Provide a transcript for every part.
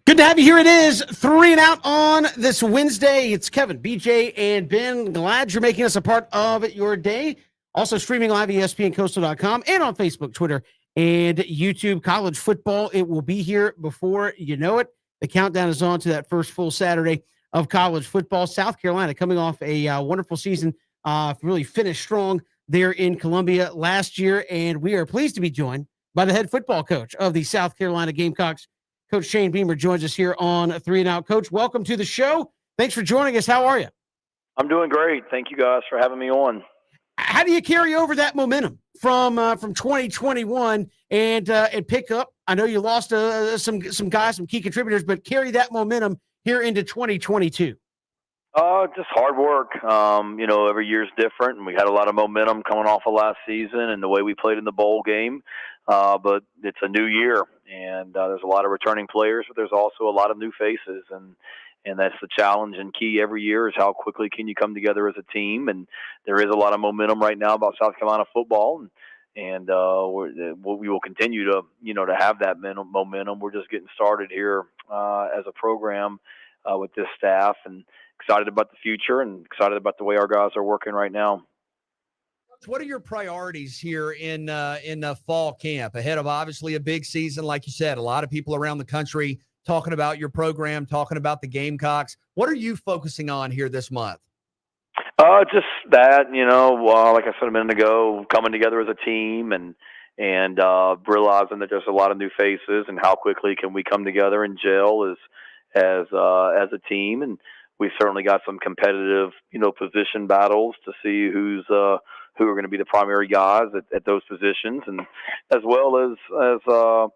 Good to have you here. It is 3 and Out on this Wednesday. It's Kevin, BJ, and Ben. Glad you're making us a part of your day. Also streaming live at ESPNCoastal.com and on Facebook, Twitter, and YouTube. College football, it will be here before you know it. The countdown is on to that first full Saturday of college football. South Carolina coming off a wonderful season, really finished strong there in Columbia last year, and we are pleased to be joined by the head football coach of the South Carolina Gamecocks. Coach Shane Beamer joins us here on 3 and Out. Coach, welcome to the show. Thanks for joining us. How are you? I'm doing great. Thank you guys for having me on. How do you carry over that momentum from 2021 and pick up? I know you lost some guys, some key contributors, but carry that momentum here into 2022. Just hard work. Every year's different, and we had a lot of momentum coming off of last season and the way we played in the bowl game. But it's a new year, and there's a lot of returning players, but there's also a lot of new faces, and that's the challenge and key every year is how quickly can you come together as a team. And there is a lot of momentum right now about South Carolina football, and we will continue to to have that momentum. We're just getting started here as a program with this staff, and excited about the future and excited about the way our guys are working right now. What are your priorities here in fall camp ahead of obviously a big season? Like you said, a lot of people around the country talking about your program, talking about the Gamecocks. What are you focusing on here this month? Just that, like I said a minute ago, coming together as a team and realizing that there's a lot of new faces and how quickly can we come together and gel as a team. And we've certainly got some competitive, position battles to see who are going to be the primary guys at those positions, and as well as some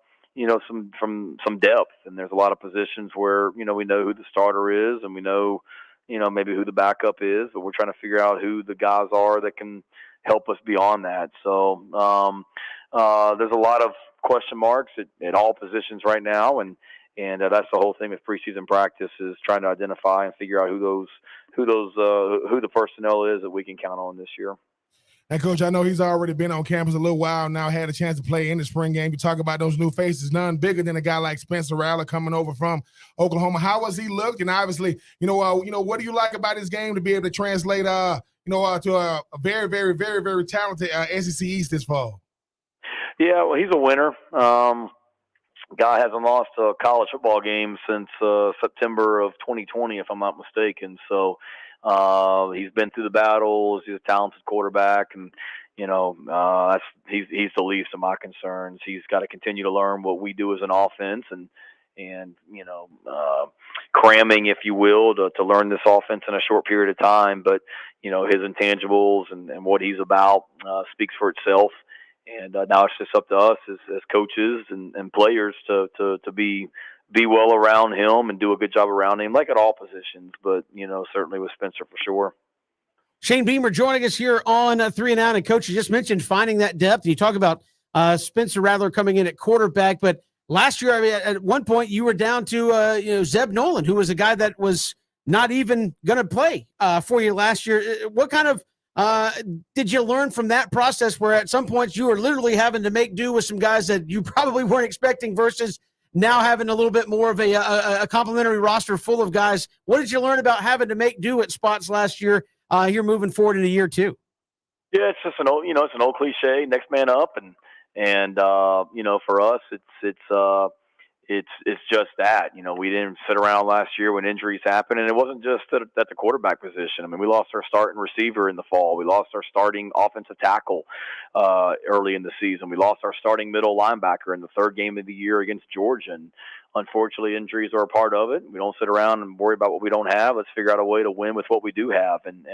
depth. And there's a lot of positions where we know who the starter is, and we know maybe who the backup is, but we're trying to figure out who the guys are that can help us beyond that. So there's a lot of question marks at all positions right now, and that's the whole thing with preseason practice is trying to identify and figure out who the personnel is that we can count on this year. And, Coach, I know he's already been on campus a little while now, had a chance to play in the spring game. You talk about those new faces, none bigger than a guy like Spencer Rattler coming over from Oklahoma. How has he looked? And obviously, what do you like about his game to be able to translate, to a very, very, very, very talented SEC East this fall? Yeah, well, he's a winner. Guy hasn't lost a college football game since September of 2020, if I'm not mistaken. So he's been through the battles. He's a talented quarterback, and he's the least of my concerns. He's got to continue to learn what we do as an offense, and cramming, if you will, to learn this offense in a short period of time. But his intangibles and what he's about speaks for itself. And now it's just up to us as coaches and players to be well around him and do a good job around him, like at all positions, but, certainly with Spencer for sure. Shane Beamer joining us here on 3 and Out. And, Coach, you just mentioned finding that depth. You talk about Spencer Rattler coming in at quarterback, but last year, at one point, you were down to Zeb Nolan, who was a guy that was not even going to play for you last year. What kind of did you learn from that process where at some points you were literally having to make do with some guys that you probably weren't expecting versus now having a little bit more of a complimentary roster full of guys? What did you learn about having to make do at spots last year here moving forward into year two? Yeah, it's just it's an old cliche, next man up. And for us, it's just that, we didn't sit around last year when injuries happened, and it wasn't just at the quarterback position. I mean, we lost our starting receiver in the fall. We lost our starting offensive tackle early in the season. We lost our starting middle linebacker in the third game of the year against Georgia. And unfortunately, injuries are a part of it. We don't sit around and worry about what we don't have. Let's figure out a way to win with what we do have, and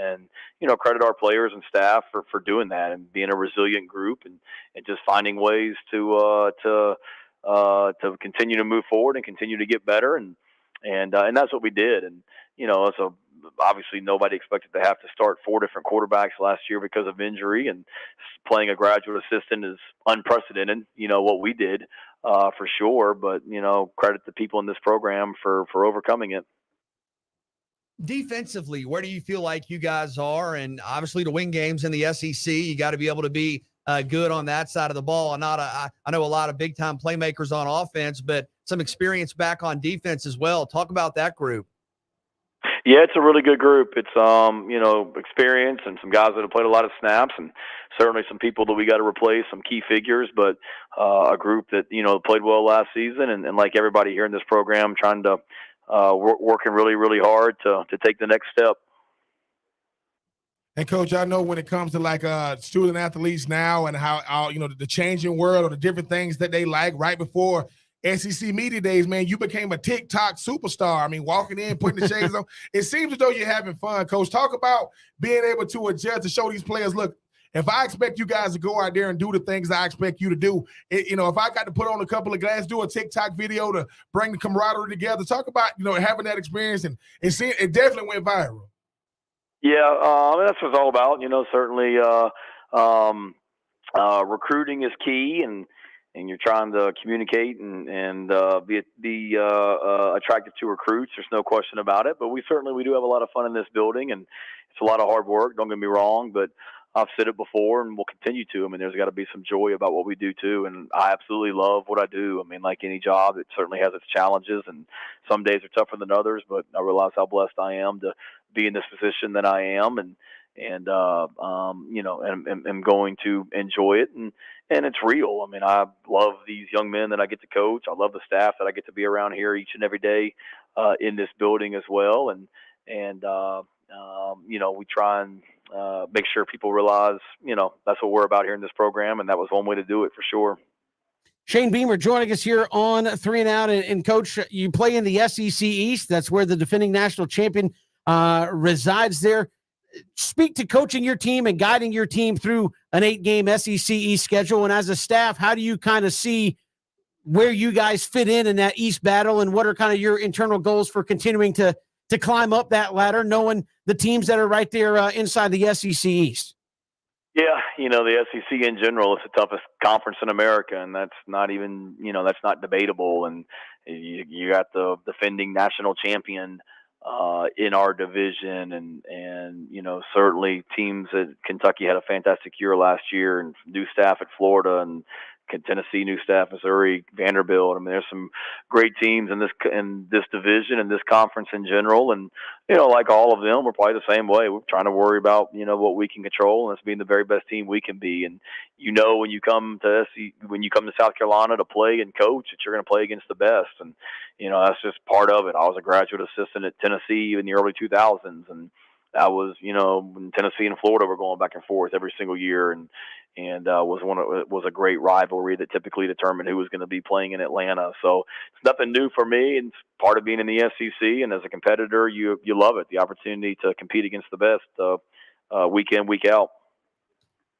credit our players and staff for doing that and being a resilient group and just finding ways to continue to move forward and continue to get better, and that's what we did. And so obviously nobody expected to have to start 4 different quarterbacks last year because of injury, and playing a graduate assistant is unprecedented. What we did for sure, but credit the people in this program for overcoming it. Defensively, where do you feel like you guys are? And obviously to win games in the SEC, you got to be able to be good on that side of the ball. And I know a lot of big time playmakers on offense, but some experience back on defense as well. Talk about that group. Yeah, it's a really good group. It's experience and some guys that have played a lot of snaps, and certainly some people that we got to replace, some key figures, but a group that played well last season, and like everybody here in this program, trying to working really, really hard to take the next step. And Coach, I know when it comes to like student athletes now and how the changing world or the different things that they like right before SEC Media Days, man, you became a TikTok superstar. I mean, walking in, putting the shades on. It seems as though you're having fun, Coach. Talk about being able to adjust to show these players, look, if I expect you guys to go out there and do the things I expect you to do, if I got to put on a couple of glasses, do a TikTok video to bring the camaraderie together, talk about, having that experience and seeing it definitely went viral. Yeah, that's what it's all about. Certainly recruiting is key, and you're trying to communicate and be attractive to recruits. There's no question about it. But we do have a lot of fun in this building, and it's a lot of hard work. Don't get me wrong, but I've said it before, and we'll continue to. I mean, there's got to be some joy about what we do too, and I absolutely love what I do. I mean, like any job, it certainly has its challenges, and some days are tougher than others. But I realize how blessed I am to be in this position that I am, and am going to enjoy it, and it's real. I mean, I love these young men that I get to coach. I love the staff that I get to be around here each and every day in this building as well, and we try and make sure people realize, that's what we're about here in this program, and that was one way to do it for sure. Shane Beamer joining us here on 3 and Out. And Coach, you play in the SEC East. That's where the defending national champion resides there. Speak to coaching your team and guiding your team through an 8-game SEC East schedule. And as a staff, how do you kind of see where you guys fit in that East battle, and what are kind of your internal goals for continuing to climb up that ladder, knowing the teams that are right there inside the SEC East? Yeah, the SEC in general is the toughest conference in America, and that's not even, that's not debatable. And you got the defending national champion in our division, and certainly teams at Kentucky had a fantastic year last year, and new staff at Florida, and Tennessee, new staff, Missouri, Vanderbilt. I mean, there's some great teams in this division and this conference in general. And, like all of them, we're probably the same way. We're trying to worry about, what we can control, and it's being the very best team we can be. And, when you come to South Carolina to play and coach, that you're going to play against the best. And, that's just part of it. I was a graduate assistant at Tennessee in the early 2000s. And I was, when Tennessee and Florida were going back and forth every single year, and was a great rivalry that typically determined who was going to be playing in Atlanta. So it's nothing new for me, and it's part of being in the SEC. And as a competitor, you love it, the opportunity to compete against the best week in, week out.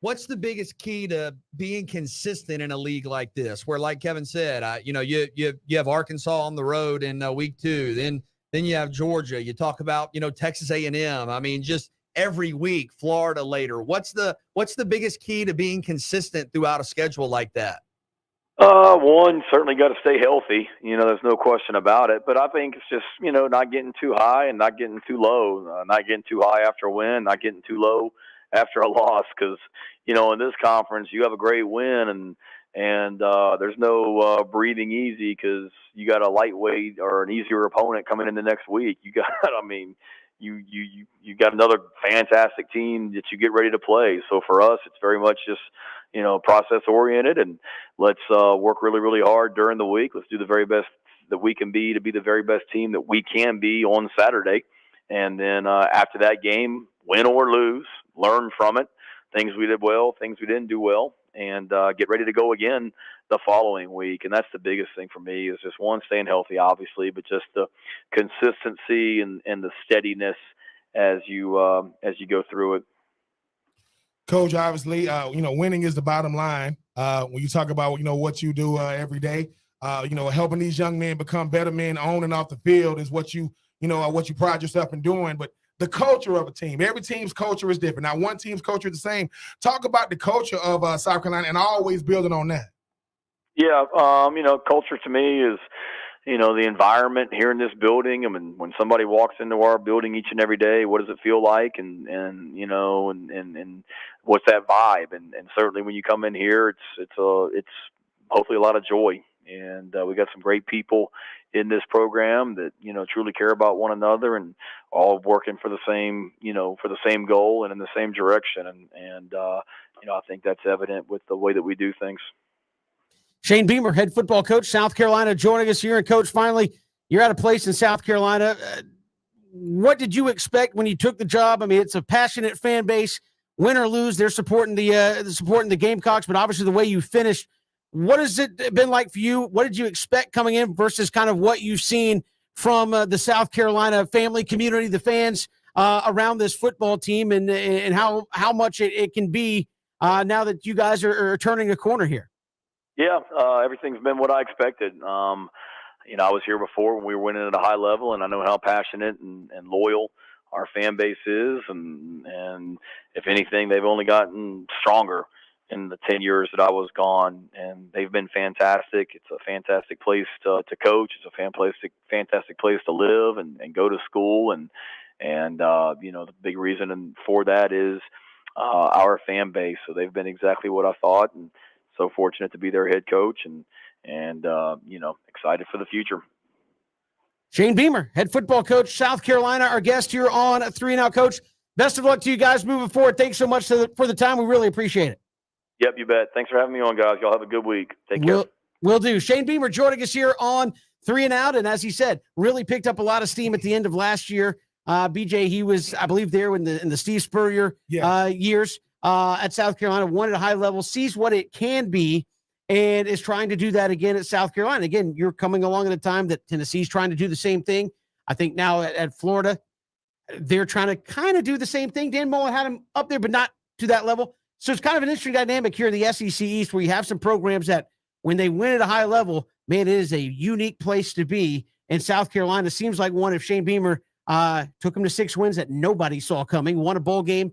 What's the biggest key to being consistent in a league like this, where, like Kevin said, you have Arkansas on the road in week 2, then you have Georgia. You talk about Texas A&M. I mean, just every week, Florida later. What's the biggest key to being consistent throughout a schedule like that? One, certainly got to stay healthy. There's no question about it. But I think it's just, not getting too high and not getting too low, not getting too high after a win, not getting too low after a loss. Because, in this conference, you have a great win, and there's no breathing easy, because you got a lightweight or an easier opponent coming in the next week. You got, you got another fantastic team that you get ready to play. So for us, it's very much just, process oriented, and let's work really, really hard during the week. Let's do the very best that we can be to be the very best team that we can be on Saturday. And then after that game, win or lose, learn from it, things we did well, things we didn't do well, and get ready to go again the following week. And that's the biggest thing for me, is just, one, staying healthy, obviously, but just the consistency and the steadiness as you go through it. Coach, obviously, winning is the bottom line. When you talk about, what you do every day, helping these young men become better men on and off the field is what you pride yourself in doing. But the culture of a team, every team's culture is different. Now, one team's culture is the same. Talk about the culture of South Carolina, and always building on that. Yeah, culture to me is the environment here in this building. I mean, when somebody walks into our building each and every day, what does it feel like? And what's that vibe? And certainly when you come in here, it's hopefully a lot of joy. And we got some great people in this program that, truly care about one another and all working for the same goal and in the same direction. And I think that's evident with the way that we do things. Shane Beamer, head football coach, South Carolina, joining us here. And Coach, finally, you're at a place in South Carolina. What did you expect when you took the job? I mean, it's a passionate fan base. Win or lose, they're supporting the Gamecocks. But obviously, the way you finished, what has it been like for you? What did you expect coming in versus kind of what you've seen from the South Carolina family community, the fans around this football team, and how much it can be now that you guys are turning a corner here? Yeah, everything's been what I expected. I was here before when we were winning at a high level, and I know how passionate and loyal our fan base is. And if anything, they've only gotten stronger in the 10 years that I was gone, and they've been fantastic. It's a fantastic place to coach. It's a fantastic place to live and go to school. And the big reason for that is our fan base. So they've been exactly what I thought, and so fortunate to be their head coach and excited for the future. Shane Beamer, head football coach, South Carolina, our guest here on 3 and Out. Coach, best of luck to you guys moving forward. Thanks so much for the time. We really appreciate it. Yep, you bet. Thanks for having me on, guys. Y'all have a good week. Take care. Will do. Shane Beamer joining us here on 3 and Out. And as he said, really picked up a lot of steam at the end of last year. BJ, he was, I believe, there in the Steve Spurrier years at South Carolina, won at a high level, sees what it can be, and is trying to do that again at South Carolina. Again, you're coming along at a time that Tennessee's trying to do the same thing. I think now at Florida, they're trying to kind of do the same thing. Dan Mullen had him up there, but not to that level. So it's kind of an interesting dynamic here in the SEC East where you have some programs that when they win at a high level, man, it is a unique place to be. And South Carolina seems like one. If Shane Beamer took them to 6 wins that nobody saw coming, won a bowl game,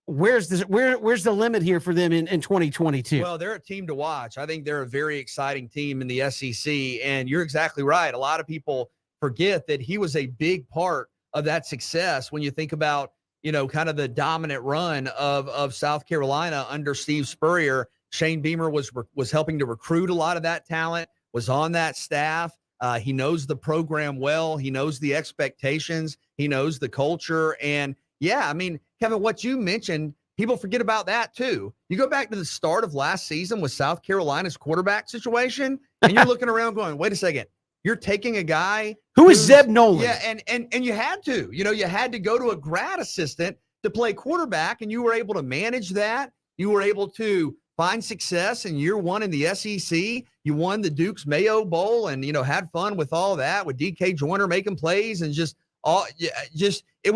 where's the limit here for them in 2022? Well, they're a team to watch. I think they're a very exciting team in the SEC. And you're exactly right. A lot of people forget that he was a big part of that success when you think about, kind of the dominant run of South Carolina under Steve Spurrier. Shane Beamer was helping to recruit a lot of that talent, was on that staff. He knows the program well. He knows the expectations. He knows the culture. And yeah, I mean, Kevin, what you mentioned, people forget about that too. You go back to the start of last season with South Carolina's quarterback situation, and you're looking around going, wait a second, you're taking a guy who is Zeb Nolan. Yeah, and you had to. You had to go to a grad assistant to play quarterback, and you were able to manage that. You were able to find success in year one in the SEC. You won the Duke's Mayo Bowl and, had fun with all that with DK Joyner making plays and it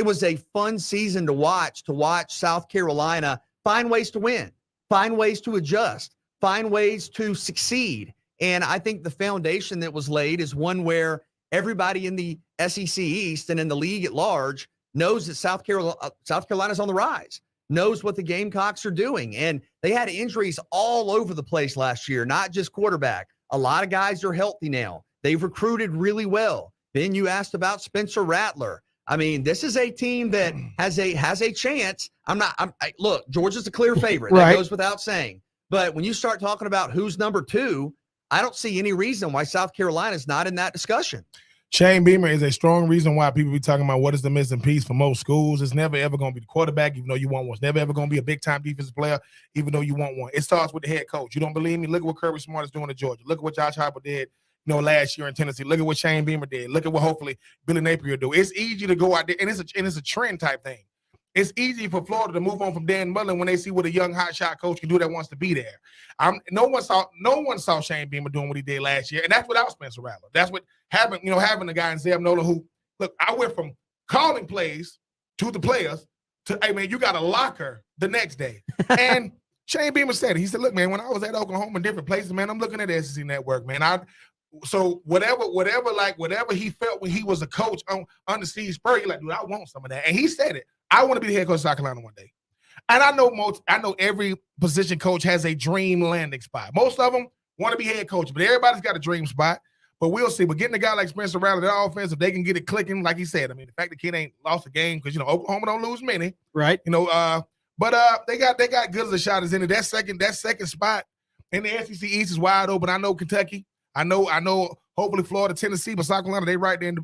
was a fun season to watch South Carolina find ways to win, find ways to adjust, find ways to succeed. And I think the foundation that was laid is one where everybody in the SEC East and in the league at large knows that South Carolina's on the rise, knows what the Gamecocks are doing. And they had injuries all over the place last year, not just quarterback. A lot of guys are healthy now. They've recruited really well. Then you asked about Spencer Rattler. I mean, this is a team that has a chance. Look, Georgia's a clear favorite. Right. That goes without saying. But when you start talking about who's number 2, I don't see any reason why South Carolina is not in that discussion. Shane Beamer is a strong reason why people be talking about what is the missing piece for most schools. It's never, ever going to be the quarterback, even though you want one. It's never, ever going to be a big-time defensive player, even though you want one. It starts with the head coach. You don't believe me? Look at what Kirby Smart is doing at Georgia. Look at what Josh Heupel did, last year in Tennessee. Look at what Shane Beamer did. Look at what hopefully Billy Napier do. It's easy to go out there, and it's a trend type thing. It's easy for Florida to move on from Dan Mullen when they see what a young hotshot coach can do that wants to be there. No one saw Shane Beamer doing what he did last year, and that's without Spencer Rattler. That's what happened. Having a guy in Zeb Nolan who, look, I went from calling plays to the players to, hey man, you got a locker the next day. And Shane Beamer said it. He said, look, man, when I was at Oklahoma and different places, man, I'm looking at the SEC Network, man. So whatever he felt when he was a coach under Steve Spurrier, he's like, dude, I want some of that. And he said it. I want to be the head coach of South Carolina one day. And I know every position coach has a dream landing spot. Most of them want to be head coach, but everybody's got a dream spot. But we'll see. But getting a guy like Spencer Rattler, that offense, if they can get it clicking, like he said, I mean, the fact the kid ain't lost a game because Oklahoma don't lose many, Right. But they got good as a shot as any. That second spot in the SEC East is wide open. I know Kentucky. I know. Hopefully Florida, Tennessee, but South Carolina, they right there in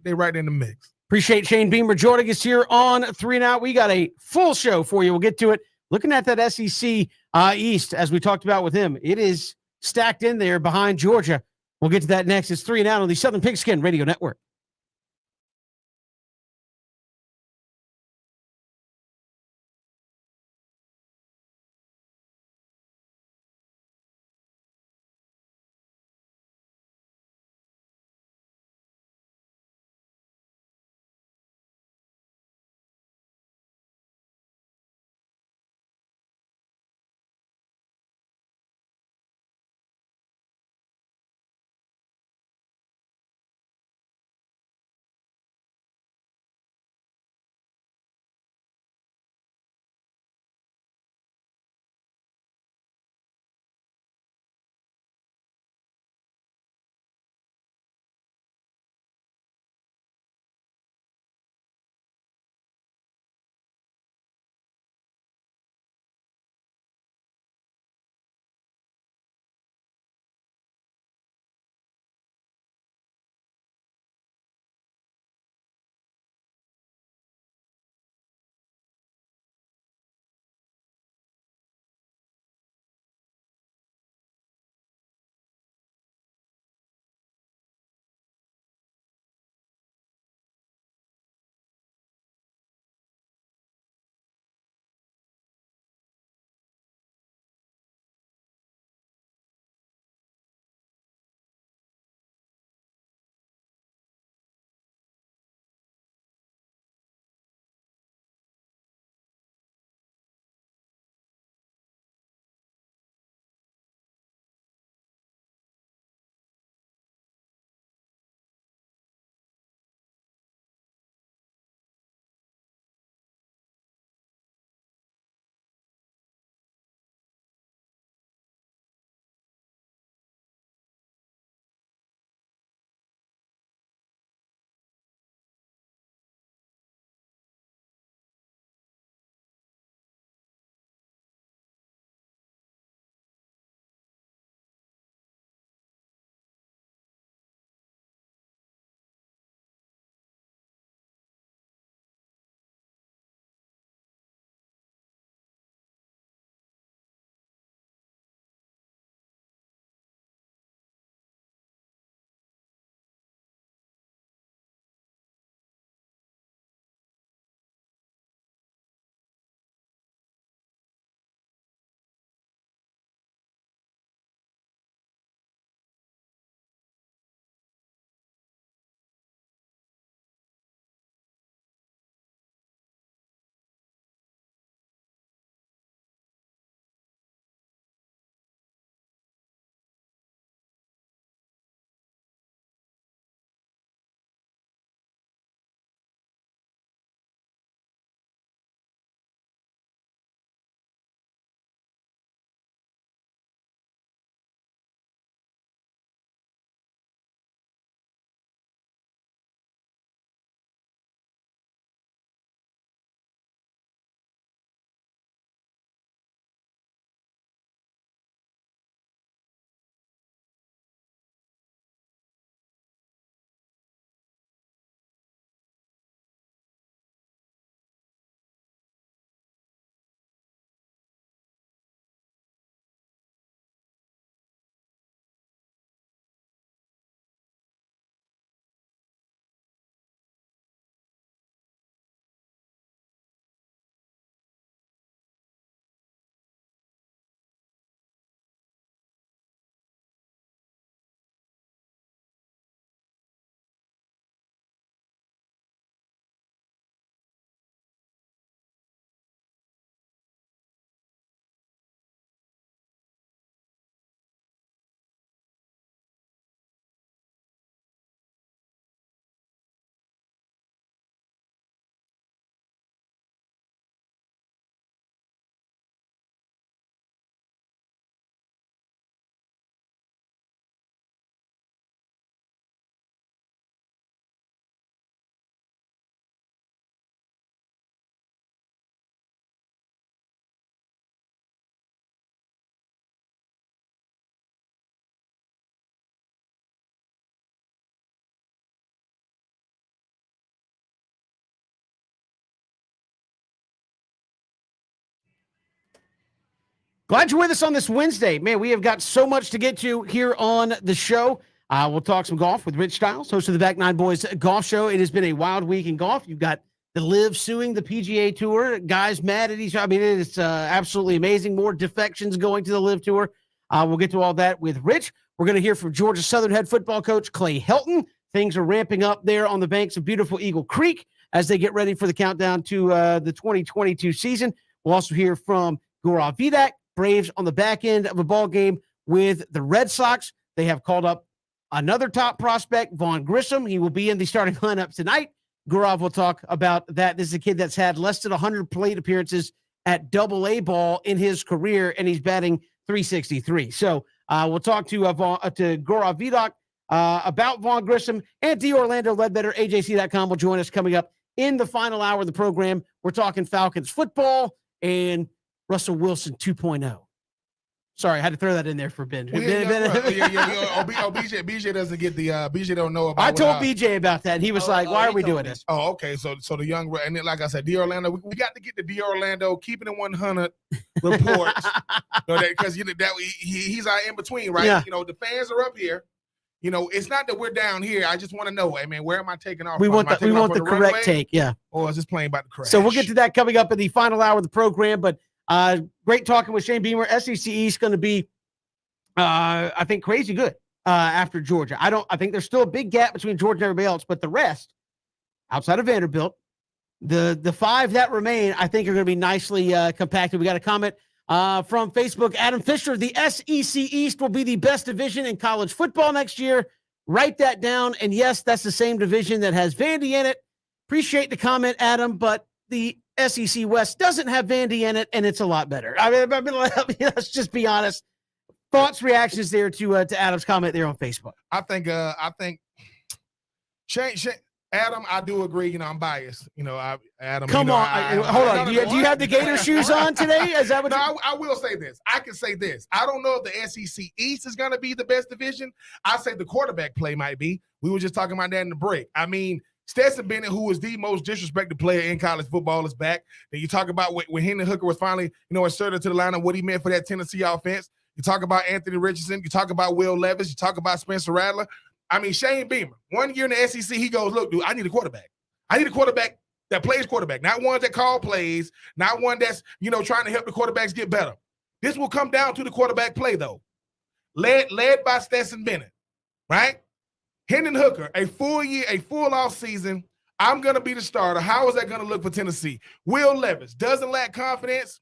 the mix. Appreciate Shane Beamer joining us here on 3 and Out. We got a full show for you. We'll get to it. Looking at that SEC East, as we talked about with him, it is stacked in there behind Georgia. We'll get to that next. It's 3 and Out on the Southern Pigskin Radio Network. Glad you're with us on this Wednesday. Man, we have got so much to get to here on the show. We'll talk some golf with Rich Stiles, host of the Back Nine Boys Golf Show. It has been a wild week in golf. You've got the Live suing the PGA Tour. Guys mad at each other. I mean, it's absolutely amazing. More defections going to the Live Tour. We'll get to all that with Rich. We're going to hear from Georgia Southern head football coach Clay Helton. Things are ramping up there on the banks of beautiful Eagle Creek as they get ready for the countdown to the 2022 season. We'll also hear from Gaurav Vidak. Braves on the back end of a ball game with the Red Sox. They have called up another top prospect, Vaughn Grissom. He will be in the starting lineup tonight. Gaurav will talk about that. This is a kid that's had less than 100 plate appearances at Double-A ball in his career, and he's batting .363. So we'll talk to Gaurav Vidak about Vaughn Grissom, and D. Orlando Ledbetter, AJC.com will join us coming up in the final hour of the program. We're talking Falcons football and Russell Wilson 2.0. Sorry, I had to throw that in there for Ben. BJ doesn't get the BJ don't know about. I told BJ about that, and he was like, "Why are we doing this?" Oh, okay. So the young, and then, like I said, D. Orlando, we got to get the D. Orlando keeping it 100 reports, because he's our in between, right? Yeah. The fans are up here. It's not that we're down here. I just want to know, hey man, where am I taking off? We want the correct runway? Take, yeah. Or is this plane about to crash? So we'll get to that coming up in the final hour of the program, but. Great talking with Shane Beamer. SEC East going to be, I think, crazy good after Georgia. I think there's still a big gap between Georgia and everybody else, but the rest, outside of Vanderbilt, the five that remain, I think are going to be nicely compacted. We got a comment from Facebook. Adam Fisher, the SEC East will be the best division in college football next year. Write that down. And yes, that's the same division that has Vandy in it. Appreciate the comment, Adam, but the SEC West doesn't have Vandy in it, and it's a lot better. I mean, let's just be honest. Thoughts, reactions there to Adam's comment there on Facebook. I think Shane, Adam, I do agree. I'm biased. Adam. Come on, hold on. Do you have the Gator shoes on today? Is that what? No, I will say this. I can say this. I don't know if the SEC East is going to be the best division. I say the quarterback play might be. We were just talking about that in the break. I mean, Stetson Bennett, who is the most disrespected player in college football, is back. Then you talk about when Hendon Hooker was finally, inserted to the lineup, what he meant for that Tennessee offense. You talk about Anthony Richardson. You talk about Will Levis. You talk about Spencer Rattler. I mean, Shane Beamer. 1 year in the SEC, he goes, look, dude, I need a quarterback. I need a quarterback that plays quarterback, not one that call plays, not one that's, trying to help the quarterbacks get better. This will come down to the quarterback play, though. Led by Stetson Bennett, right? Hendon Hooker, a full off season. I'm going to be the starter. How is that going to look for Tennessee? Will Levis doesn't lack confidence.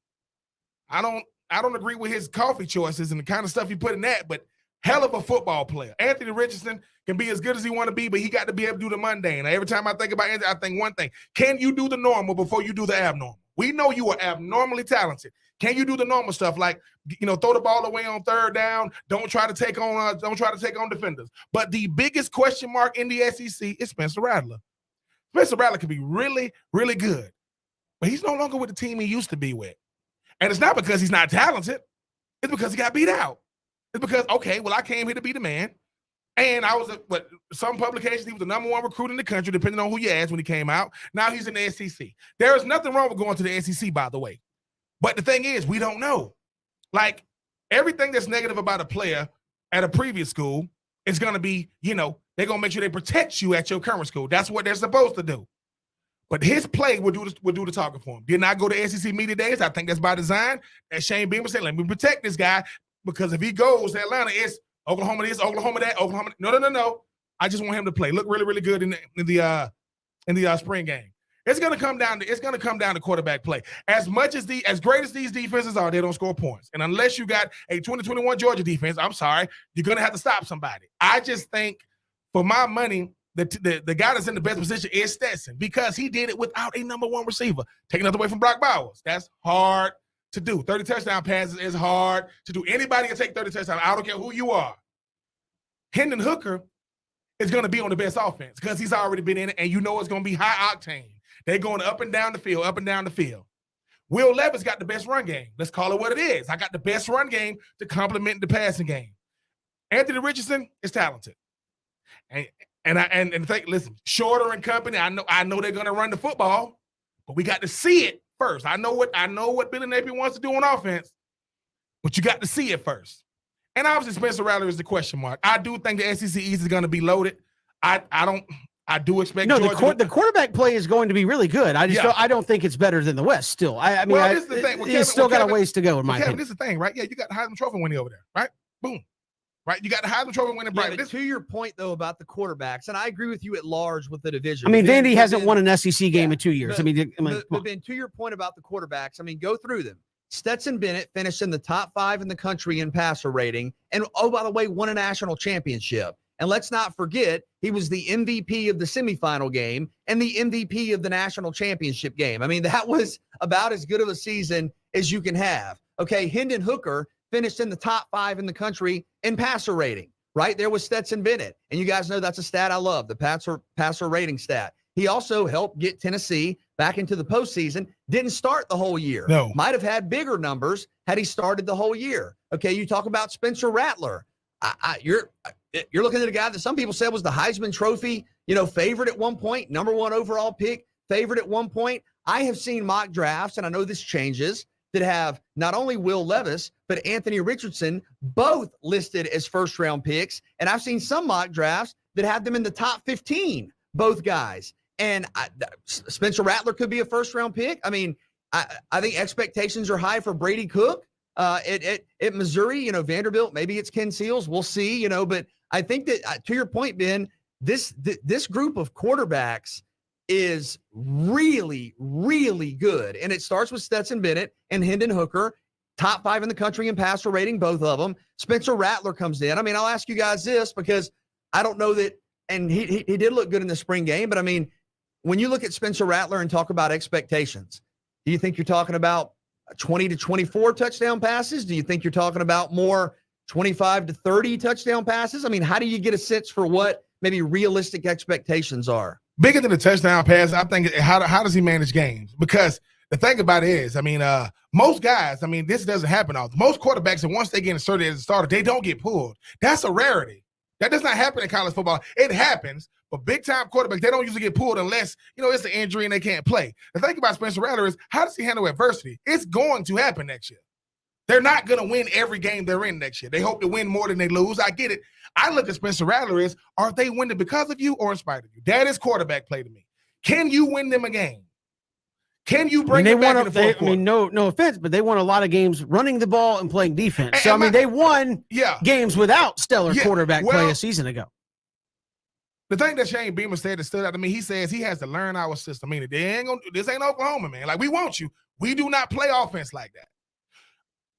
I don't agree with his coffee choices and the kind of stuff he put in that, but hell of a football player. Anthony Richardson can be as good as he want to be, but he got to be able to do the mundane. Every time I think about Anthony, I think one thing. Can you do the normal before you do the abnormal? We know you are abnormally talented. Can you do the normal stuff like, throw the ball away on third down? Don't try to take on defenders. But the biggest question mark in the SEC is Spencer Rattler. Spencer Rattler could be really, really good, but he's no longer with the team he used to be with. And it's not because he's not talented. It's because he got beat out. It's because, okay, well, I came here to be the man. And I was, some publications, he was the number one recruit in the country, depending on who you ask when he came out. Now he's in the SEC. There is nothing wrong with going to the SEC, by the way. But the thing is, we don't know. Like, everything that's negative about a player at a previous school is going to be, they're going to make sure they protect you at your current school. That's what they're supposed to do. But his play will do the talking for him. Did not go to SEC media days. I think that's by design. As Shane Beamer said, let me protect this guy, because if he goes to Atlanta, it's Oklahoma this, Oklahoma that, Oklahoma. No. I just want him to play. Look really, really good in the spring game. It's gonna come down to quarterback play. As great as these defenses are, they don't score points. And unless you got a 2021 Georgia defense, I'm sorry, you're gonna have to stop somebody. I just think, for my money, the guy that's in the best position is Stetson, because he did it without a number one receiver. Taking nothing away from Brock Bowers. That's hard to do. 30 touchdown passes is hard to do. Anybody can take 30 touchdowns. I don't care who you are. Hendon Hooker is going to be on the best offense because he's already been in it, and it's going to be high octane. They're going up and down the field. Will Levis got the best run game. Let's call it what it is. I got the best run game to complement the passing game. Anthony Richardson is talented. Listen, Shorter and company, I know they're going to run the football, but we got to see it first. I know what Billy Napier wants to do on offense. but you got to see it first. And obviously, Spencer Rattler is the question mark. I do think the SEC East is going to be loaded. I do expect Georgia the quarterback play is going to be really good. I don't think it's better than the West still. I mean, this is the thing. It's still got a ways to go in my opinion. This is the thing, right? Yeah, you got the Heisman Trophy winning over there, right? Boom. Right? You got the Heisman Trophy winning. Yeah, but to your point, though, about the quarterbacks, and I agree with you at large with the division. I mean, Vandy hasn't won an SEC game in 2 years. But Ben, to your point about the quarterbacks, I mean, go through them. Stetson Bennett finished in the top 5 in the country in passer rating. And, oh, by the way, won a national championship. And let's not forget, he was the MVP of the semifinal game and the MVP of the national championship game. I mean, that was about as good of a season as you can have. Okay, Hendon Hooker finished in the top 5 in the country in passer rating. Right there was Stetson Bennett. And you guys know that's a stat I love, the passer rating stat. He also helped get Tennessee back into the postseason. Didn't start the whole year. No. Might have had bigger numbers had he started the whole year. Okay, you talk about Spencer Rattler. You're looking at a guy that some people said was the Heisman Trophy, favorite at one point, number 1 overall pick, favorite at one point. I have seen mock drafts, and I know this changes, that have not only Will Levis, but Anthony Richardson, both listed as first-round picks. And I've seen some mock drafts that have them in the top 15, both guys. And Spencer Rattler could be a first-round pick. I mean, I think expectations are high for Brady Cook. At Missouri, Vanderbilt, maybe it's Ken Seals. We'll see, but I think that to your point, Ben, this group of quarterbacks is really, really good. And it starts with Stetson Bennett and Hendon Hooker, top 5 in the country in passer rating, both of them. Spencer Rattler comes in. I mean, I'll ask you guys this because I don't know that, and he did look good in the spring game, but I mean, when you look at Spencer Rattler and talk about expectations, do you think you're talking about 20 to 24 touchdown passes? Do you think you're talking about more 25 to 30 touchdown passes? I mean, how do you get a sense for what maybe realistic expectations are? Bigger than a touchdown pass, I think, how does he manage games? Because the thing about it is, I mean, most guys, I mean, this doesn't happen often. Most quarterbacks, and once they get inserted as a starter, they don't get pulled. That's a rarity. That does not happen in college football. It happens, but big-time quarterbacks, they don't usually get pulled unless, it's an injury and they can't play. The thing about Spencer Rattler is, how does he handle adversity? It's going to happen next year. They're not going to win every game they're in next year. They hope to win more than they lose. I get it. I look at Spencer Rattler as, are they winning because of you or in spite of you? That is quarterback play to me. Can you win them a game? Can you bring them back in the fourth quarter? I mean, no offense, but they won a lot of games running the ball and playing defense. So, they won games without stellar quarterback play a season ago. The thing that Shane Beamer said that stood out to me, he says he has to learn our system. I mean, this ain't Oklahoma, man. Like, we want you. We do not play offense like that.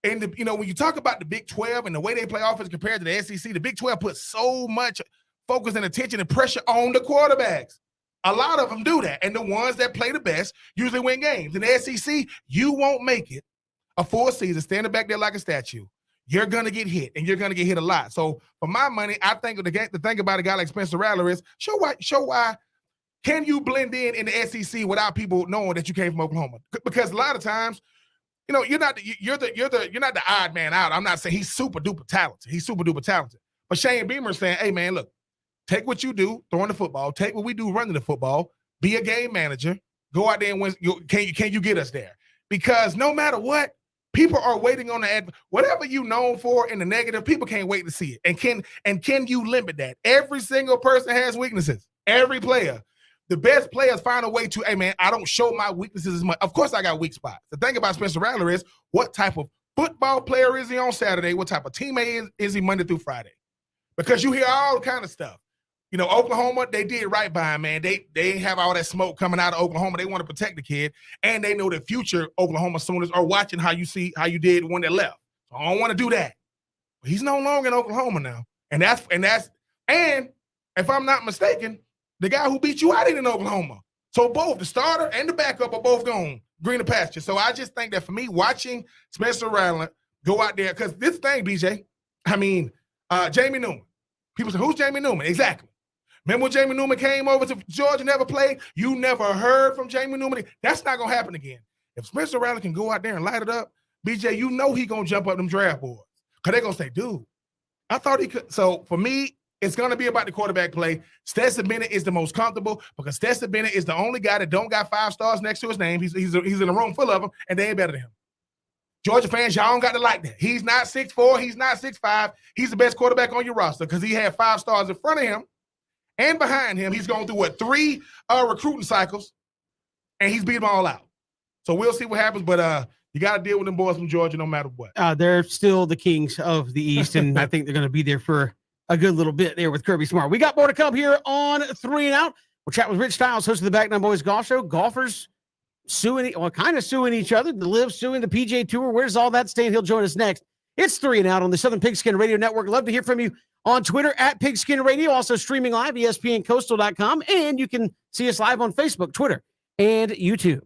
And, when you talk about the Big 12 and the way they play offense compared to the SEC, the Big 12 puts so much focus and attention and pressure on the quarterbacks. A lot of them do that. And the ones that play the best usually win games. In the SEC, you won't make it a full season standing back there like a statue. You're going to get hit, and you're going to get hit a lot. So, for my money, I think the thing about a guy like Spencer Rattler is show why can you blend in the SEC without people knowing that you came from Oklahoma? Because a lot of times, you're not the odd man out. I'm not saying he's super duper talented. But Shane Beamer is saying, hey man, look, take what you do throwing the football, take what we do running the football, be a game manager, go out there and win. Can you get us there? Because no matter what, people are waiting on whatever you known for in the negative, people can't wait to see it. And can you limit that? Every single person has weaknesses. Every player. The best players find a way to, hey, man, I don't show my weaknesses as much. Of course, I got weak spots. The thing about Spencer Rattler is what type of football player is he on Saturday? What type of teammate is he Monday through Friday? Because you hear all kind of stuff. Oklahoma, they did right by him, man. They have all that smoke coming out of Oklahoma. They want to protect the kid, and they know the future Oklahoma Sooners are watching how you did when they left. So I don't want to do that. But he's no longer in Oklahoma now. And if I'm not mistaken, the guy who beat you out in Oklahoma. So both the starter and the backup are both gone greener pasture. So I just think that for me, watching Spencer Rattler go out there, because this thing, BJ, Jamie Newman. People say, who's Jamie Newman? Exactly. Remember when Jamie Newman came over to Georgia, never played? You never heard from Jamie Newman. That's not going to happen again. If Spencer Rattler can go out there and light it up, BJ, he going to jump up them draft boards. Because they're going to say, dude, I thought he could. So for me, it's going to be about the quarterback play. Stetson Bennett is the most comfortable because Stetson Bennett is the only guy that don't got 5 stars next to his name. He's in a room full of them, and they ain't better than him. Georgia fans, y'all don't got to like that. He's not 6'4", he's not 6'5". He's the best quarterback on your roster because he had 5 stars in front of him and behind him. He's going through, 3 recruiting cycles, and he's beat them all out. So we'll see what happens, but you got to deal with them boys from Georgia no matter what. They're still the kings of the East, and I think they're going to be there for a good little bit there with Kirby Smart. We got more to come here on 3 and Out. We'll chat with Rich Stiles, host of the Back Nine Boys Golf Show. Golfers kind of suing each other. The Live suing the PGA Tour. Where's all that stand? He'll join us next. It's 3 and Out on the Southern Pigskin Radio Network. Love to hear from you on Twitter at Pigskin Radio. Also streaming live, ESPNCoastal.com. And you can see us live on Facebook, Twitter, and YouTube.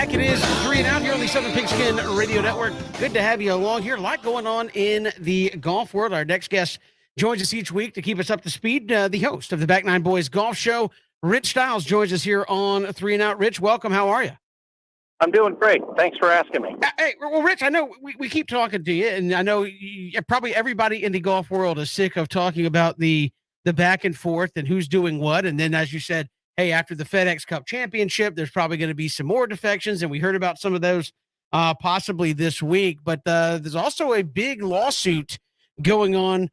back. It is 3 and Out here on the Southern Pigskin Radio Network. Good to have you along here. A lot going on in the golf world. Our next guest joins us each week to keep us up to speed. The host of the Back Nine Boys Golf Show, Rich Stiles, joins us here on 3 and Out. Rich, welcome. How are you? I'm doing great. Thanks for asking me. Hey, well, Rich, I know we keep talking to you, and I know probably everybody in the golf world is sick of talking about the back and forth and who's doing what. And then, as you said, hey, after the FedEx Cup Championship, there's probably going to be some more defections, and we heard about some of those possibly this week. But there's also a big lawsuit going on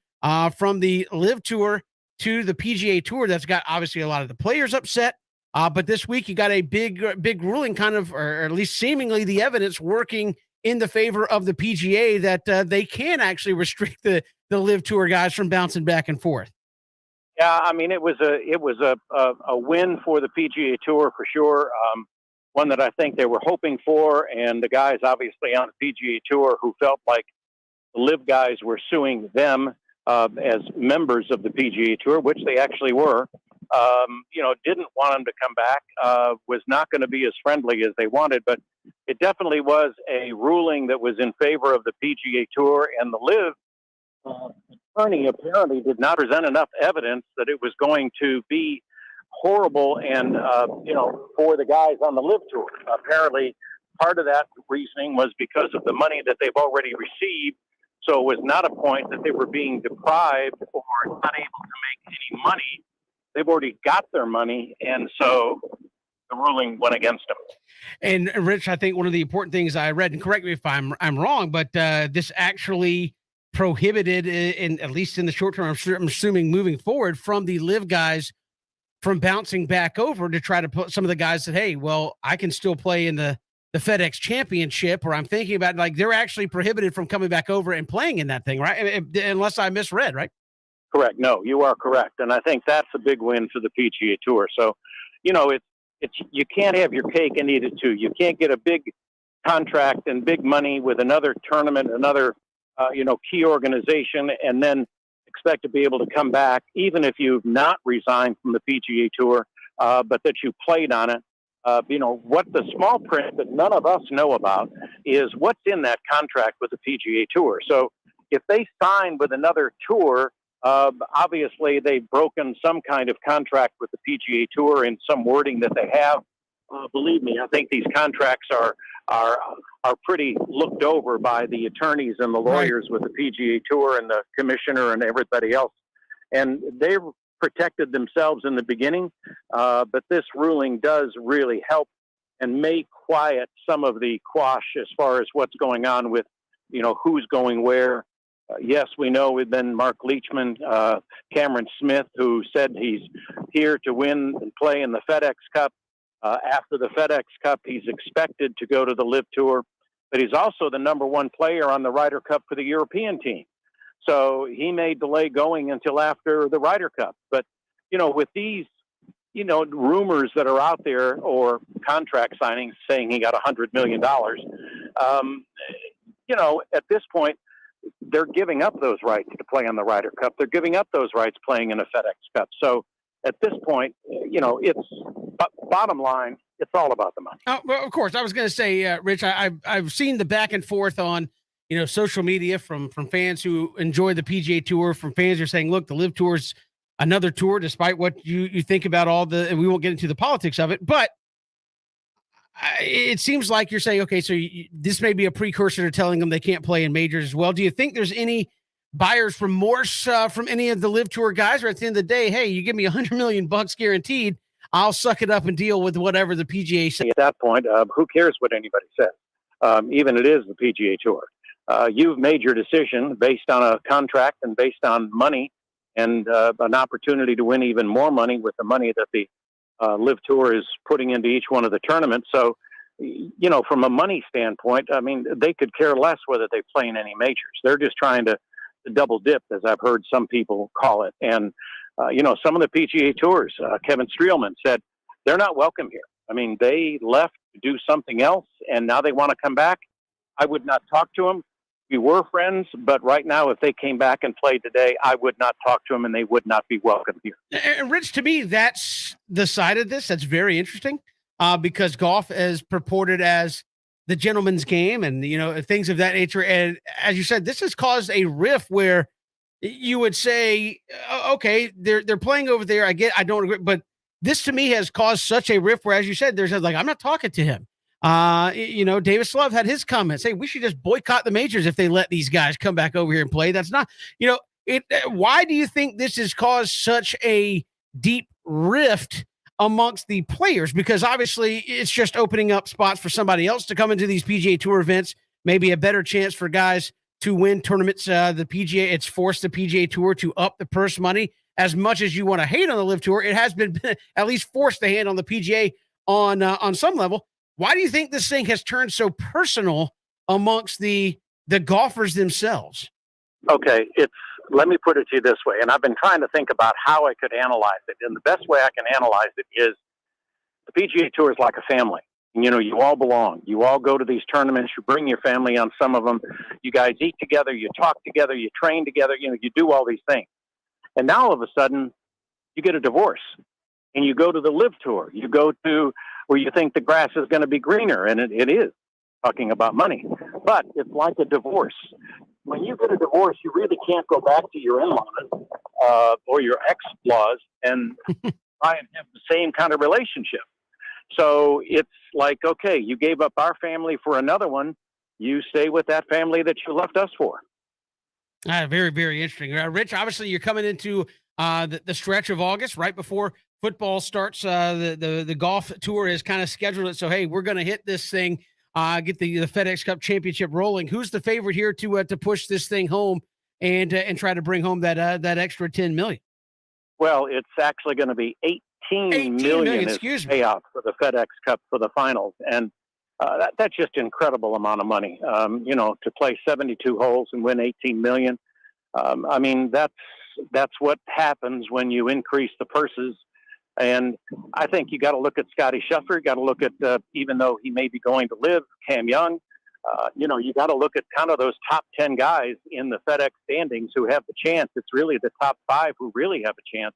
from the LIV Tour to the PGA Tour that's got obviously a lot of the players upset. But this week you got a big ruling, kind of, or at least seemingly the evidence working in the favor of the PGA that they can actually restrict the LIV Tour guys from bouncing back and forth. Yeah, I mean, it was a win for the PGA Tour for sure. One that I think they were hoping for, and the guys obviously on the PGA Tour who felt like the LIV guys were suing them as members of the PGA Tour, which they actually were. Didn't want them to come back, was not going to be as friendly as they wanted, but it definitely was a ruling that was in favor of the PGA Tour, and the LIV attorney apparently did not present enough evidence that it was going to be horrible and, for the guys on the LIV Tour. Apparently part of that reasoning was because of the money that they've already received. So it was not a point that they were being deprived or unable to make any money. They've already got their money, and so the ruling went against them. And Rich, I think one of the important things I read, and correct me if I'm wrong, but this actually prohibited, in at least in the short term, I'm assuming moving forward, from the LIV guys from bouncing back over to try to put some of the guys that, hey, well, I can still play in the FedEx Championship, or I'm thinking about, like, they're actually prohibited from coming back over and playing in that thing, right? Unless I misread, right? Correct. No, you are correct. And I think that's a big win for the PGA Tour. So, it's you can't have your cake and eat it too. You can't get a big contract and big money with another tournament, another, key organization, and then expect to be able to come back, even if you've not resigned from the PGA Tour, but that you played on it. What the small print that none of us know about is what's in that contract with the PGA Tour. So if they sign with another tour, obviously they've broken some kind of contract with the PGA Tour in some wording that they have. Believe me, I think these contracts are pretty looked over by the attorneys and the lawyers with the PGA Tour and the commissioner and everybody else. And they've protected themselves in the beginning, but this ruling does really help and may quiet some of the quash as far as what's going on with, who's going where. Yes, we know we've been Mark Leachman, Cameron Smith, who said he's here to win and play in the FedEx Cup. After the FedEx Cup, he's expected to go to the LIV Tour, but he's also the number one player on the Ryder Cup for the European team. So he may delay going until after the Ryder Cup. But, with these, rumors that are out there or contract signings saying he got $100 million, at this point, they're giving up those rights to play on the Ryder Cup. They're giving up those rights playing in a FedEx Cup. So at this point, it's bottom line, it's all about the money. Oh, well, of course. I was going to say, Rich, I've seen the back and forth on, social media from fans who enjoy the PGA Tour, from fans who are saying, look, the LIV Tour's another tour, despite what you think about and we won't get into the politics of it, but it seems like you're saying, okay, so this may be a precursor to telling them they can't play in majors as well. Do you think there's any buyer's remorse from any of the LIV Tour guys, or at the end of the day, hey, you give me $100 million guaranteed, I'll suck it up and deal with whatever the PGA says? At that point, who cares what anybody says? Even it is the PGA Tour. You've made your decision based on a contract and based on money and an opportunity to win even more money with the money that the LIV Tour is putting into each one of the tournaments. So, from a money standpoint, I mean, they could care less whether they play in any majors. They're just trying to double dip, as I've heard some people call it. And, some of the PGA Tours, Kevin Streelman said, they're not welcome here. I mean, they left to do something else, and now they want to come back. I would not talk to them. We were friends, but right now, if they came back and played today, I would not talk to them, and they would not be welcome here. And Rich, to me, that's the side of this that's very interesting. because golf is purported as the gentleman's game and, things of that nature. And as you said, this has caused a rift where you would say, okay, they're playing over there. I don't agree. But this to me has caused such a rift where, as you said, there's like, I'm not talking to him. Davis Love had his comments. Hey, we should just boycott the majors if they let these guys come back over here and play. That's not, why do you think this has caused such a deep rift amongst the players? Because obviously it's just opening up spots for somebody else to come into these PGA Tour events, maybe a better chance for guys to win tournaments. The PGA, it's forced the PGA Tour to up the purse money. As much as you want to hate on the Live Tour, it has been at least forced the hand on the PGA on some level. Why do you think this thing has turned so personal amongst the golfers themselves? Okay, let me put it to you this way, and I've been trying to think about how I could analyze it. And the best way I can analyze it is the PGA Tour is like a family. You all belong. You all go to these tournaments. You bring your family on some of them. You guys eat together. You talk together. You train together. You do all these things. And now all of a sudden, you get a divorce, and you go to the Live Tour. You go to where you think the grass is going to be greener, and it is, talking about money. But it's like a divorce. When you get a divorce, you really can't go back to your in-laws or your ex-laws and try and have the same kind of relationship. So it's like, okay, you gave up our family for another one. You stay with that family that you left us for. Very, very interesting. Rich, obviously you're coming into the stretch of August right before football starts. The golf tour has kind of scheduled it. So, hey, we're going to hit this thing, get the FedEx Cup Championship rolling. Who's the favorite here to push this thing home and try to bring home that extra $10 million? Well, it's actually going to be $18 million is payout for the FedEx Cup for the finals. And that's just incredible amount of money. To play 72 holes and win $18 million. That's what happens when you increase the purses. And I think you got to look at Scotty Scheffler. You got to look at, even though he may be going to Live, Cam Young. You got to look at kind of those top 10 guys in the FedEx standings who have the chance. It's really the top 5 who really have a chance.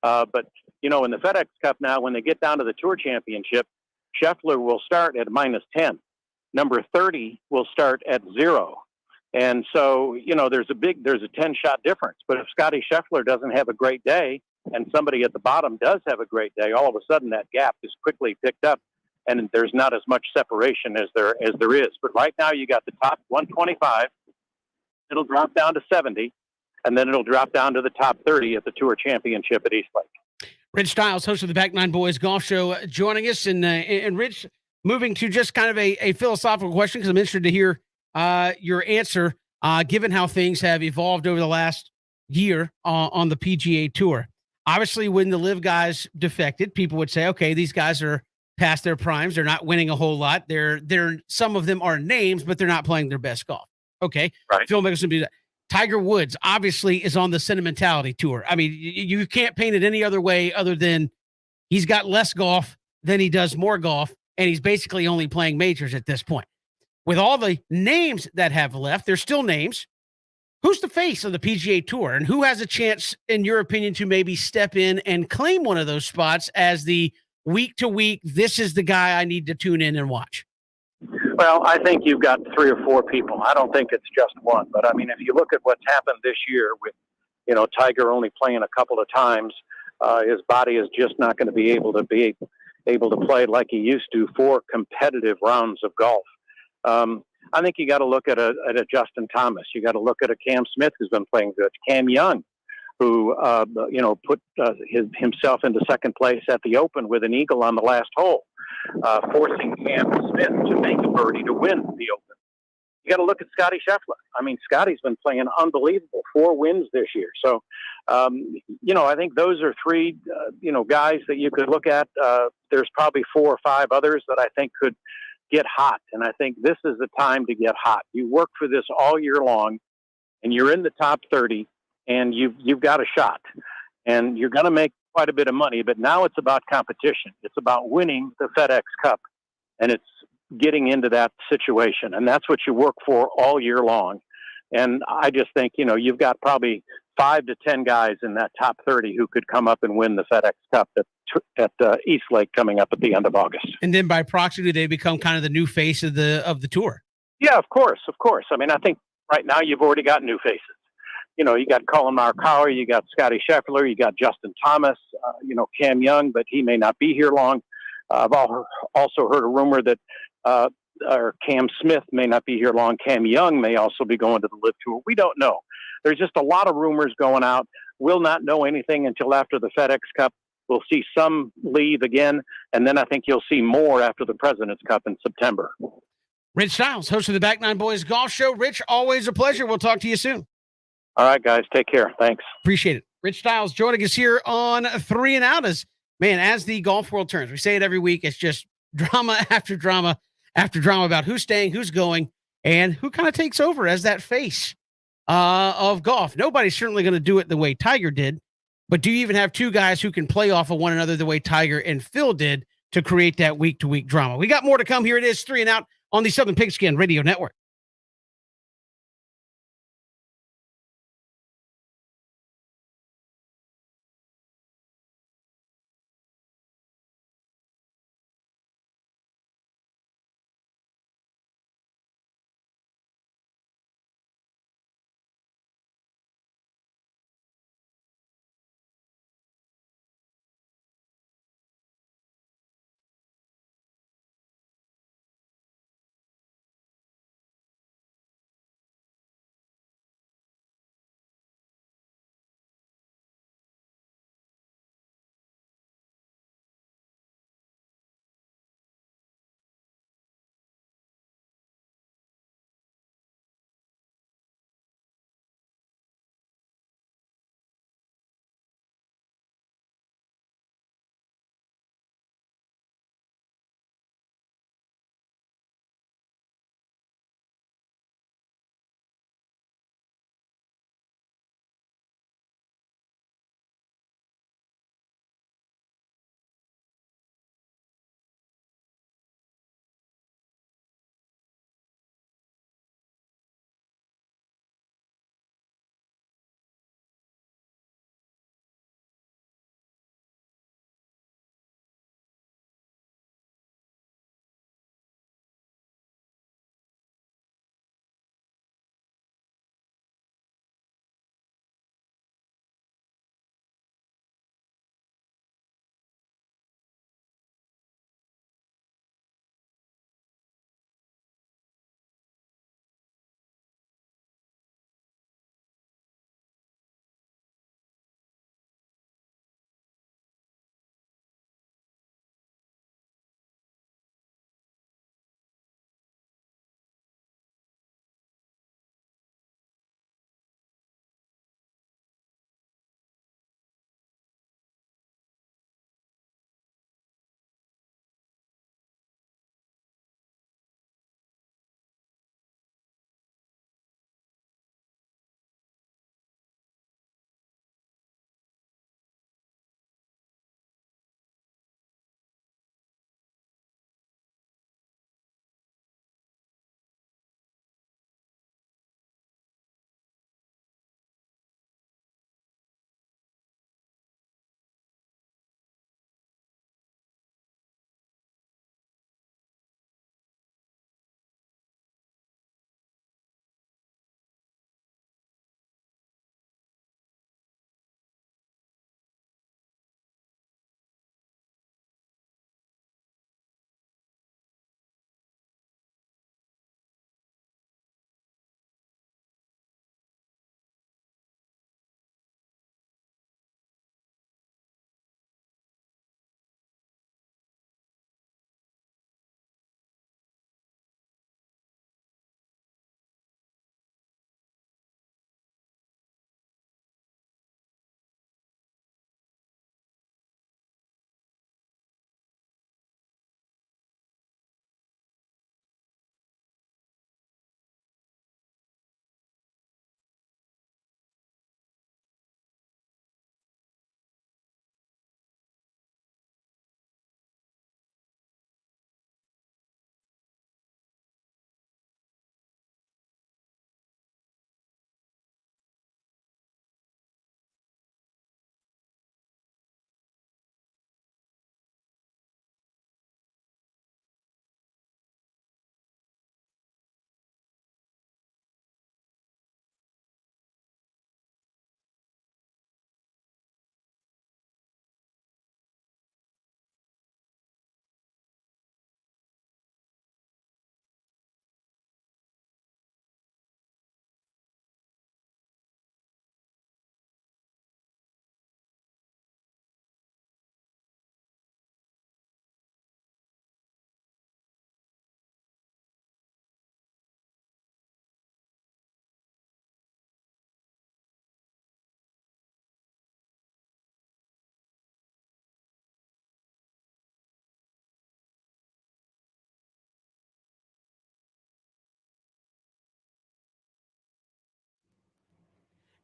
But in the FedEx Cup now, when they get down to the Tour Championship, Scheffler will start at -10. Number 30 will start at 0. And so, there's a 10-shot difference. But if Scotty Scheffler doesn't have a great day and somebody at the bottom does have a great day, all of a sudden that gap is quickly picked up and there's not as much separation as there is. But right now you got the top 125. It'll drop down to 70, and then it'll drop down to the top 30 at the Tour Championship at East Lake. Rich Stiles, host of the Back Nine Boys Golf Show, joining us. And Rich, moving to just kind of a philosophical question, because I'm interested to hear your answer, given how things have evolved over the last year on the PGA Tour. Obviously, when the Live guys defected, people would say, okay, these guys are past their primes. They're not winning a whole lot. Some of them are names, but they're not playing their best golf. Okay. Right. Phil Mickelson do that. Tiger Woods obviously is on the sentimentality tour. I mean, you can't paint it any other way other than he's got less golf than he does more golf, and he's basically only playing majors at this point. With all the names that have left, there's still names. Who's the face of the PGA Tour, and who has a chance, in your opinion, to maybe step in and claim one of those spots as the week-to-week, this is the guy I need to tune in and watch? Well, I think you've got 3 or 4 people. I don't think it's just one. But, if you look at what's happened this year with, Tiger only playing a couple of times, his body is just not going to be able to play like he used to 4 competitive rounds of golf. I think you got to look at a Justin Thomas. You got to look at a Cam Smith who's been playing good. Cam Young, who put himself into second place at the Open with an eagle on the last hole, forcing Cam Smith to make a birdie to win the Open. You got to look at Scotty Scheffler. Scotty's been playing unbelievable, 4 wins this year. So, I think those are 3, guys that you could look at. There's probably 4 or 5 others that I think could get hot. And I think this is the time to get hot. You work for this all year long, and you're in the top 30, and you've got a shot. And you're going to make quite a bit of money, but now it's about competition. It's about winning the FedEx Cup, and it's getting into that situation. And that's what you work for all year long. And I just think, you've got probably 5 to 10 guys in that top 30 who could come up and win the FedEx Cup at East Lake coming up at the end of August. And then by proxy, do they become kind of the new face of the tour? Yeah, of course. I mean, I think right now you've already got new faces. You know, you got Colin Markower, you got Scotty Scheffler, you got Justin Thomas, Cam Young, but he may not be here long. I've also heard a rumor that or Cam Smith may not be here long. Cam Young may also be going to the LIV Tour. We don't know. There's just a lot of rumors going out. We'll not know anything until after the FedEx Cup. We'll see some leave again, and then I think you'll see more after the President's Cup in September. Rich Stiles, host of the Back Nine Boys Golf Show. Rich, always a pleasure. We'll talk to you soon. All right, guys. Take care. Thanks. Appreciate it. Rich Stiles joining us here on 3 and Out. As the golf world turns, we say it every week. It's just drama after drama after drama about who's staying, who's going, and who kind of takes over as that face of golf. Nobody's certainly going to do it the way Tiger did, but do you even have two guys who can play off of one another the way Tiger and Phil did to create that week-to-week drama? We got more to come. Here it is, 3 and Out on the Southern Pigskin Radio Network.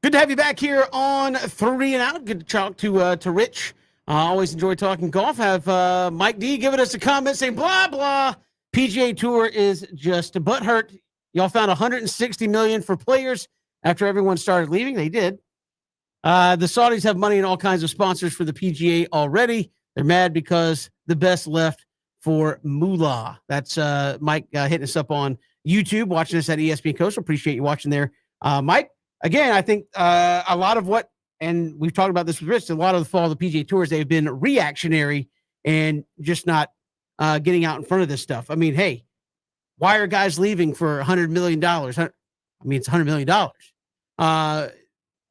Good to have you back here on 3 and Out. Good to talk to Rich. Always enjoy talking golf. Have Mike D giving us a comment saying blah blah. PGA Tour is just butthurt. Y'all found 160 million for players after everyone started leaving. They did. The Saudis have money and all kinds of sponsors for the PGA already. They're mad because the best left for moolah. That's Mike hitting us up on YouTube, watching us at ESPN Coastal. Appreciate you watching there, Mike. Again, I think a lot of what, and we've talked about this with Rich, a lot of the fall of the PGA Tours, they've been reactionary and just not getting out in front of this stuff. I mean, hey, why are guys leaving for $100 million? I mean, it's $100 million.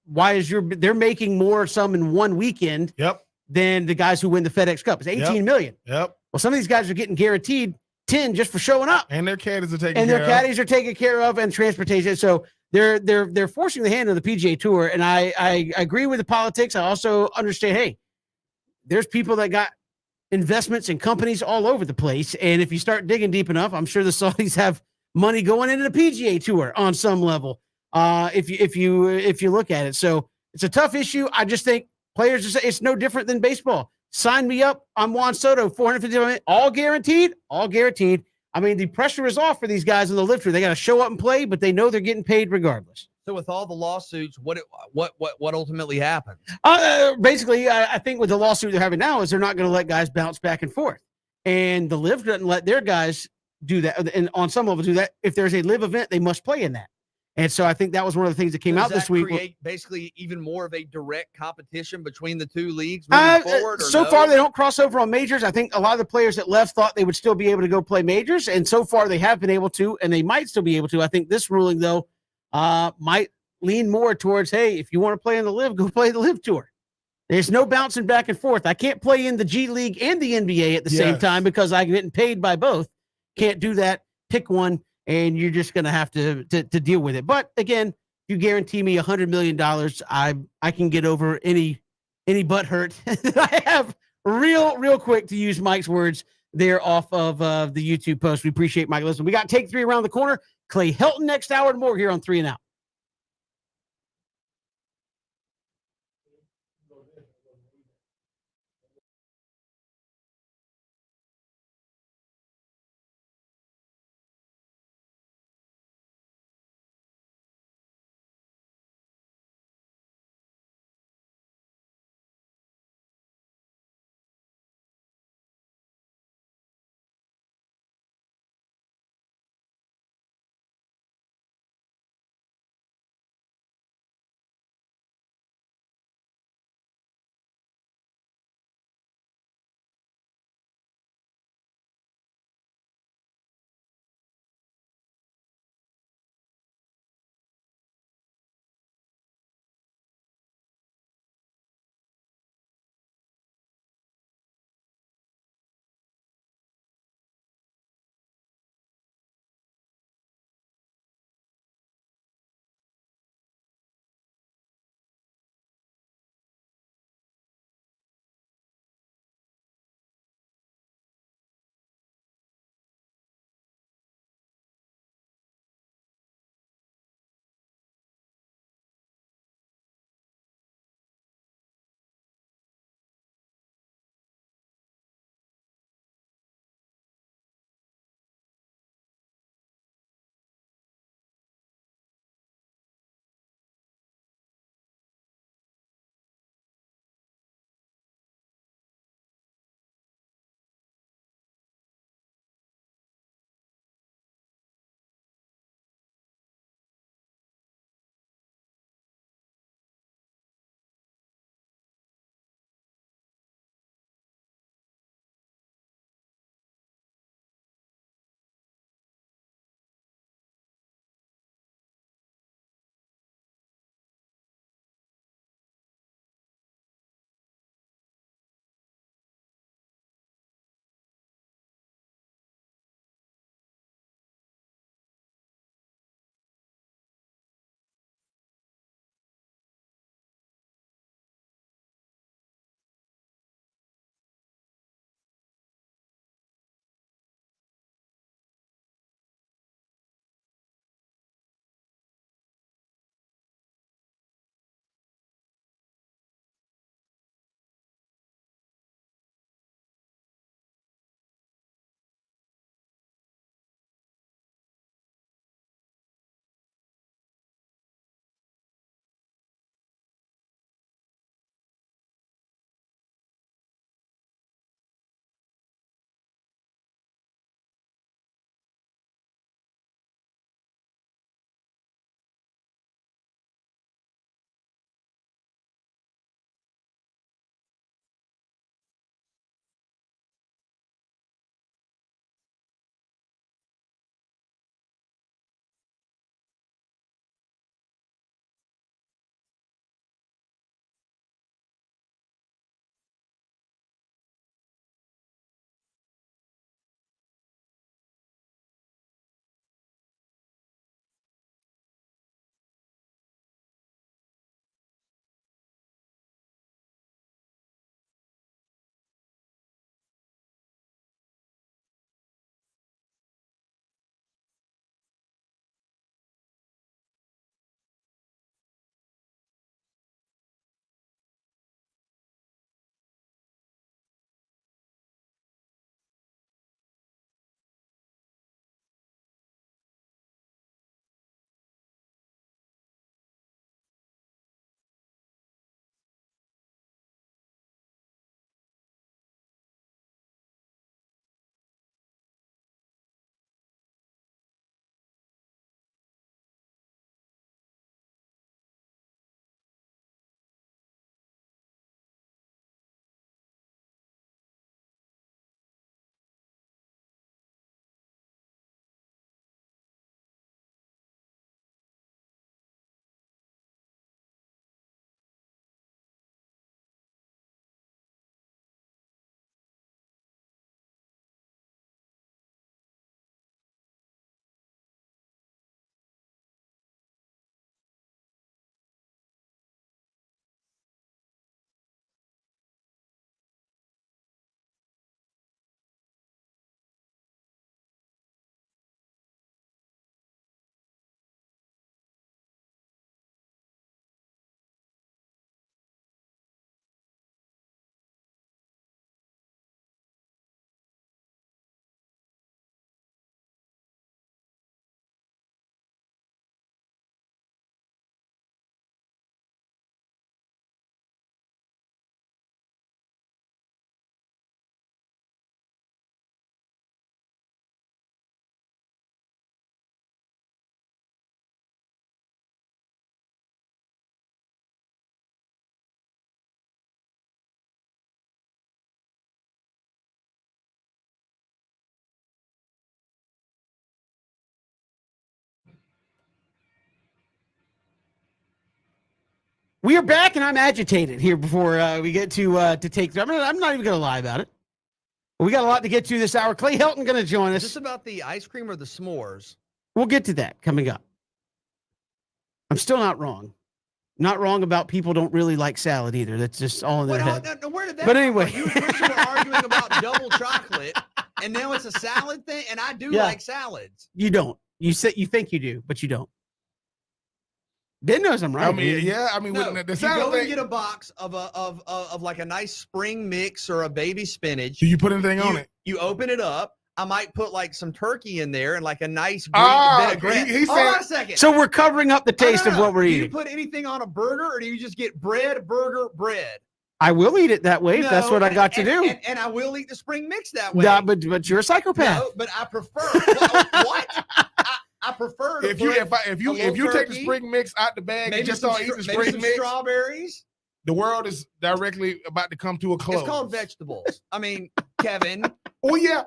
Why is they're making more some in one weekend than the guys who win the FedEx Cup? It's 18 million. Yep. Well, some of these guys are getting guaranteed 10 just for showing up. And their caddies are taken and care their of. caddies are taken care of and transportation. So they're forcing the hand of the PGA Tour. And I agree with the politics. I also understand, hey, there's people that got investments in companies all over the place. And if you start digging deep enough, I'm sure the Saudis have money going into the PGA Tour on some level. If you look at it. So it's a tough issue. I just think players, it's no different than baseball. Sign me up. I'm Juan Soto, 450 million, all guaranteed. I mean, the pressure is off for these guys in the lift tour. They got to show up and play, but they know they're getting paid regardless. So with all the lawsuits, what ultimately happens? Basically, I think with the lawsuit they're having now is they're not going to let guys bounce back and forth, and the live doesn't let their guys do that, and on some level do that. If there's a live event, they must play in that. And so I think that was one of the things that came out this week. Create basically even more of a direct competition between the two leagues moving forward? So far, they don't cross over on majors. I think a lot of the players that left thought they would still be able to go play majors, and so far they have been able to, and they might still be able to. I think this ruling, though, might lean more towards, hey, if you want to play in the live, go play the live tour. There's no bouncing back and forth. I can't play in the G League and the NBA at the same time because I'm getting paid by both. Can't do that. Pick one. And you're just going to have to deal with it. But again, you guarantee me $100 million, I can get over any butt hurt that I have real quick, to use Mike's words there off of the YouTube post. We appreciate Mike listening. We got Take 3 around the corner. Clay Helton next hour and more here on 3 and Out. We are back, and I'm agitated here before we get to take. I'm not even going to lie about it. We got a lot to get to this hour. Clay Helton going to join Is us. this about the ice cream or the s'mores? We'll get to that coming up. I'm still not wrong. Not wrong about people don't really like salad either. That's just all in their head. No, where did that But come anyway. from? You originally were arguing about double chocolate, and now it's a salad thing, and I do like salads. You don't. You think you do, but you don't. Ben knows I'm right. I mean, yeah. I mean, No, with the you salad go and thing, get a box of like a nice spring mix or a baby spinach. do you put anything on it? You open it up. I might put like some turkey in there and like a nice green vinaigrette. he Hold on said- a second. So we're covering up the taste of what we're Do you eating. put anything on a burger, or do you just get bread? I will eat it that way if that's No, what I got to do. And I will eat the spring mix that way. Nah, but you're a psychopath. No, but I prefer what? I prefer to If you put if you a little take the turkey, spring mix out the bag and just start eating the maybe spring some mix, strawberries. the world is directly about to come to a close. It's called vegetables. I mean, Kevin. Oh yeah,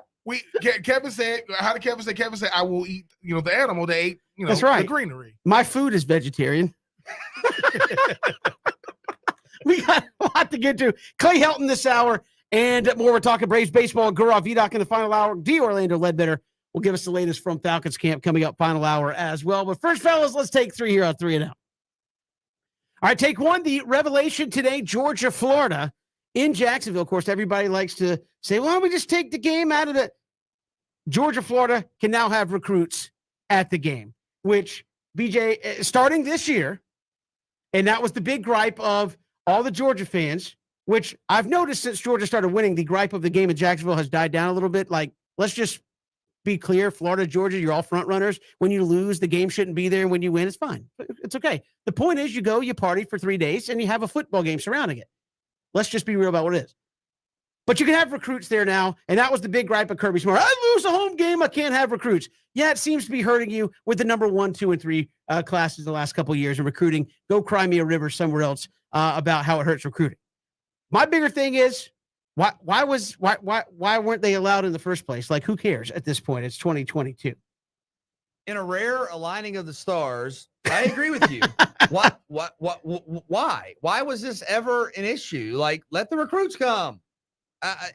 Kevin said. How did Kevin say? Kevin said, "I will eat." the animal that ate. That's right. The greenery. My food is vegetarian. We got a lot to get to. Clay Helton this hour and more. We're talking Braves baseball. Gaurav Vidoc in the final hour. D. Orlando Ledbetter will give us the latest from Falcons camp coming up final hour as well. But first, fellas, let's take three here on 3 and Out. All right, take one. The revelation today, Georgia, Florida in Jacksonville. Of course, everybody likes to say, why don't we just take the game out of the Georgia, Florida can now have recruits at the game, which BJ starting this year. And that was the big gripe of all the Georgia fans, which I've noticed since Georgia started winning, the gripe of the game in Jacksonville has died down a little bit. Like, let's just be clear. Florida, Georgia, you're all front runners. When you lose, the game shouldn't be there. And when you win, it's fine. It's okay. The point is you go, you party for 3 days, and you have a football game surrounding it. Let's just be real about what it is. But you can have recruits there now, and that was the big gripe of Kirby Smart. I lose a home game, I can't have recruits. Yeah, it seems to be hurting you with the number 1, 2, and 3 classes the last couple of years in recruiting. Go cry me a river somewhere else about how it hurts recruiting. My bigger thing is why weren't they allowed in the first place? Like, who cares at this point? It's 2022. In a rare aligning of the stars, I agree with you. Why was this ever an issue? Like, let the recruits come.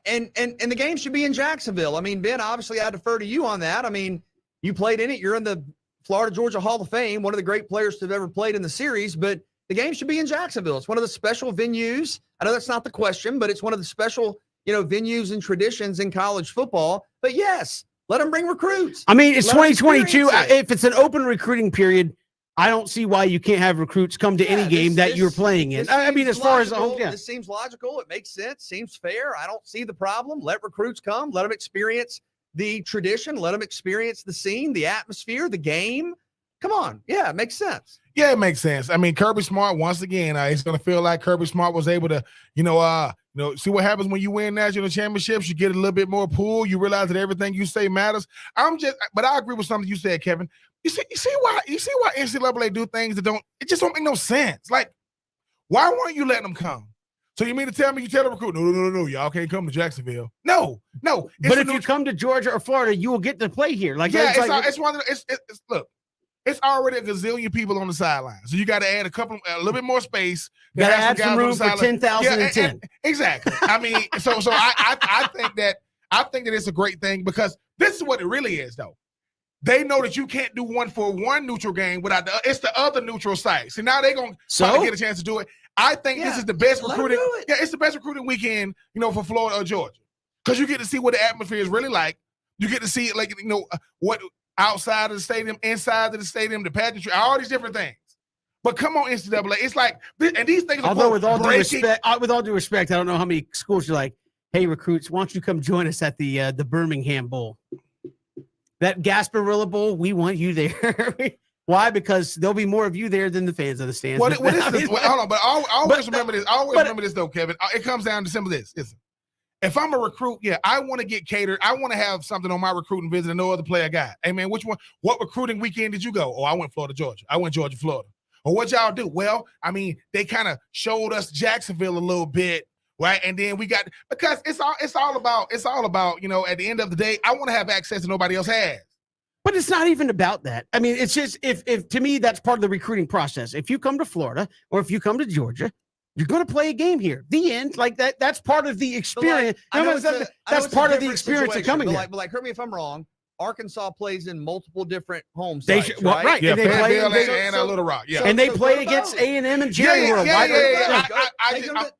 And the game should be in Jacksonville. I mean, Ben, obviously I defer to you on that. I mean, you played in it. You're in the Florida Georgia Hall of Fame, one of the great players to have ever played in the series, but the game should be in Jacksonville. It's one of the special venues. I know that's not the question, but it's one of the special, venues and traditions in college football. But yes, let them bring recruits. I mean, it's Let 'em 2022. experience it. If it's an open recruiting period, I don't see why you can't have recruits come to any game that you're playing in. This I mean, seems as far as the logical. home, This seems logical. It makes sense. Seems fair. I don't see the problem. Let recruits come. Let them experience the tradition. Let them experience the scene, the atmosphere, the game. Come on. Yeah, it makes sense. Yeah, it makes sense. I mean, Kirby Smart, once again, it's going to feel like Kirby Smart was able to, see what happens when you win national championships. You get a little bit more pull. You realize that everything you say matters. But I agree with something you said, Kevin. You see why NCAA do things that it just don't make no sense. Like, why weren't you letting them come? So you mean to tell me you tell the recruit, no, y'all can't come to Jacksonville. No. but if you come to Georgia or Florida, you will get to play here. Like, yeah, it's look, it's already a gazillion people on the sideline. So you got to add a little bit more space. got to add some room for 10,010. Exactly. I mean, so I think that it's a great thing because this is what it really is, though. They know that you can't do 1-for-1 neutral game without it's the other neutral site. So now they're going to get a chance to do it. I think this is the best recruiting. Yeah, it's the best recruiting weekend, for Florida or Georgia. Because you get to see what the atmosphere is really like. You get to see it like, what outside of the stadium, inside of the stadium, the pageantry, all these different things. But come on, NCAA. It's like, and these things are although with all due respect, I don't know how many schools you're like, hey, recruits, why don't you come join us at the Birmingham Bowl? That Gasparilla Bowl, we want you there. Why? Because there'll be more of you there than the fans of the stands. Hold on, but always remember this. Remember this, though, Kevin. It comes down to simple this. Listen, if I'm a recruit, I want to get catered. I want to have something on my recruiting visit that no other player got. Hey, man, what recruiting weekend did you go? Oh, I went Florida, Georgia. I went Georgia, Florida. Or what y'all do? Well, I mean, they kind of showed us Jacksonville a little bit. Right. And then we got, because it's all about, at the end of the day, I want to have access that nobody else has. But it's not even about that. I mean, it's just if to me that's part of the recruiting process. If you come to Florida or if you come to Georgia, you're going to play a game here. The end, like that. That's part of the experience. That's part of the experience of coming here. But like, correct me if I'm wrong. Arkansas plays in multiple different home They sites, should, well, right? Yeah, And they play, Fayetteville and Little Rock. Yeah. and they So play go to against both. A&M and Jerry World.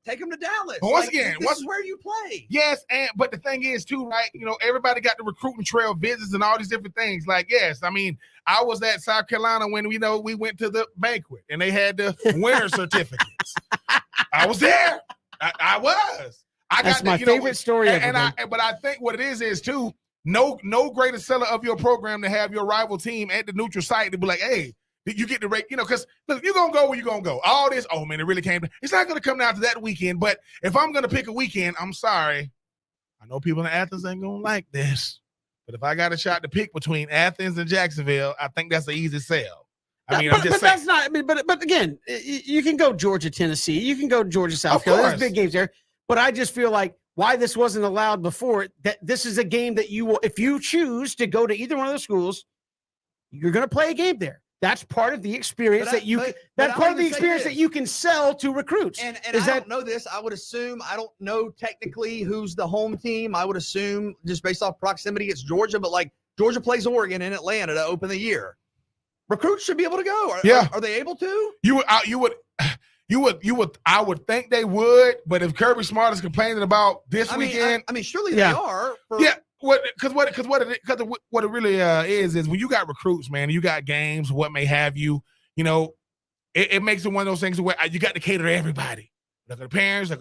Take them to Dallas. But once again, this is where you play. Yes, but the thing is too, right? Everybody got the recruiting trail visits and all these different things. Like, yes, I mean, I was at South Carolina when we went to the banquet and they had the winner certificates. I was there. I was. That's my favorite story ever. But I think what it is too. No greater seller of your program to have your rival team at the neutral site to be like, hey, you get the rate, because look, you're going to go where you're going to go. All this, oh, man, it really came. It's not going to come down to that weekend. But if I'm going to pick a weekend, I'm sorry. I know people in Athens ain't going to like this. But if I got a shot to pick between Athens and Jacksonville, I think that's an easy sell. I mean, I'm just saying. That's not, I mean, but again, you can go Georgia, Tennessee. You can go Georgia, South Carolina. There's big games there. But I just feel like, why this wasn't allowed before, that this is a game that you will, if you choose to go to either one of those schools, you're going to play a game there. That's part of the experience that you can sell to recruits. And I don't know this. I would assume, I don't know technically who's the home team. I would assume just based off proximity, it's Georgia, but like Georgia plays Oregon in Atlanta to open the year. Recruits should be able to go. Are they able to? I would think they would, but if Kirby Smart is complaining about this weekend, surely they are. Because what it really is when you got recruits, man, you got games, what may have you, it makes it one of those things where you got to cater to everybody. They got the parents, they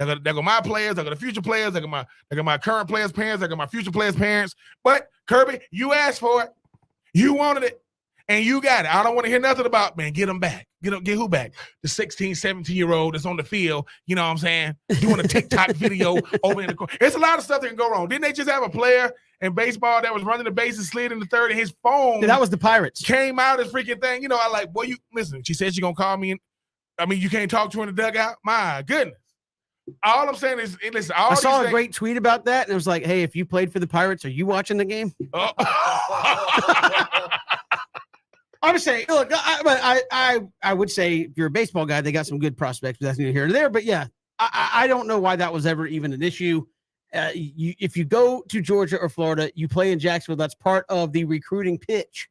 got my players, they got the future players, they got my current players' parents, they got my future players' parents. But Kirby, you asked for it, you wanted it, and you got it. I don't want to hear nothing about, man, get them back. Get who back? The 16, 17-year-old that's on the field, you know what I'm saying, doing a TikTok video over in the corner. It's a lot of stuff that can go wrong. Didn't they just have a player in baseball that was running the bases, slid in the third, and his phone that was the Pirates. Came out as freaking thing. I like, boy, you listen, she said she's going to call me. You can't talk to her in the dugout? My goodness. All I'm saying is, listen, I saw a great tweet about that, and it was like, hey, if you played for the Pirates, are you watching the game? I'm saying, look, I would say if you're a baseball guy, they got some good prospects, but that's neither here nor there. But yeah, I don't know why that was ever even an issue. If you go to Georgia or Florida, you play in Jacksonville. That's part of the recruiting pitch,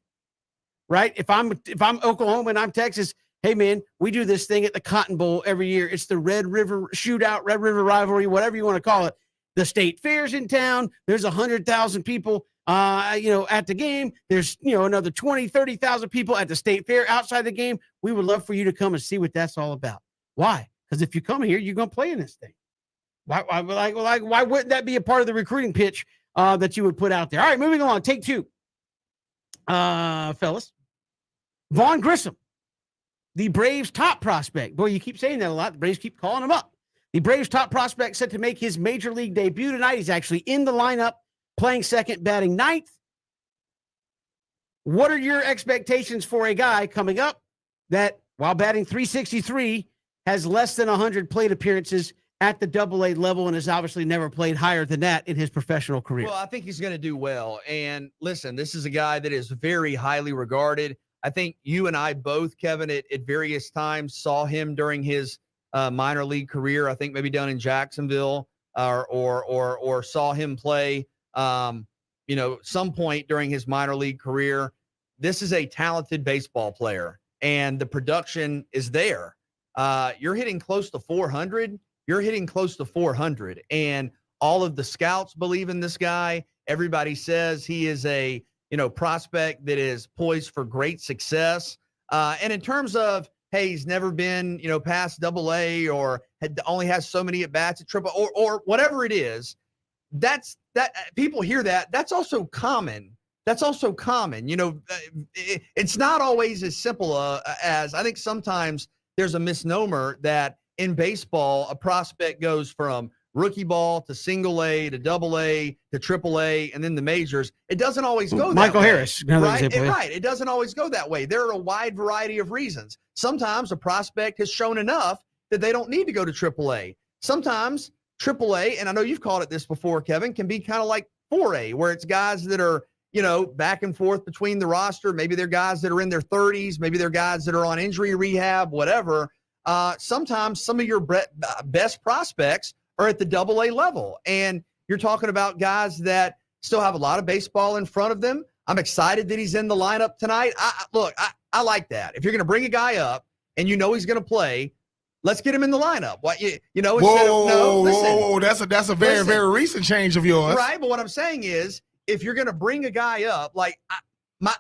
right? If I'm Oklahoma and I'm Texas, hey man, we do this thing at the Cotton Bowl every year. It's the Red River Shootout, Red River Rivalry, whatever you want to call it. The state fair's in town. There's 100,000 people. At the game, there's, another 20, 30,000 people at the state fair outside the game. We would love for you to come and see what that's all about. Why? Because if you come here, you're going to play in this thing. Why wouldn't that be a part of the recruiting pitch that you would put out there? All right, moving along. Take two. Fellas. Vaughn Grissom, the Braves' top prospect. Boy, you keep saying that a lot. The Braves keep calling him up. The Braves' top prospect set to make his major league debut tonight. He's actually in the lineup, playing second, batting ninth. What are your expectations for a guy coming up that, while batting .363, has less than 100 plate appearances at the Double-A level and has obviously never played higher than that in his professional career? Well, I think he's going to do well. And listen, this is a guy that is very highly regarded. I think you and I both, Kevin, at various times saw him during his minor league career. I think maybe down in Jacksonville, or saw him play some point during his minor league career. This is a talented baseball player, and the production is there. You're hitting close to 400. You're hitting close to 400, and all of the scouts believe in this guy. Everybody says he is a prospect that is poised for great success. And in terms of, hey, he's never been past Double-A or only has so many at bats at Triple or whatever it is. That people hear that. That's also common. It's not always as simple as I think sometimes there's a misnomer that in baseball, a prospect goes from rookie ball to single A to Double-A to Triple-A and then the majors. It doesn't always go that Michael way. Harris. Right? It doesn't always go that way. There are a wide variety of reasons. Sometimes a prospect has shown enough that they don't need to go to Triple-A. Sometimes Triple-A, and I know you've called it this before, Kevin, can be kind of like 4A, where it's guys that are back and forth between the roster. Maybe they're guys that are in their 30s. Maybe they're guys that are on injury rehab, whatever. Sometimes some of your best prospects are at the AA level. And you're talking about guys that still have a lot of baseball in front of them. I'm excited that he's in the lineup tonight. I like that. If you're going to bring a guy up and he's going to play, let's get him in the lineup. What Whoa, that's a very, very recent change of yours. Right, but what I'm saying is, if you're going to bring a guy up, my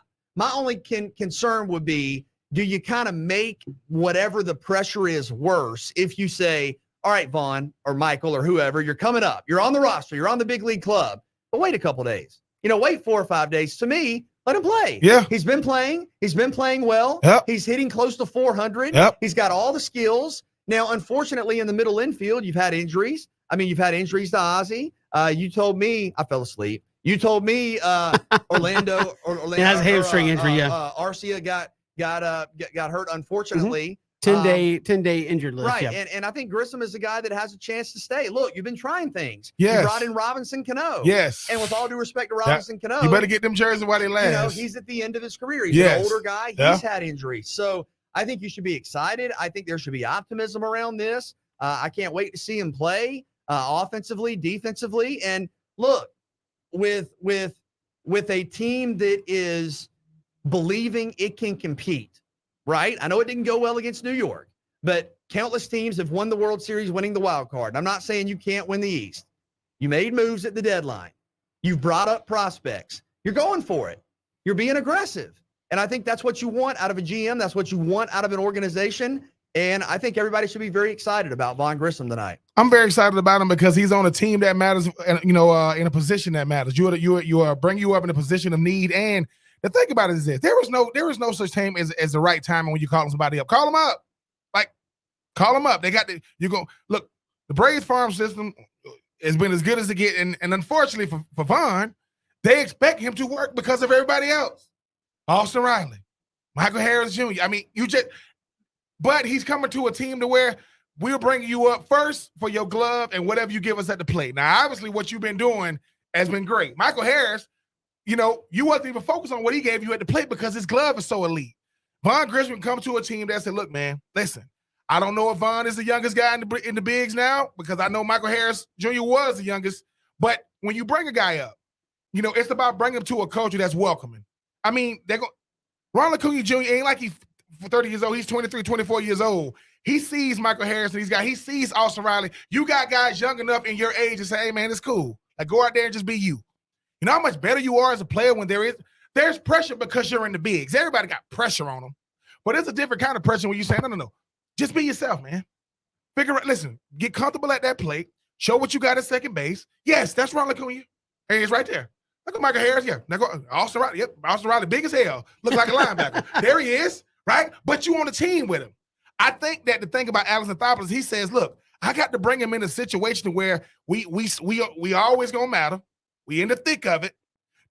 only concern would be, do you kind of make whatever the pressure is worse if you say, all right, Vaughn or Michael or whoever, you're coming up, you're on the roster, you're on the big league club, but wait a couple days, wait 4 or 5 days. To me, let him play. Yeah. He's been playing well. Yep. He's hitting close to 400. Yep. He's got all the skills. Now, unfortunately, in the middle infield, you've had injuries. You've had injuries to Ozzie. You told me, I fell asleep. You told me Orlando He has a hamstring injury. Arcia got hurt, unfortunately. 10-day injured list. Right, Yeah. and I think Grissom is a guy that has a chance to stay. Look, you've been trying things. Yes. You brought in Robinson Cano. Yes. And with all due respect to Robinson Cano, you better get them jerseys while they last. he's at the end of his career. He's an older guy. Yeah. He's had injuries. So I think you should be excited. I think there should be optimism around this. I can't wait to see him play offensively, defensively. And look, with a team that is believing it can compete, right? I know it didn't go well against New York, but countless teams have won the World Series winning the wild card. And I'm not saying you can't win the East. You made moves at the deadline. You've brought up prospects. You're going for it. You're being aggressive. And I think that's what you want out of a GM. That's what you want out of an organization. And I think everybody should be very excited about Vaughn Grissom tonight. I'm very excited about him because he's on a team that matters, and in a position that matters. You are bring you up in a position of need. And the thing about it is this: there is no such thing as the right time when you call somebody up. Call them up, call them up. They got look. The Braves farm system has been as good as it get, and unfortunately for Vaughn, they expect him to work because of everybody else. Austin Riley, Michael Harris Jr. But he's coming to a team to where we're bringing you up first for your glove and whatever you give us at the plate. Now, obviously, what you've been doing has been great. Michael Harris, you wasn't even focused on what he gave you at the plate because his glove is so elite. Vaughn Grissom come to a team that said, look, man, listen, I don't know if Vaughn is the youngest guy in the bigs now because I know Michael Harris Jr. was the youngest. But when you bring a guy up, it's about bringing him to a culture that's welcoming. Ronald Acuna Jr. ain't like he's 30 years old. He's 23, 24 years old. He sees Michael Harris and he sees Austin Riley. You got guys young enough in your age to say, hey, man, it's cool. Go out there and just be you. You know how much better you are as a player when there's pressure because you're in the bigs. Everybody got pressure on them. But it's a different kind of pressure when you say, no. Just be yourself, man. Listen, get comfortable at that plate. Show what you got at second base. Yes, that's Ronald Acuna. Hey, it's right there. Look at Michael Harris. Yeah. Now go Austin Riley. Yep. Austin Riley, big as hell. Look like a linebacker. There he is. Right? But you on the team with him. I think that the thing about Alex Anthopoulos, he says, look, I got to bring him in a situation where we always gonna matter. We in the thick of it.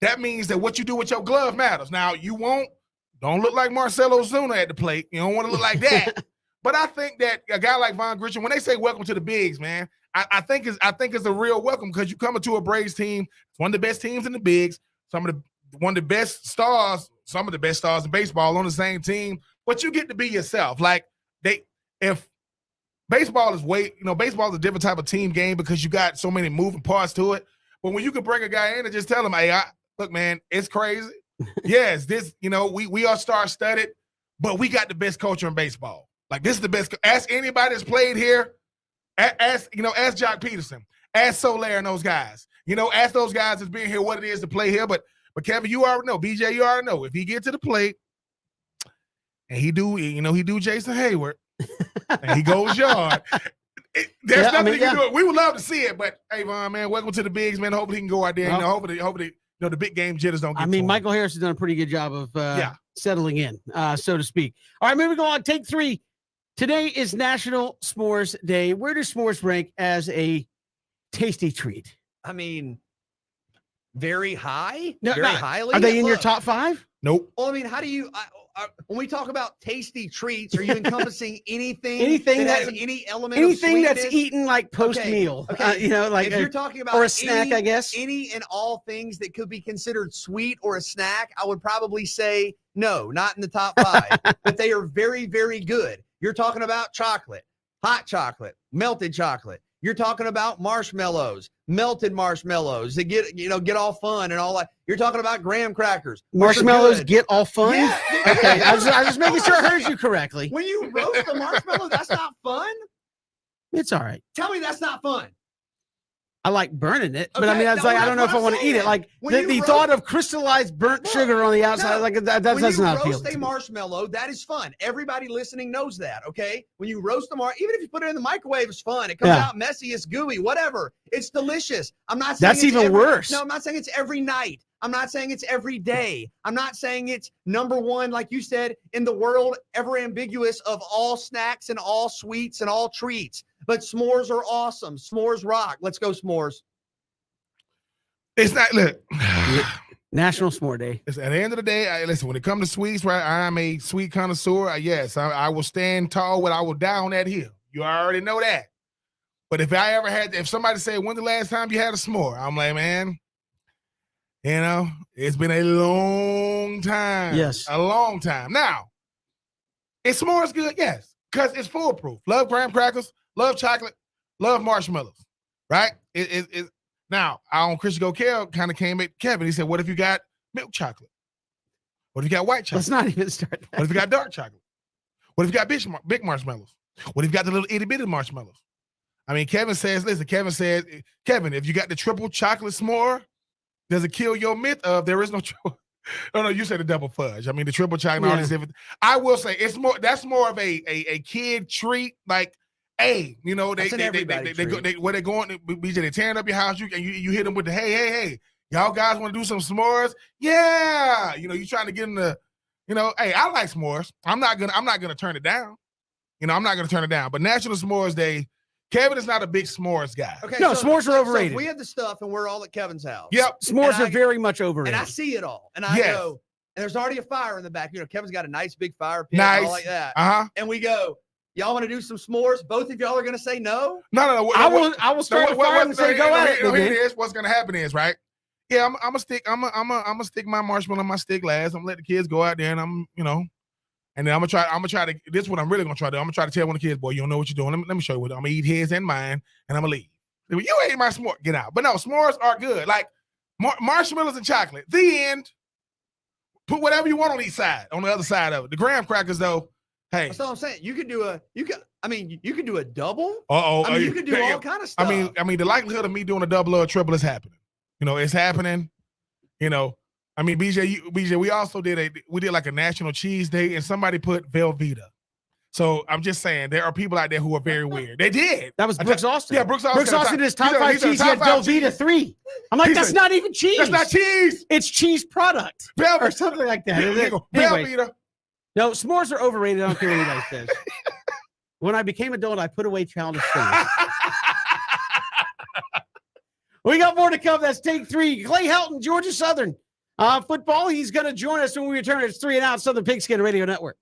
That means that what you do with your glove matters. Now, don't look like Marcelo Ozuna at the plate. You don't want to look like that. But I think that a guy like Vaughn Grissom, when they say welcome to the bigs, man, I think it's a real welcome because you come into a Braves team. It's one of the best teams in the bigs. One of the best stars, some of the best stars in baseball on the same team, but you get to be yourself. If baseball is baseball is a different type of team game because you got so many moving parts to it. But when you can bring a guy in and just tell him, hey, look, man, it's crazy. Yes, we are star-studded, but we got the best culture in baseball. This is the best. Ask anybody that's played here. Ask Jock Peterson. Ask Soler and those guys. Ask those guys that's been here what it is to play here. But Kevin, you already know. BJ, you already know. If he get to the plate and he do Jason Hayward and he goes yard, there's nothing you can do. We would love to see it, but hey, Vaughn, man, welcome to the bigs, man. Hopefully he can go out there. Hopefully the big game jitters don't get to him. Michael Harris has done a pretty good job of settling in, so to speak. All right, moving on. Take 3. Today is National S'mores Day. Where does s'mores rank as a tasty treat? Very high? No, very highly? Are they in your top 5? Nope. Well, how do you when we talk about tasty treats, are you encompassing anything Anything that has that- any element Anything of that's sweetness? eaten like post meal, Okay. you know, like If you're talking about or a snack, any, I guess. any and all things that could be considered sweet or a snack, I would probably say no, not in the top 5, but they are very, very good. You're talking about chocolate, hot chocolate, melted chocolate. You're talking about marshmallows, melted marshmallows that get all fun and all that. You're talking about graham crackers. which are Marshmallows good. get all fun. Yeah. Okay, I was just making sure I heard you correctly. When you roast a marshmallow, that's not fun? It's all right. Tell me that's not fun. I like burning it, but I Okay, mean, it's no, like I that's don't know what if I I'm want to eat it. saying. Like When the you thought of crystallized burnt Look, sugar on the outside, no. like that When does you not appeal. roast a marshmallow, that is fun. Everybody listening knows that, okay? When you roast a even if you put it in the microwave, it's fun. It comes Yeah. out messy, it's gooey, whatever. It's delicious. I'm not saying That's it's even worse. No, I'm not saying it's every night. I'm not saying it's every day. I'm not saying it's number one, like you said, in the world ever ambiguous of all snacks and all sweets and all treats. But s'mores are awesome. S'mores rock. Let's go s'mores. It's not, look. National S'more Day. At the end of the day, listen, when it comes to sweets, right, I'm a sweet connoisseur. Yes, I will stand tall I will die on that hill. You already know that. But if somebody said, when's the last time you had a s'more? I'm like, man, it's been a long time. Yes. A long time. Now, is s'mores good? Yes, because it's foolproof. Love graham crackers, love chocolate, love marshmallows, right? Now, Christian Gokel kind of came at Kevin. He said, what if you got milk chocolate? What if you got white chocolate? Let's not even start that. What if you got dark chocolate? What if you got big marshmallows? What if you got the little itty bitty marshmallows? I mean, Kevin says, Kevin, if you got the triple chocolate s'more, does it kill your myth of there is no triple? No, you said the double fudge. I mean, the triple chocolate and all these different. I will say that's more of a kid treat. Like, hey, they where they're going, BJ, they tearing up your house. You hit them with the hey, y'all guys want to do some s'mores? Yeah, you trying to get them to, hey, I like s'mores. I'm not gonna turn it down. I'm not gonna turn it down. But National S'mores Day, Kevin is not a big s'mores guy. Okay, No, s'mores are overrated. So we have the stuff, and we're all at Kevin's house. Yep, S'mores are very much overrated. And I see it all, and I go, and there's already a fire in the back. Kevin's got a nice big fire pit, and all like that. And we go, y'all want to do some s'mores? Both of y'all are going to say no? No. I will start a fire and say go at it. What's going to happen is, right? Yeah, I'm gonna stick my marshmallow on my stick last. I'm gonna let the kids go out there, and and then I'm gonna try to. This is what I'm really gonna try to do. I'm gonna try to tell one of the kids, boy, you don't know what you're doing. Let me show you what I'm gonna eat his and mine, and I'm gonna leave. You ate my s'more, get out. But no, s'mores are good. Like marshmallows and chocolate. The end. Put whatever you want on each side, on the other side of it. The graham crackers, though, hey. That's all I'm saying. You could do a double. You could do all kind of stuff. I mean, the likelihood of me doing a double or a triple is happening. It's happening. I mean, BJ, we also did like a National Cheese Day, and somebody put Velveeta. So I'm just saying, there are people out there who are very weird. They did. That was Brooks Austin. Yeah, Brooks Austin. Brooks Austin is top 5 cheese. He had Velveeta 3. I'm like, that's not even cheese. That's not cheese. It's cheese product or something like that. Anyway, Velveeta. No, s'mores are overrated. I don't care what anybody says. When I became adult, I put away childish things. We got more to come. That's take 3. Clay Helton, Georgia Southern football. He's going to join us when we return. It's 3 and Out, Southern Pigskin Radio Network.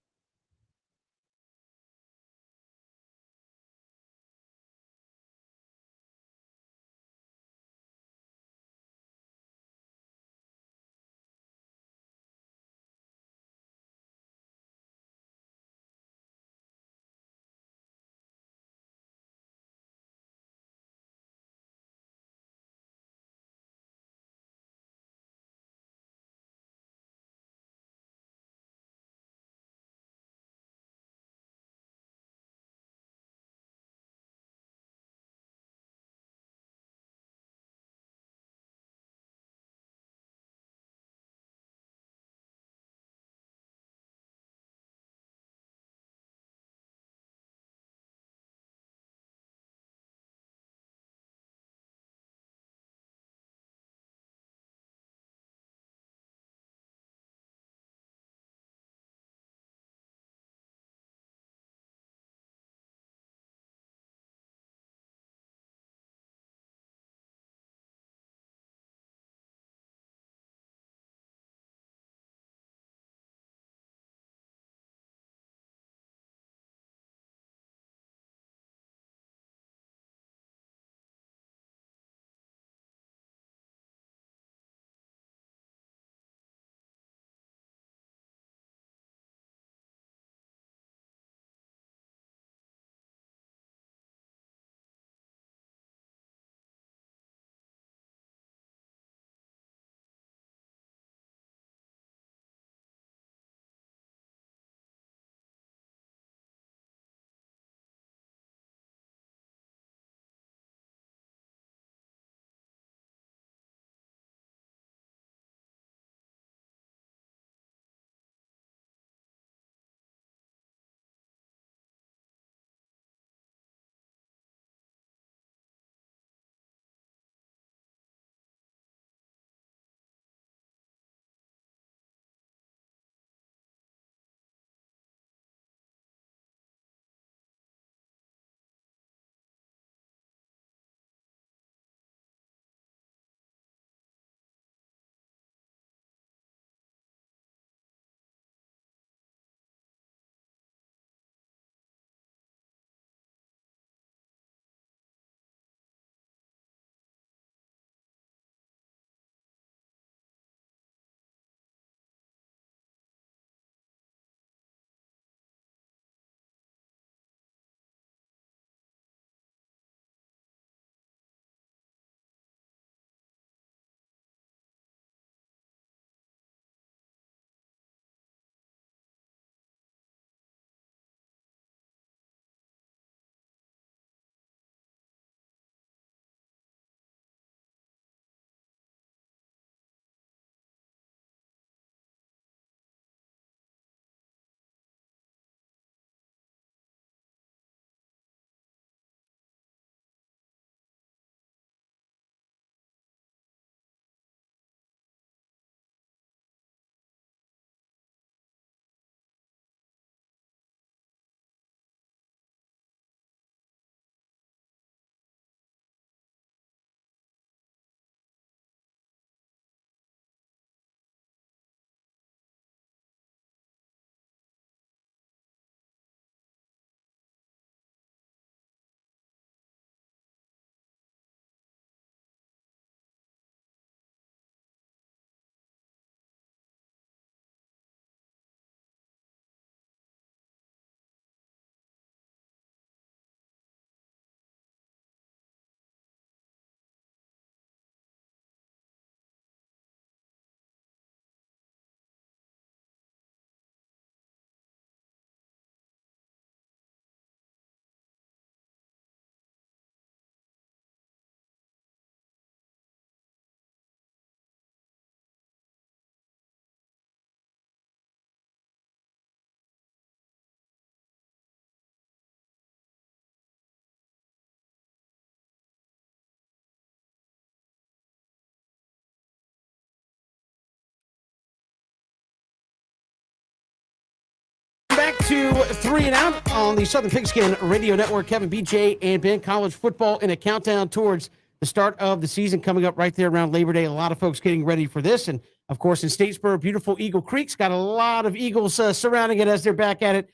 to 3 and Out on the Southern Pigskin Radio Network. Kevin, BJ, and Ben. College football in a countdown towards the start of the season coming up right there around Labor Day. A lot of folks getting ready for this. And, of course, in Statesboro, beautiful Eagle Creek's got a lot of Eagles surrounding it as they're back at it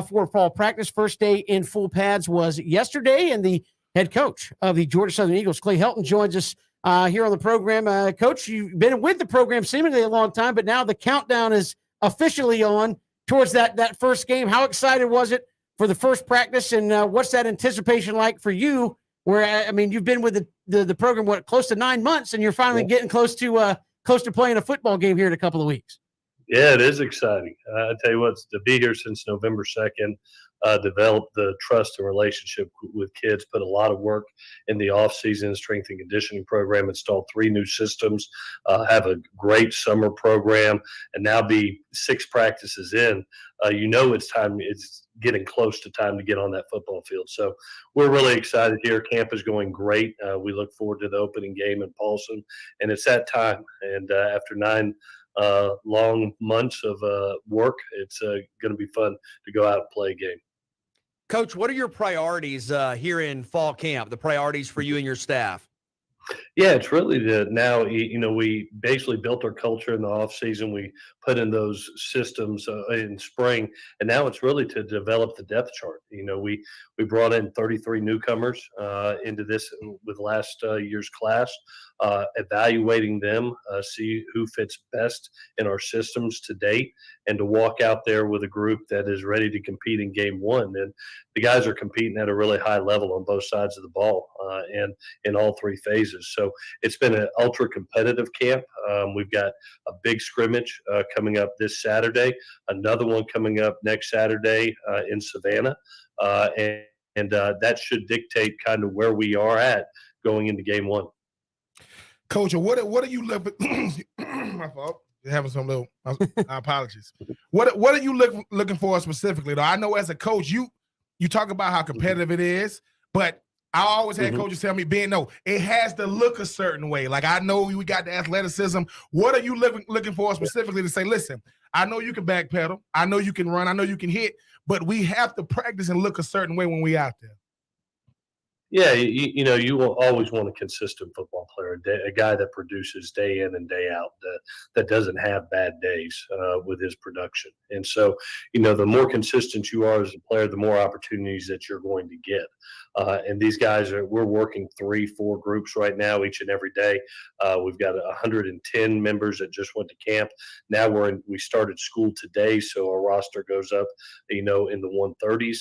for fall practice. First day in full pads was yesterday, and the head coach of the Georgia Southern Eagles, Clay Helton, joins us here on the program. Coach, you've been with the program seemingly a long time, but now the countdown is officially on towards that first game. How excited was it for the first practice, and what's that anticipation like for you? Where, I mean, you've been with the program, close to 9 months, and you're finally getting close to playing a football game here in a couple of weeks. Yeah, it is exciting. I tell you what, to be here since November 2nd, develop the trust and relationship with kids, put a lot of work in the off-season strength and conditioning program, installed 3 new systems, have a great summer program, and now be 6 practices in. It's time. It's getting close to time to get on that football field. So we're really excited here. Camp is going great. We look forward to the opening game in Paulson, and it's that time. And after 9 long months of work, it's going to be fun to go out and play a game. Coach, what are your priorities here in fall camp, the priorities for you and your staff? Yeah, it's really now, we basically built our culture in the off season. We put in those systems in spring, and now it's really to develop the depth chart. We brought in 33 newcomers into this with last year's class, evaluating them, see who fits best in our systems to date, and to walk out there with a group that is ready to compete in game one. And the guys are competing at a really high level on both sides of the ball and in all 3 phases. So it's been an ultra competitive camp. We've got a big scrimmage coming up this Saturday, another one coming up next Saturday in Savannah. And that should dictate kind of where we are at going into game one. Coach, what are you looking? My fault. Having some little apologies. What are you looking for specifically? Though I know as a coach, you talk about how competitive it is, but I always had coaches tell me, Ben, no, it has to look a certain way. Like, I know we got the athleticism. What are you looking for specifically to say, listen, I know you can backpedal, I know you can run, I know you can hit, but we have to practice and look a certain way when we out there? Yeah, you will always want a consistent football player, a guy that produces day in and day out, that doesn't have bad days with his production. And so, the more consistent you are as a player, the more opportunities that you're going to get. And these guys we're working 3-4 groups right now, each and every day. We've got 110 members that just went to camp. Now we started school today, so our roster goes up, in the 130s.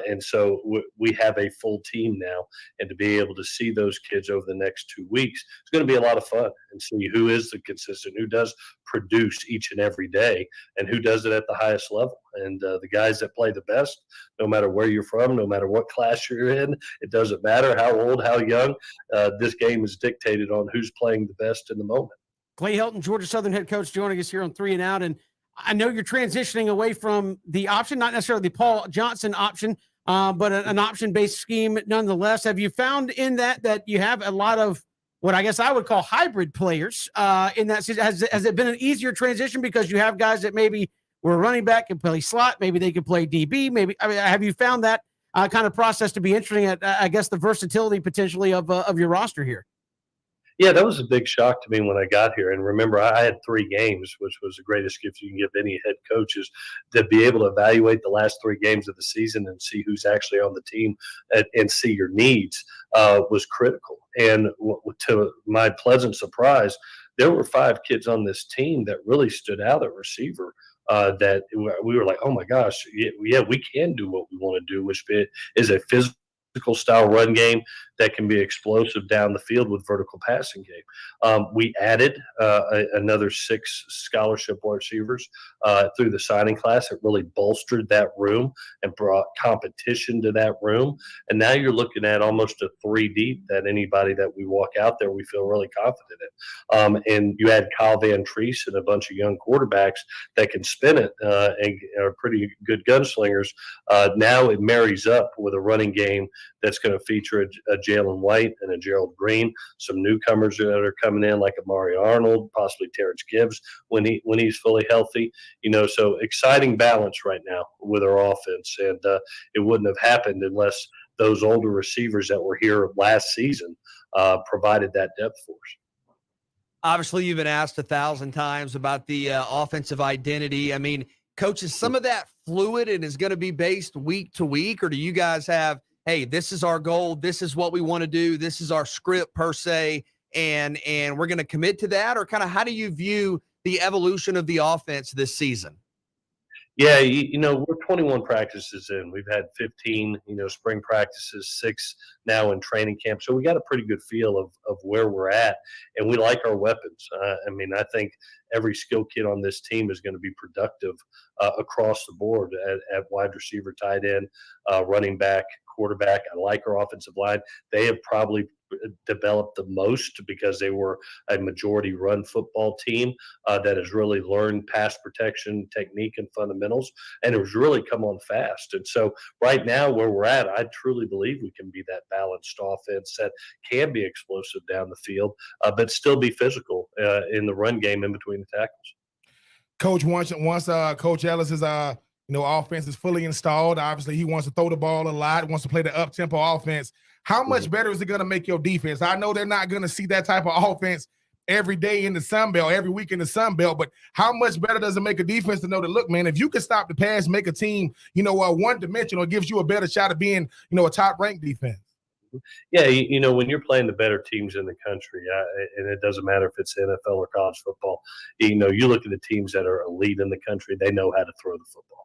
And so we have a full team now, and to be able to see those kids over the next 2 weeks, it's going to be a lot of fun, and see who is the consistent, who does produce each and every day, and who does it at the highest level. And the guys that play the best, no matter where you're from, no matter what class you're in, it doesn't matter how old, how young, this game is dictated on who's playing the best in the moment. Clay Helton, Georgia Southern head coach, joining us here on 3 and Out. And I know you're transitioning away from the option, not necessarily the Paul Johnson option, but an option-based scheme nonetheless. Have you found in that you have a lot of what I guess I would call hybrid players in that season? Has it been an easier transition because you have guys that maybe were running back and play slot, maybe they could play DB, have you found that kind of process to be interesting at, I guess, the versatility potentially of your roster here? Yeah, that was a big shock to me when I got here. And remember, I had 3 games, which was the greatest gift you can give any head coaches, to be able to evaluate the last 3 games of the season and see who's actually on the team and see your needs was critical. And to my pleasant surprise, there were 5 kids on this team that really stood out at receiver. That we were like, oh my gosh, yeah, we can do what we want to do, which is a physical style run game that can be explosive down the field with vertical passing game. We added another 6 scholarship wide receivers through the signing class. It really bolstered that room and brought competition to that room. And now you're looking at almost a 3 deep that anybody that we walk out there, we feel really confident in. And you add Kyle Van Treese and a bunch of young quarterbacks that can spin it and are pretty good gunslingers. Now it marries up with a running game that's going to feature a Jalen White and a Gerald Green, some newcomers that are coming in like Amari Arnold, possibly Terrence Gibbs when he's fully healthy. So exciting balance right now with our offense, and it wouldn't have happened unless those older receivers that were here last season provided that depth for us. Obviously, you've been asked 1,000 times about the offensive identity. I mean, Coach, is some of that fluid and is going to be based week to week, or do you guys have, hey, this is our goal, this is what we want to do, this is our script per se, and we're going to commit to that? Or kind of how do you view the evolution of the offense this season? Yeah, we're 21 practices in. We've had 15, spring practices, 6 now in training camp. So we got a pretty good feel of where we're at, and we like our weapons. I think every skill kid on this team is going to be productive across the board at wide receiver, tight end, running back, quarterback. I like our offensive line. They have probably developed the most because they were a majority run football team that has really learned pass protection, technique, and fundamentals, and it was really come on fast. And so right now where we're at, I truly believe we can be that balanced offense that can be explosive down the field, but still be physical in the run game in between the tackles. Coach, once Coach Ellis's offense is fully installed, obviously he wants to throw the ball a lot, wants to play the up-tempo offense. How much better is it going to make your defense? I know they're not going to see that type of offense every day in the Sun Belt, every week in the Sun Belt, but how much better does it make a defense to know that, look, man, if you can stop the pass, make a team, one-dimensional, it gives you a better shot of being, a top-ranked defense? Yeah, when you're playing the better teams in the country, and it doesn't matter if it's NFL or college football, you look at the teams that are elite in the country, they know how to throw the football.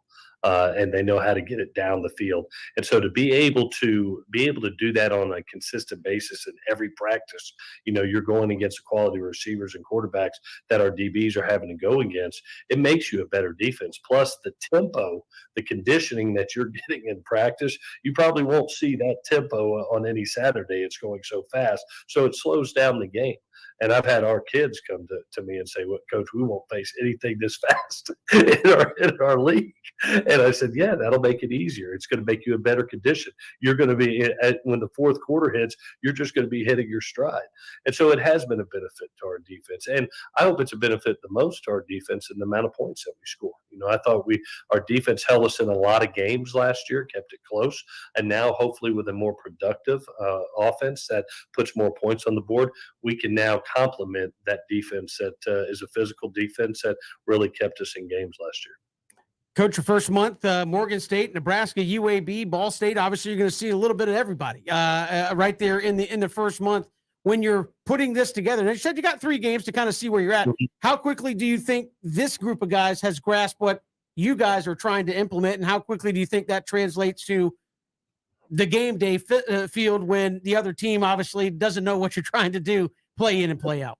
And they know how to get it down the field. And so to be able to do that on a consistent basis in every practice, you're going against the quality receivers and quarterbacks that our DBs are having to go against. It makes you a better defense. Plus the tempo, the conditioning that you're getting in practice, you probably won't see that tempo on any Saturday. It's going so fast. So it slows down the game. And I've had our kids come to me and say, "Well, Coach, we won't face anything this fast in our league." And I said, "Yeah, that'll make it easier. It's going to make you a better condition. You're going to be when the fourth quarter hits, you're just going to be hitting your stride." And so it has been a benefit to our defense, and I hope it's a benefit the most to our defense in the amount of points that we score. I thought our defense held us in a lot of games last year, kept it close, and now hopefully with a more productive offense that puts more points on the board, we can now complement that defense that is a physical defense that really kept us in games last year. Coach, your first month, Morgan State, Nebraska, UAB, Ball State. Obviously, you're going to see a little bit of everybody right there in the first month when you're putting this together. And you said you got 3 games to kind of see where you're at. How quickly do you think this group of guys has grasped what you guys are trying to implement, and how quickly do you think that translates to the game day field when the other team obviously doesn't know what you're trying to do, play in and play out?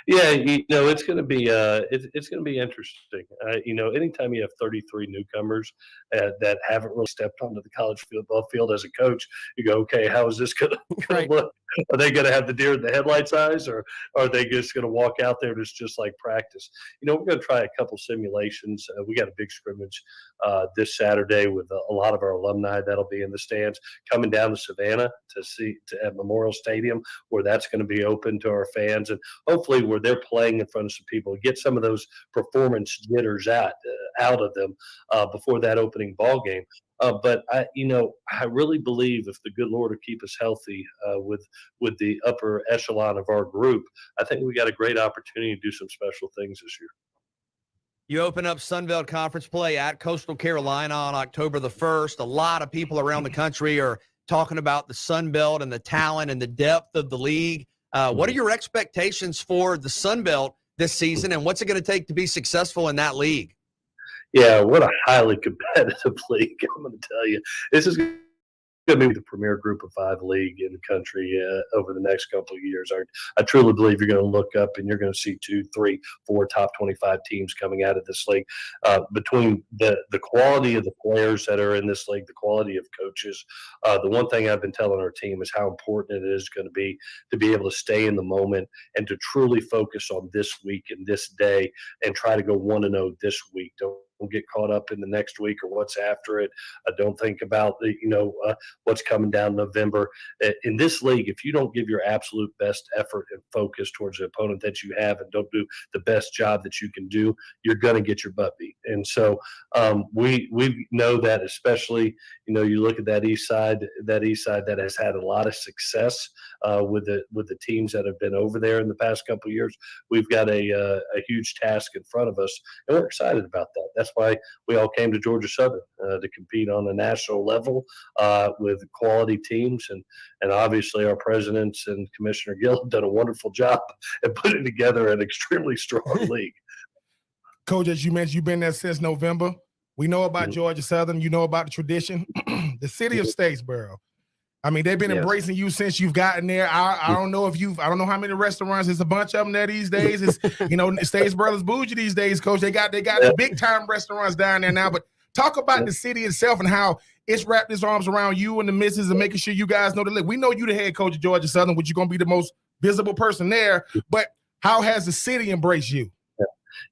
Yeah, it's going to be it's going to be interesting. Anytime you have 33 newcomers that haven't really stepped onto the college football field as a coach, you go, okay, how is this going to look? Are they going to have the deer in the headlights eyes, or are they just going to walk out there and it's just like practice? We're going to try a couple simulations. We got a big scrimmage this Saturday with a lot of our alumni that'll be in the stands coming down to Savannah at Memorial Stadium, where that's going to be open to our fans, and hopefully where they're playing in front of some people, get some of those performance jitters out of them before that opening ball game. But I really believe if the good Lord will keep us healthy with the upper echelon of our group, I think we got a great opportunity to do some special things this year. You open up Sun Belt Conference play at Coastal Carolina on October the 1st. A lot of people around the country are talking about the Sun Belt and the talent and the depth of the league. What are your expectations for the Sun Belt this season, and what's it going to take to be successful in that league? Yeah, what a highly competitive league. I'm going to tell you, this is going to be the premier group of 5 league in the country over the next couple of years. I truly believe you're going to look up and you're going to see 2, 3, 4 top 25 teams coming out of this league. Between the quality of the players that are in this league, the quality of coaches, the one thing I've been telling our team is how important it is going to be able to stay in the moment and to truly focus on this week and this day and try to go 1-0 this week. Don't Don't get caught up in the next week or what's after it. Don't think about what's coming down November. In this league, if you don't give your absolute best effort and focus towards the opponent that you have, and don't do the best job that you can do, you're going to get your butt beat. And so we know that, especially you look at that east side that has had a lot of success with the teams that have been over there in the past couple of years. We've got a huge task in front of us, and we're excited about that. That's why we all came to Georgia Southern to compete on a national level with quality teams, and obviously our presidents and Commissioner Gill have done a wonderful job at putting together an extremely strong league. Coach, as you mentioned, you've been there since November. We know about Georgia Southern. You know about the tradition. The city of Statesboro. I mean, they've been embracing you since you've gotten there. I don't know I don't know how many restaurants. There's a bunch of them there these days. It's Statesboro's bougie these days, Coach. They got big time restaurants down there now. But talk about the city itself and how it's wrapped its arms around you and the missus and making sure you guys know that. We know you the head coach of Georgia Southern, which you're going to be the most visible person there. But how has the city embraced you?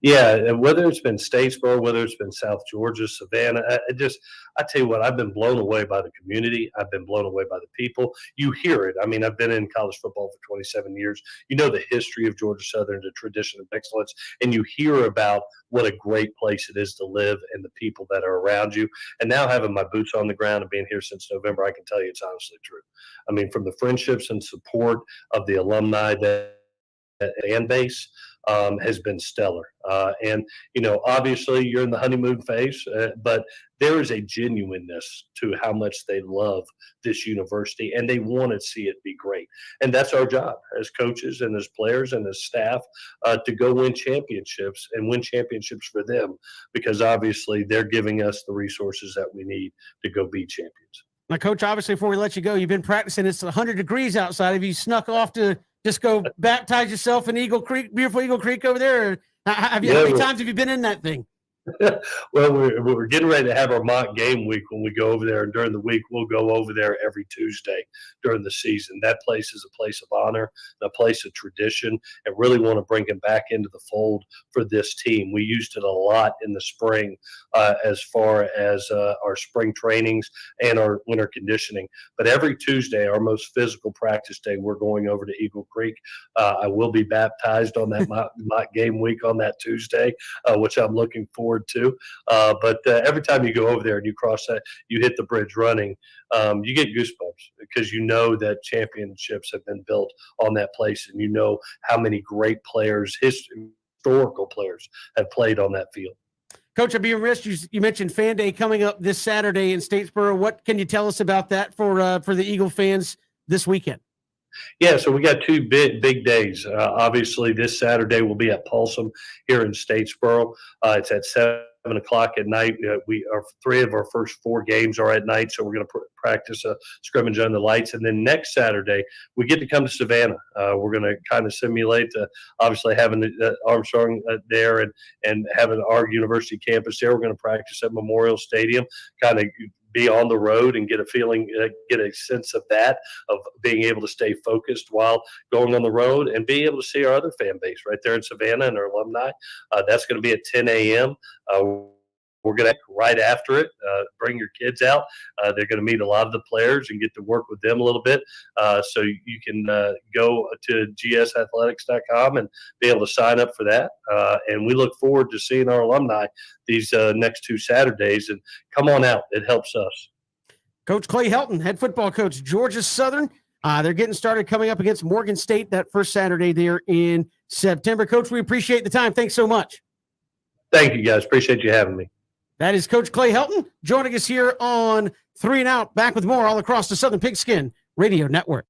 Yeah, whether it's been Statesboro, whether it's been South Georgia, Savannah, I tell you what, I've been blown away by the community. I've been blown away by the people. You hear it. I mean, I've been in college football for 27 years. You know the history of Georgia Southern, the tradition of excellence, and you hear about what a great place it is to live and the people that are around you. And now having my boots on the ground and being here since November, I can tell you it's honestly true. I mean, from the friendships and support of the alumni that fan base has been stellar. And, obviously you're in the honeymoon phase, but there is a genuineness to how much they love this university and they want to see it be great. And that's our job as coaches and as players and as staff to go win championships and win championships for them, because obviously they're giving us the resources that we need to go be champions. Now, Coach, obviously before we let you go, you've been practicing. It's 100 degrees outside. Have you snuck off to just go baptize yourself in Eagle Creek, beautiful Eagle Creek over there? How many times have you been in that thing? Well, we're getting ready to have our mock game week when we go over there, and during the week we'll go over there every Tuesday during the season. That place is a place of honor, a place of tradition, and really want to bring him back into the fold for this team. We used it a lot in the spring as far as our spring trainings and our winter conditioning. But every Tuesday, our most physical practice day, we're going over to Eagle Creek. I will be baptized on that mock game week on that Tuesday, which I'm looking forward to. But every time you go over there and you cross that, you hit the bridge running, you get goosebumps because you know that championships have been built on that place, and you know how many great players, historical players, have played on that field. Coach, I'd be remiss. You mentioned Fan Day coming up this Saturday in Statesboro. What can you tell us about that for the Eagle fans this weekend? Yeah, so we got two big days. Obviously, this Saturday we'll be at Folsom here in Statesboro. It's at 7:00 at night. We are 3 of our first 4 games are at night, so we're going to practice a scrimmage under the lights. And then next Saturday we get to come to Savannah. We're going to kind of simulate, obviously having the Armstrong there and having our university campus there. We're going to practice at Memorial Stadium, kind of be on the road and get a feeling, get a sense of that, of being able to stay focused while going on the road and being able to see our other fan base right there in Savannah and our alumni. That's going to be at 10 a.m. We're going to right after it, bring your kids out. They're going to meet a lot of the players and get to work with them a little bit. So you can go to gsathletics.com and be able to sign up for that. And we look forward to seeing our alumni these next 2 Saturdays. And come on out. It helps us. Coach Clay Helton, head football coach, Georgia Southern. They're getting started coming up against Morgan State that first Saturday there in September. Coach, we appreciate the time. Thanks so much. Thank you, guys. Appreciate you having me. That is Coach Clay Helton joining us here on 3 and Out. Back with more all across the Southern Pigskin Radio Network.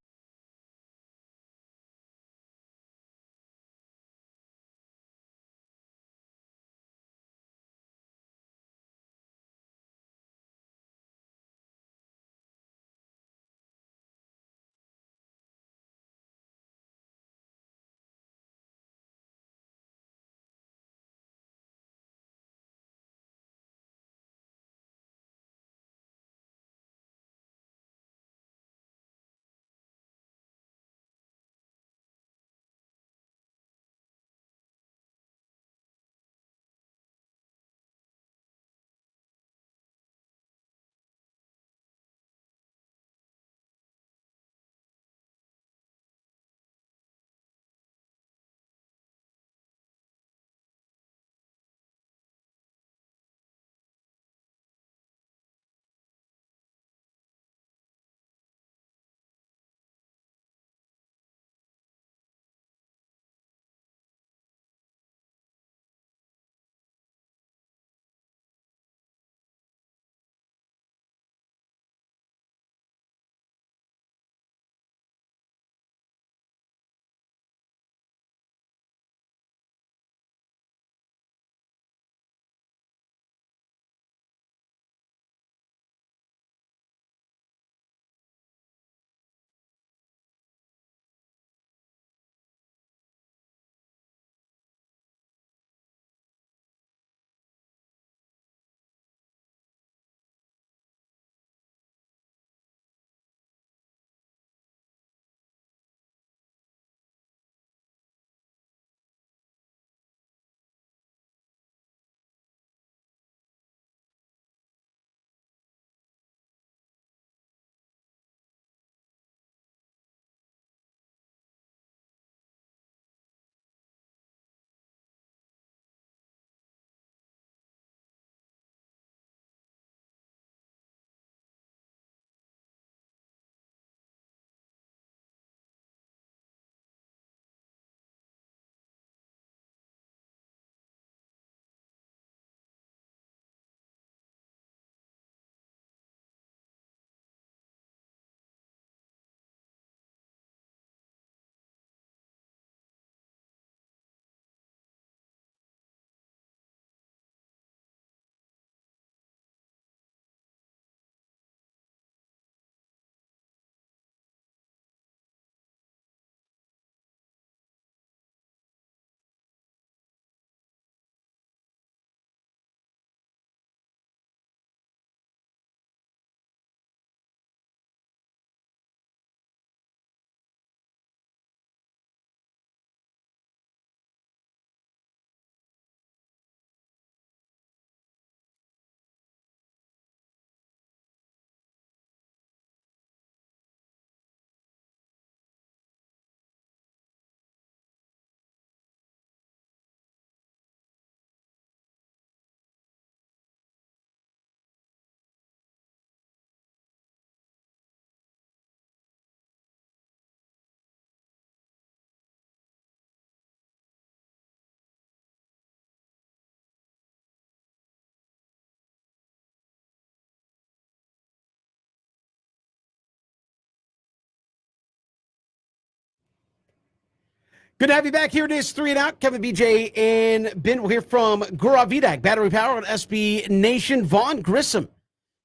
Good to have you back. Here it is, 3 and Out. Kevin, BJ, and Ben. We'll hear from Gaurav Vidak, battery power on SB Nation. Vaughn Grissom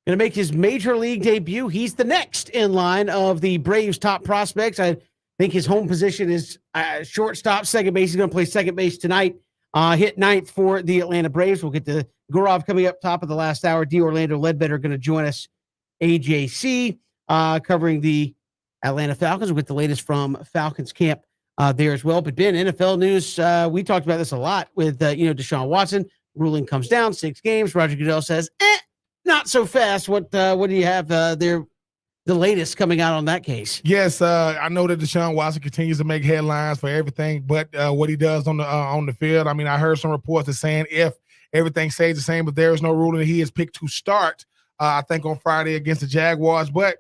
going to make his major league debut. He's the next in line of the Braves' top prospects. I think his home position is shortstop, second base. He's going to play second base tonight. Hit ninth for the Atlanta Braves. We'll get to Gaurav coming up top of the last hour. D. Orlando Ledbetter going to join us. AJC covering the Atlanta Falcons. We'll get the latest from Falcons camp there as well. But Ben, NFL news, we talked about this a lot with, Deshaun Watson. Ruling comes down, 6 games. Roger Goodell says, not so fast. What do you have there? The latest coming out on that case? Yes, I know that Deshaun Watson continues to make headlines for everything, but what he does on the field. I mean, I heard some reports that saying if everything stays the same, but there is no ruling, he is picked to start. I think on Friday against the Jaguars. But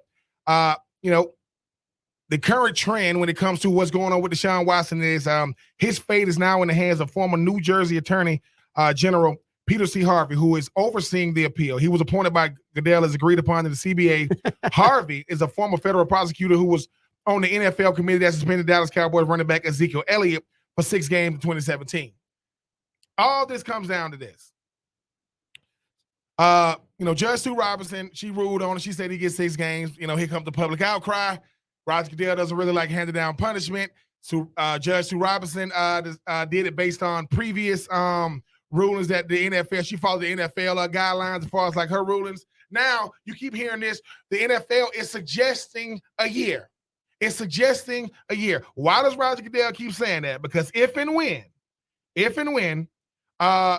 the current trend when it comes to what's going on with Deshaun Watson is his fate is now in the hands of former New Jersey Attorney General Peter C. Harvey, who is overseeing the appeal. He was appointed by Goodell as agreed upon in the CBA. Harvey is a former federal prosecutor who was on the NFL committee that suspended Dallas Cowboys running back Ezekiel Elliott for 6 games in 2017. All this comes down to this. Judge Sue Robinson, she ruled on it. She said he gets 6 games. Here comes the public outcry. Roger Goodell doesn't really like handing down punishment. So Judge Sue Robinson did it based on previous rulings that the NFL, she followed the NFL guidelines as far as like her rulings. Now you keep hearing this. The NFL is suggesting a year. It's suggesting a year. Why does Roger Goodell keep saying that? Because if and when, Judge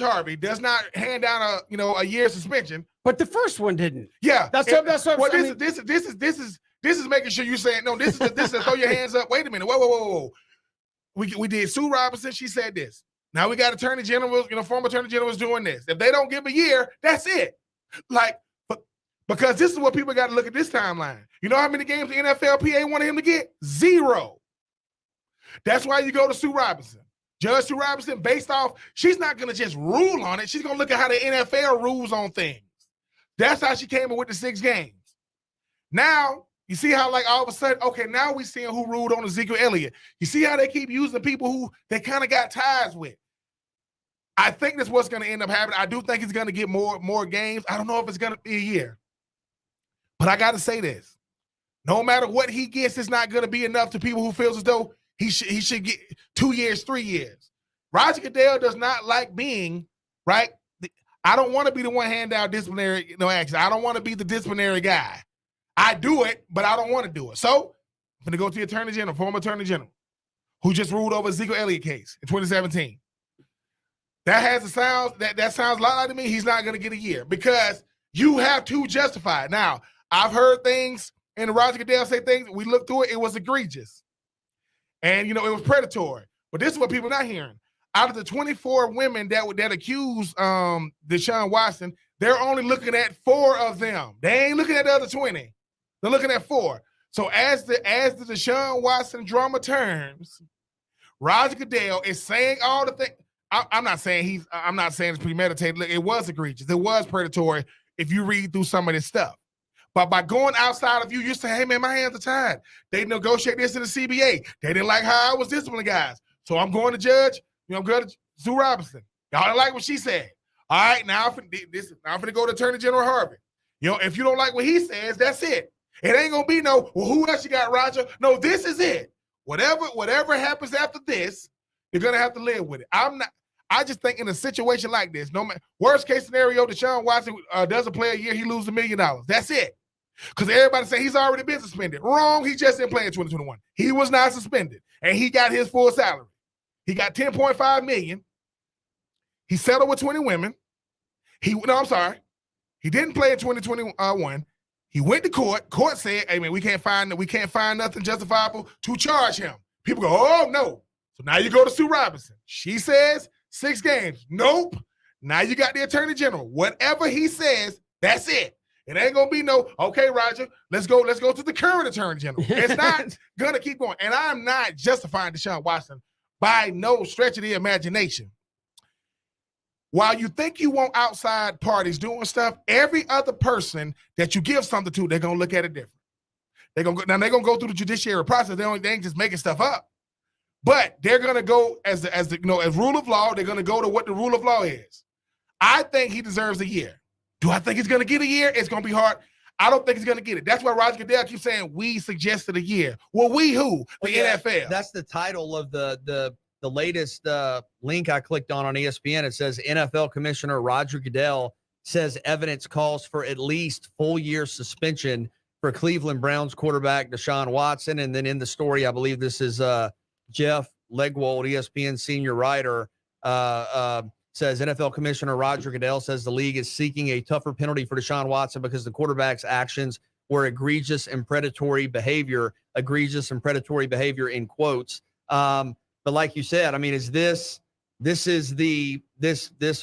Harvey does not hand down a year suspension. But the first one didn't. Yeah, that's what. Well, this is making sure you saying no. This is throw your hands up. Wait a minute. Whoa. We did Sue Robinson. She said this. Now we got attorney generals. Former attorney generals doing this. If they don't give a year, that's it. Because this is what people got to look at this timeline. You know how many games the NFLPA wanted him to get? 0. That's why you go to Sue Robinson. Judge Sue Robinson, based off, she's not going to just rule on it. She's going to look at how the NFL rules on things. That's how she came in with the 6 games. Now, you see how all of a sudden, okay, now we're seeing who ruled on Ezekiel Elliott. You see how they keep using people who they kind of got ties with. I think that's what's going to end up happening. I do think he's going to get more games. I don't know if it's going to be a year. But I got to say this. No matter what he gets, it's not going to be enough to people who feels as though he should get 2 years, 3 years. Roger Goodell does not like being, right? I don't want to be the one hand out disciplinary action. I don't want to be the disciplinary guy. I do it, but I don't want to do it. So I'm going to go to the Attorney General, former Attorney General, who just ruled over Ezekiel Elliott case in 2017. That sounds a lot like to me. He's not going to get a year because you have to justify it. Now, I've heard things and Roger Goodell say things. We looked through it. It was egregious. And, it was predatory. But this is what people are not hearing. Out of the 24 women that accused Deshaun Watson, they're only looking at 4 of them. They ain't looking at the other 20. They're looking at 4. So as the Deshaun Watson drama turns, Roger Goodell is saying all the things. I'm not saying it's premeditated. Look, it was egregious. It was predatory if you read through some of this stuff. But by going outside of you say, hey, man, my hands are tied. They negotiate this in the CBA. They didn't like how I was disciplining guys. So I'm going to judge. I'm going to Sue Robinson. Y'all didn't like what she said. All right, now I'm going to go to Attorney General Harvey. If you don't like what he says, that's it. It ain't going to be no, well, who else you got, Roger? No, this is it. Whatever happens after this, you're going to have to live with it. I just think in a situation like this, no matter worst case scenario, Deshaun Watson doesn't play a year, he loses $1 million. That's it. Because everybody say he's already been suspended. Wrong. He just didn't play in 2021. He was not suspended, and he got his full salary. He got $10.5 million. He settled with 20 women. He didn't play in 2021. He went to court. Court said, "Hey man, we can't find nothing justifiable to charge him." People go, "Oh no!" So now you go to Sue Robinson. She says 6 games. Nope. Now you got the Attorney General. Whatever he says, that's it. It ain't gonna be no, okay, Roger, let's go to the current Attorney General. It's not gonna keep going. And I'm not justifying Deshaun Watson by no stretch of the imagination. While you think you want outside parties doing stuff, every other person that you give something to, they're gonna look at it different. They're gonna go through the judiciary process. They ain't just making stuff up. But they're gonna go as rule of law. They're gonna go to what the rule of law is. I think he deserves a year. Do I think he's gonna get a year? It's gonna be hard. I don't think he's gonna get it. That's why Roger Goodell keeps saying we suggested a year. Well, we who? The NFL. That's the title of the latest link I clicked on ESPN. It says NFL Commissioner Roger Goodell says evidence calls for at least full year suspension for Cleveland Browns quarterback Deshaun Watson. And then in the story, I believe this is Jeff Legwold, ESPN senior writer, says NFL Commissioner Roger Goodell says the league is seeking a tougher penalty for Deshaun Watson because the quarterback's actions were egregious and predatory behavior in quotes. But like you said, I mean, this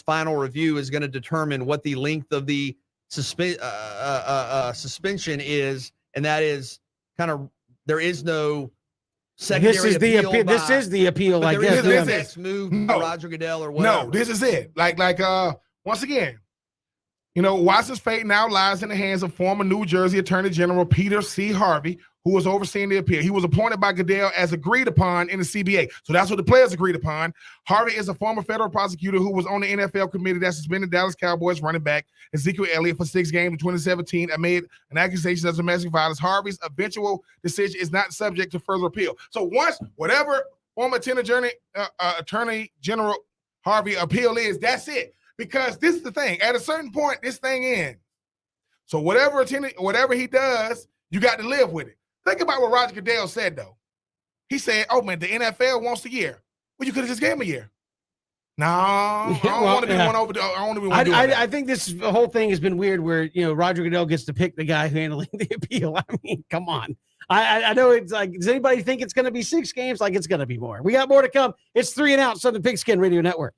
final review is going to determine what the length of the suspension is, and that is kind of, there is no secondary This is the appeal. This is the appeal, I guess. There is no next move by Roger Goodell or whatever. No, this is it. Like once again, Watson's fate now lies in the hands of former New Jersey Attorney General Peter C. Harvey, who was overseeing the appeal. He was appointed by Goodell as agreed upon in the CBA. So that's what the players agreed upon. Harvey is a former federal prosecutor who was on the NFL committee that suspended Dallas Cowboys running back Ezekiel Elliott for 6 games in 2017 amid an accusation of domestic violence. Harvey's eventual decision is not subject to further appeal. So once whatever former Attorney General Harvey appeal is, that's it. Because this is the thing. At a certain point, this thing ends. So whatever he does, you got to live with it. Think about what Roger Goodell said, though. He said, oh, man, the NFL wants a year. Well, you could have just gave him a year. No, I don't want to be one over. I don't want to I think this whole thing has been weird where, Roger Goodell gets to pick the guy handling the appeal. I mean, come on. I know it's like, does anybody think it's going to be 6 games? Like, it's going to be more. We got more to come. It's 3 and Out, Southern Pigskin Radio Network.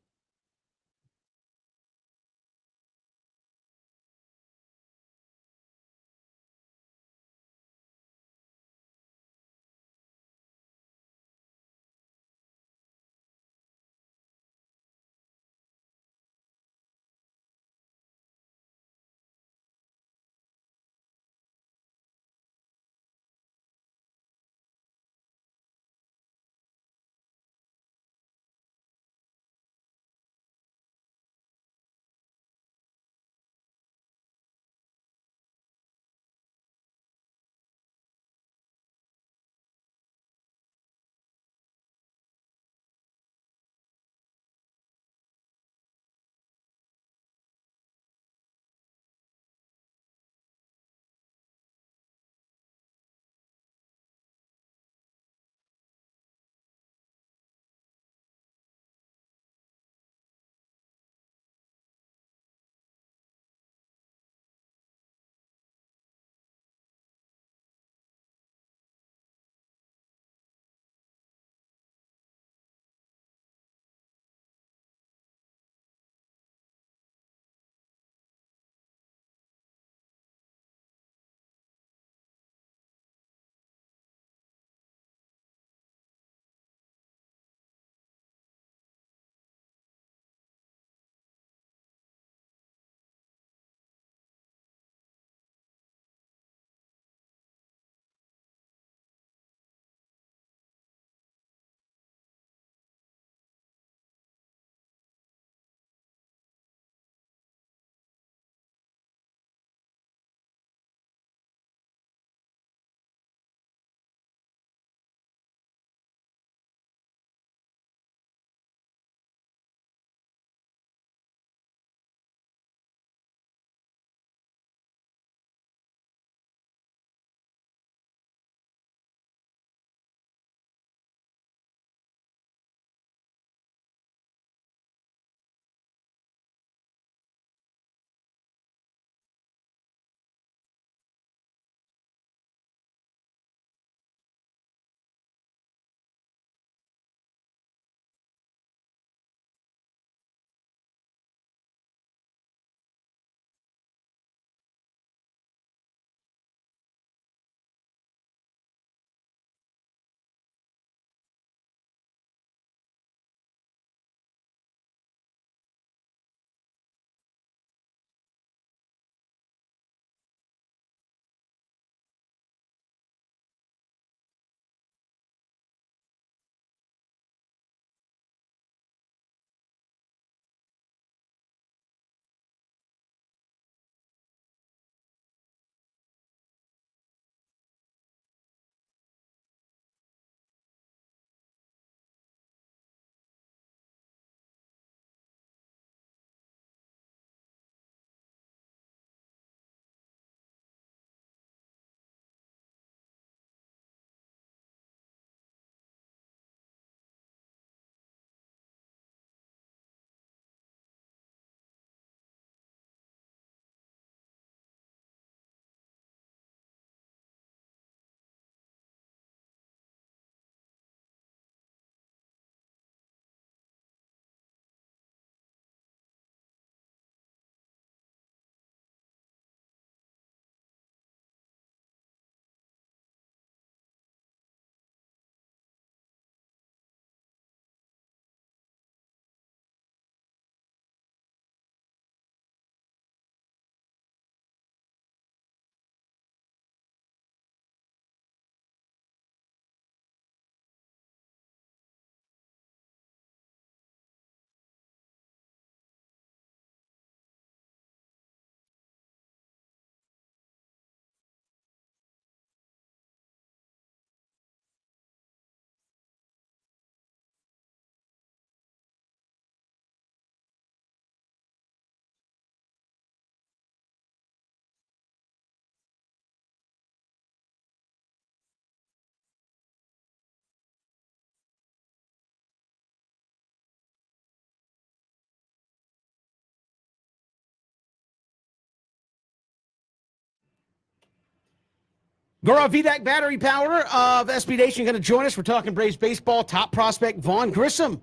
Gaurav Vidak, battery power of SB Nation, going to join us. We're talking Braves baseball. Top prospect Vaughn Grissom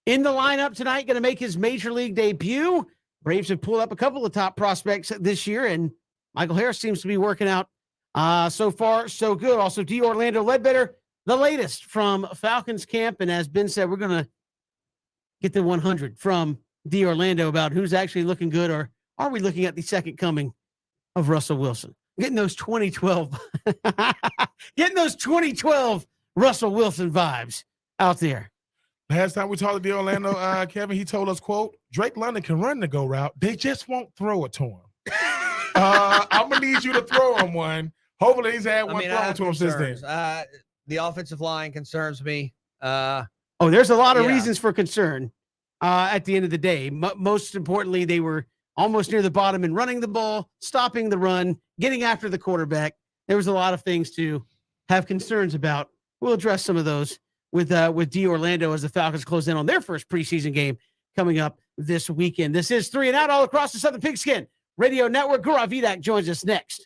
in the lineup tonight, going to make his major league debut. Braves have pulled up a couple of top prospects this year, and Michael Harris seems to be working out so far, so good. Also, D. Orlando Ledbetter, the latest from Falcons camp. And as Ben said, we're going to get the 100 from D. Orlando about who's actually looking good, or are we looking at the second coming of Russell Wilson? Getting those 2012 Russell Wilson vibes out there. Last time we talked to Orlando, Kevin, he told us, quote, Drake London can run the go route. They just won't throw it to him. I'm going to need you to throw him one. Hopefully he's had one thrown to him since then. The offensive line concerns me. There's a lot of reasons for concern at the end of the day. Most importantly, they were almost near the bottom in running the ball, stopping the run, getting after the quarterback. There was a lot of things to have concerns about. We'll address some of those with D. Orlando as the Falcons close in on their first preseason game coming up this weekend. This is 3 and Out all across the Southern Pigskin Radio Network. Gaurav Vidak joins us next.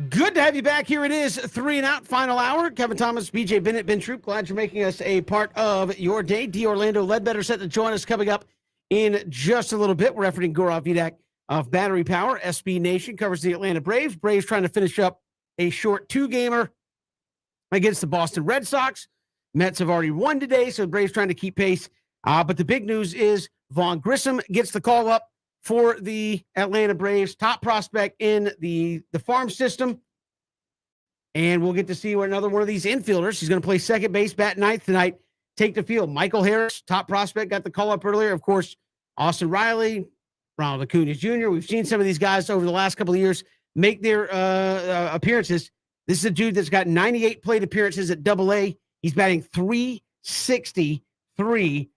Good to have you back. Here it is, 3 and Out, final hour. Kevin Thomas, BJ Bennett, Ben Troop. Glad you're making us a part of your day. D. Orlando Ledbetter set to join us coming up in just a little bit. We're referencing Gaurav Vidak of Battery Power. SB Nation covers the Atlanta Braves. Braves trying to finish up a short 2-gamer against the Boston Red Sox. Mets have already won today, so the Braves trying to keep pace. But the big news is Vaughn Grissom gets the call up for the Atlanta Braves, top prospect in the farm system. And we'll get to see another one of these infielders. He's going to play second base, bat ninth tonight, take the field. Michael Harris, top prospect, got the call up earlier. Of course, Austin Riley, Ronald Acuna Jr. We've seen some of these guys over the last couple of years make their appearances. This is a dude that's got 98 plate appearances at Double-A. He's batting .363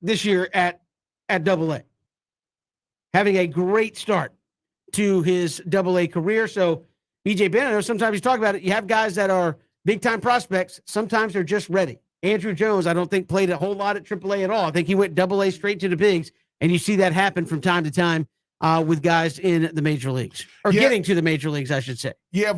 this year at Double-A. Having a great start to his Double-A career. So, BJ Bennett, I know sometimes you talk about it. You have guys that are big-time prospects. Sometimes they're just ready. Andrew Jones, I don't think played a whole lot at AAA at all. I think he went Double-A straight to the bigs, and you see that happen from time to time with guys in the major leagues, or getting to the major leagues, I should say. Yeah,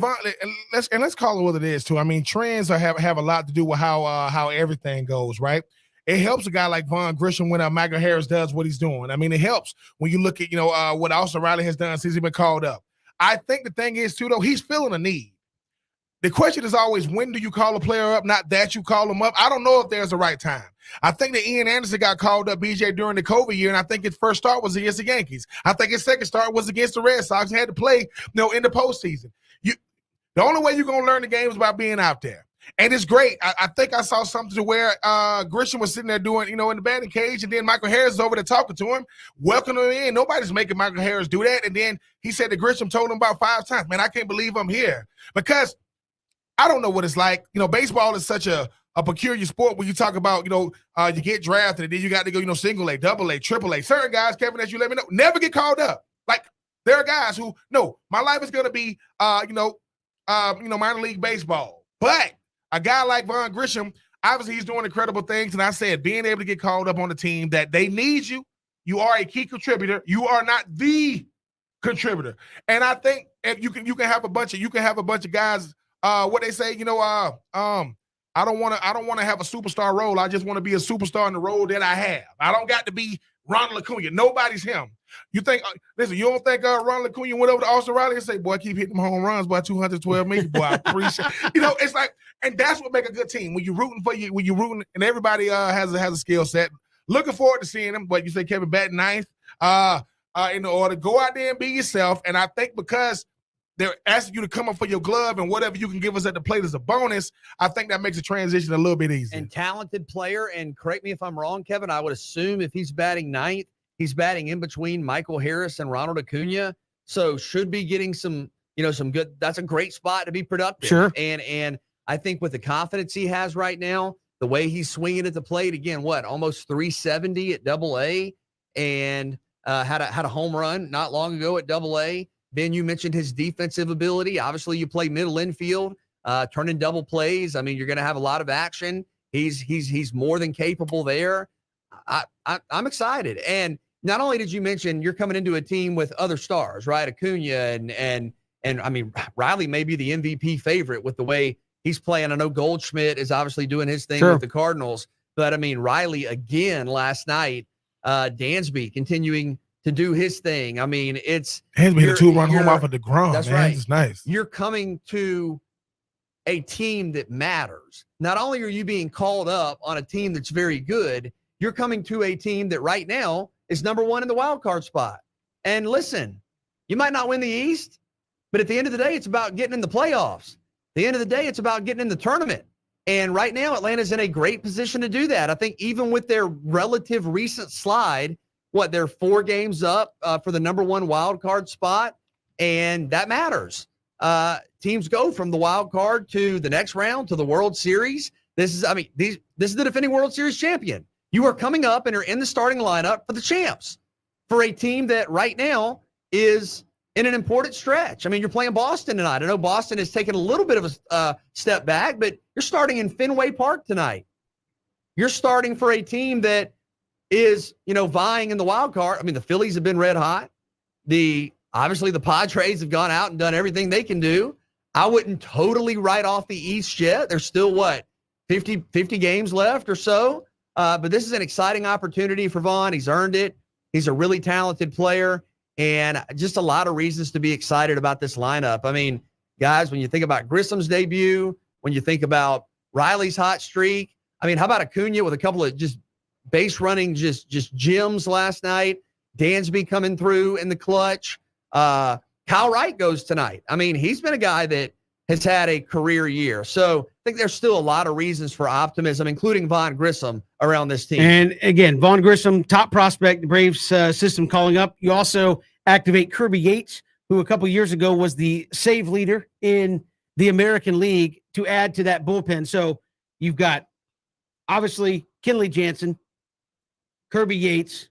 let's call it what it is too. I mean, trends have a lot to do with how everything goes, right? It helps a guy like Vaughn Grissom when Michael Harris does what he's doing. I mean, it helps when you look at what Austin Riley has done since he's been called up. I think the thing is too, though, he's feeling a need. The question is always, when do you call a player up? Not that you call him up. I don't know if there's a right time. I think that Ian Anderson got called up, BJ, during the COVID year, and I think his first start was against the Yankees. I think his second start was against the Red Sox and had to play, in the postseason. The only way you're going to learn the game is by being out there. And it's great. I think I saw something to where Grisham was sitting there doing, in the batting cage, and then Michael Harris is over there talking to him, welcoming him in. Nobody's making Michael Harris do that. And then he said that Grisham told him about 5 times, man, I can't believe I'm here. Because I don't know what it's like. Baseball is such a peculiar sport when you talk about, you get drafted and then you got to go, single A, double A, triple A. Certain guys, Kevin, as you let me know, never get called up. Like, there are guys who, no, my life is going to be, minor league baseball. But a guy like Vaughn Grissom, obviously he's doing incredible things. And I said, being able to get called up on the team that they need you, you are a key contributor. You are not the contributor. And I think if you can have a bunch of guys, what they say, I don't want to have a superstar role. I just want to be a superstar in the role that I have. I don't got to be Ronald Acuna. Nobody's him. You think, listen, you don't think Ronald Acuna went over to Austin Riley and say, boy, keep hitting them home runs, boy, 212 million, boy, I appreciate it. It's like, and that's what make a good team. When you're rooting, and everybody has a skill set. Looking forward to seeing them. But you say Kevin batting ninth, in the order, go out there and be yourself. And I think because they're asking you to come up for your glove and whatever you can give us at the plate as a bonus, I think that makes the transition a little bit easier. And talented player, and correct me if I'm wrong, Kevin, I would assume if he's batting ninth, he's batting in between Michael Harris and Ronald Acuna. So should be getting some good, that's a great spot to be productive. Sure. And I think with the confidence he has right now, the way he's swinging at the plate, again, almost 370 at Double-A, and had a home run not long ago at Double-A. Ben, you mentioned his defensive ability. Obviously, you play middle infield, turning double plays. I mean, you're going to have a lot of action. He's more than capable there. I'm excited. And not only did you mention you're coming into a team with other stars, right? Acuna and I mean, Riley may be the MVP favorite with the way he's playing. I know Goldschmidt is obviously doing his thing with the Cardinals, but I mean, Riley again last night, Dansby continuing to do his thing. I mean, it's Dansby hit a 2-run home off of DeGrom. That's man. right. It's nice. You're coming to a team that matters. Not only are you being called up on a team that's very good, you're coming to a team that right now is number 1 in the wild card spot. And listen, you might not win the East, but at the end of the day, it's about getting in the playoffs. At the end of the day, it's about getting in the tournament. And right now, Atlanta's in a great position to do that. I think even with their relative recent slide, they're 4 games up for the number 1 wild card spot, and that matters. Teams go from the wild card to the next round to the World Series. This is the defending World Series champion. You are coming up and are in the starting lineup for the champs, for a team that right now is in an important stretch. I mean, you're playing Boston tonight. I know Boston has taken a little bit of a step back, but you're starting in Fenway Park tonight. You're starting for a team that is, vying in the wild card. I mean, the Phillies have been red hot. The Obviously, the Padres have gone out and done everything they can do. I wouldn't totally write off the East yet. There's still, 50 games left or so. But this is an exciting opportunity for Vaughn. He's earned it. He's a really talented player, and just a lot of reasons to be excited about this lineup. I mean, guys, when you think about Grissom's debut, when you think about Riley's hot streak, I mean, how about Acuna with a couple of just base running, just gems last night? Dansby coming through in the clutch. Kyle Wright goes tonight. I mean, he's been a guy that has had a career year. So I think there's still a lot of reasons for optimism, including Vaughn Grissom around this team. And again, Vaughn Grissom, top prospect, the Braves system calling up. You also activate Kirby Yates, who a couple years ago was the save leader in the American League, to add to that bullpen. So you've got obviously Kenley Jansen, Kirby Yates,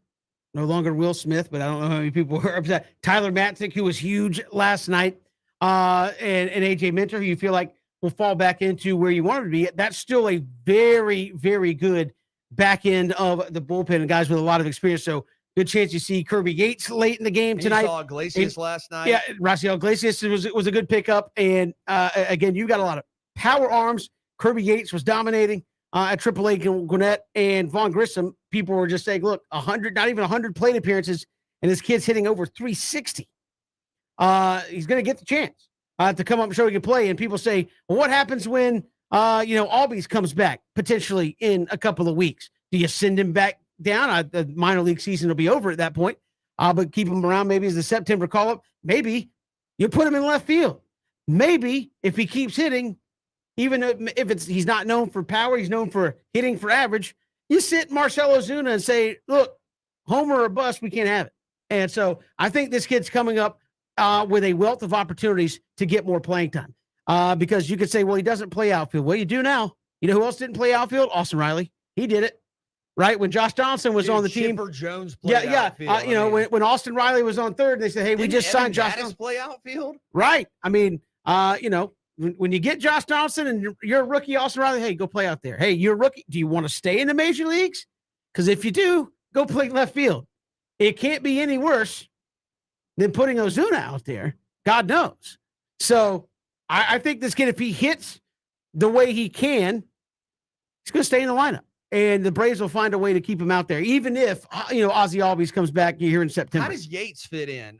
no longer Will Smith, but I don't know how many people were upset. Tyler Matzik, who was huge last night, and AJ Minter, who you feel like will fall back into where you want him to be. That's still a very, very good back end of the bullpen and guys with a lot of experience. So good chance you see Kirby Yates late in the game tonight. You saw Iglesias last night. Yeah, Raciel Iglesias was a good pickup. And again, you got a lot of power arms. Kirby Yates was dominating at AAA Gwinnett, and Vaughn Grissom. People were just saying, look, 100, not even 100 plate appearances, and this kid's hitting over 360. He's going to get the chance to come up and show he can play. And people say, well, what happens when, Albies comes back potentially in a couple of weeks? Do you send him back down? The minor league season will be over at that point, but keep him around maybe as the September call-up. Maybe you put him in left field. Maybe if he keeps hitting, even if he's not known for power, he's known for hitting for average, you sit Marcell Ozuna and say, look, homer or bust, we can't have it. And so I think this kid's coming up with a wealth of opportunities to get more playing time. Because you could say, well, he doesn't play outfield. Well, you do now. You know who else didn't play outfield? Austin Riley. He did it, right? When Josh Donaldson was on the team. Chipper Jones played outfield. When Austin Riley was on third, they said, hey, we just signed Josh Donaldson. Play outfield? Right. I mean, when you get Josh Donaldson and you're a rookie, Austin Riley, hey, go play out there. Hey, you're a rookie. Do you want to stay in the major leagues? Because if you do, go play left field. It can't be any worse than putting Ozuna out there. God knows. So I think this kid, if he hits the way he can, he's going to stay in the lineup. And the Braves will find a way to keep him out there, even if, Ozzy Albies comes back here in September. How does Yates fit in?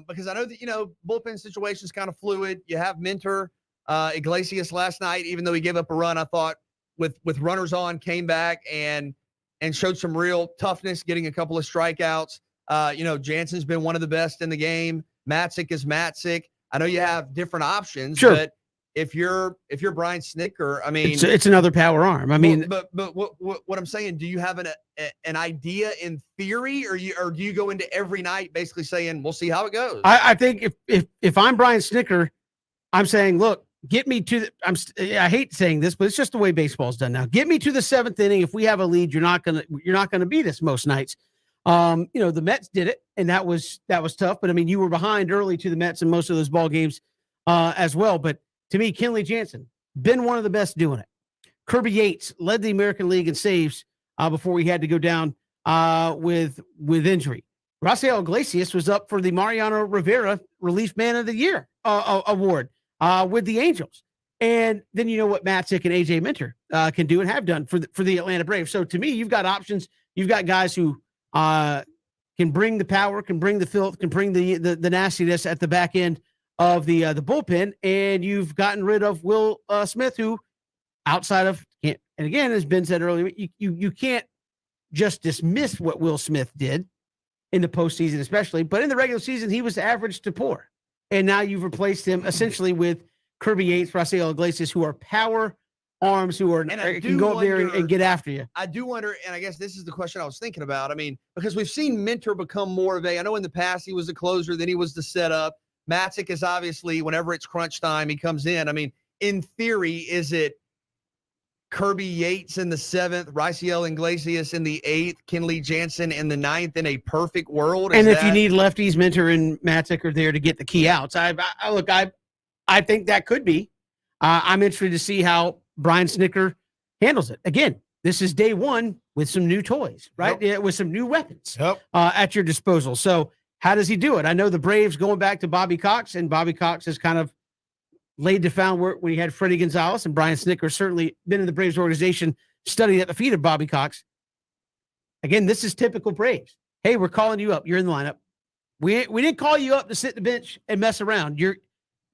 Because I know that, bullpen situation is kind of fluid. You have Minter, Iglesias last night, even though he gave up a run, I thought with runners on, came back and showed some real toughness, getting a couple of strikeouts. Jansen's been one of the best in the game. Matzik is Matzik. I know you have different options, sure, but if you're Brian Snitker, I mean, it's another power arm. I mean, but what I'm saying, do you have an idea in theory, or do you go into every night basically saying we'll see how it goes? I think if I'm Brian Snitker, I'm saying, look, get me to I hate saying this, but it's just the way baseball's done now. Get me to the seventh inning. If we have a lead, you're not gonna beat us most nights. The Mets did it, and that was tough. But I mean, you were behind early to the Mets in most of those ball games as well. But to me, Kenley Jansen been one of the best doing it. Kirby Yates led the American League in saves before he had to go down with injury. Raciel Iglesias was up for the Mariano Rivera Relief Man of the Year award with the Angels. And then you know what Matzik and AJ Minter can do and have done for the Atlanta Braves. So to me, you've got options. You've got guys who can bring the power, can bring the filth, can bring the nastiness at the back end of the bullpen, and you've gotten rid of Will Smith, who outside of, and again, as Ben said earlier, you can't just dismiss what Will Smith did in the postseason, especially, but in the regular season, he was average to poor, and now you've replaced him essentially with Kirby Yates, Raciel Iglesias, who are power arms, who can go up there and get after you. I do wonder, and I guess this is the question I was thinking about. I mean, because we've seen Minter become more of I know in the past he was a closer, then he was the setup. Matzik is obviously, whenever it's crunch time, he comes in. I mean, in theory, is it Kirby Yates in the 7th, Raciel Iglesias in the 8th, Kenley Jansen in the 9th in a perfect world? And if you need lefties, Minter and Matzik are there to get the key outs. I think that could be. I'm interested to see how Brian Snitker handles it. Again, this is day one with some new toys, right? Yep. Yeah, with some new weapons Yep. At your disposal. So how does he do it? I know the Braves going back to Bobby Cox, and Bobby Cox has kind of laid the groundwork when he had Freddie Gonzalez, and Brian Snitker certainly been in the Braves organization, studied at the feet of Bobby Cox. Again, this is typical Braves. Hey, we're calling you up. You're in the lineup. We didn't call you up to sit the bench and mess around. You're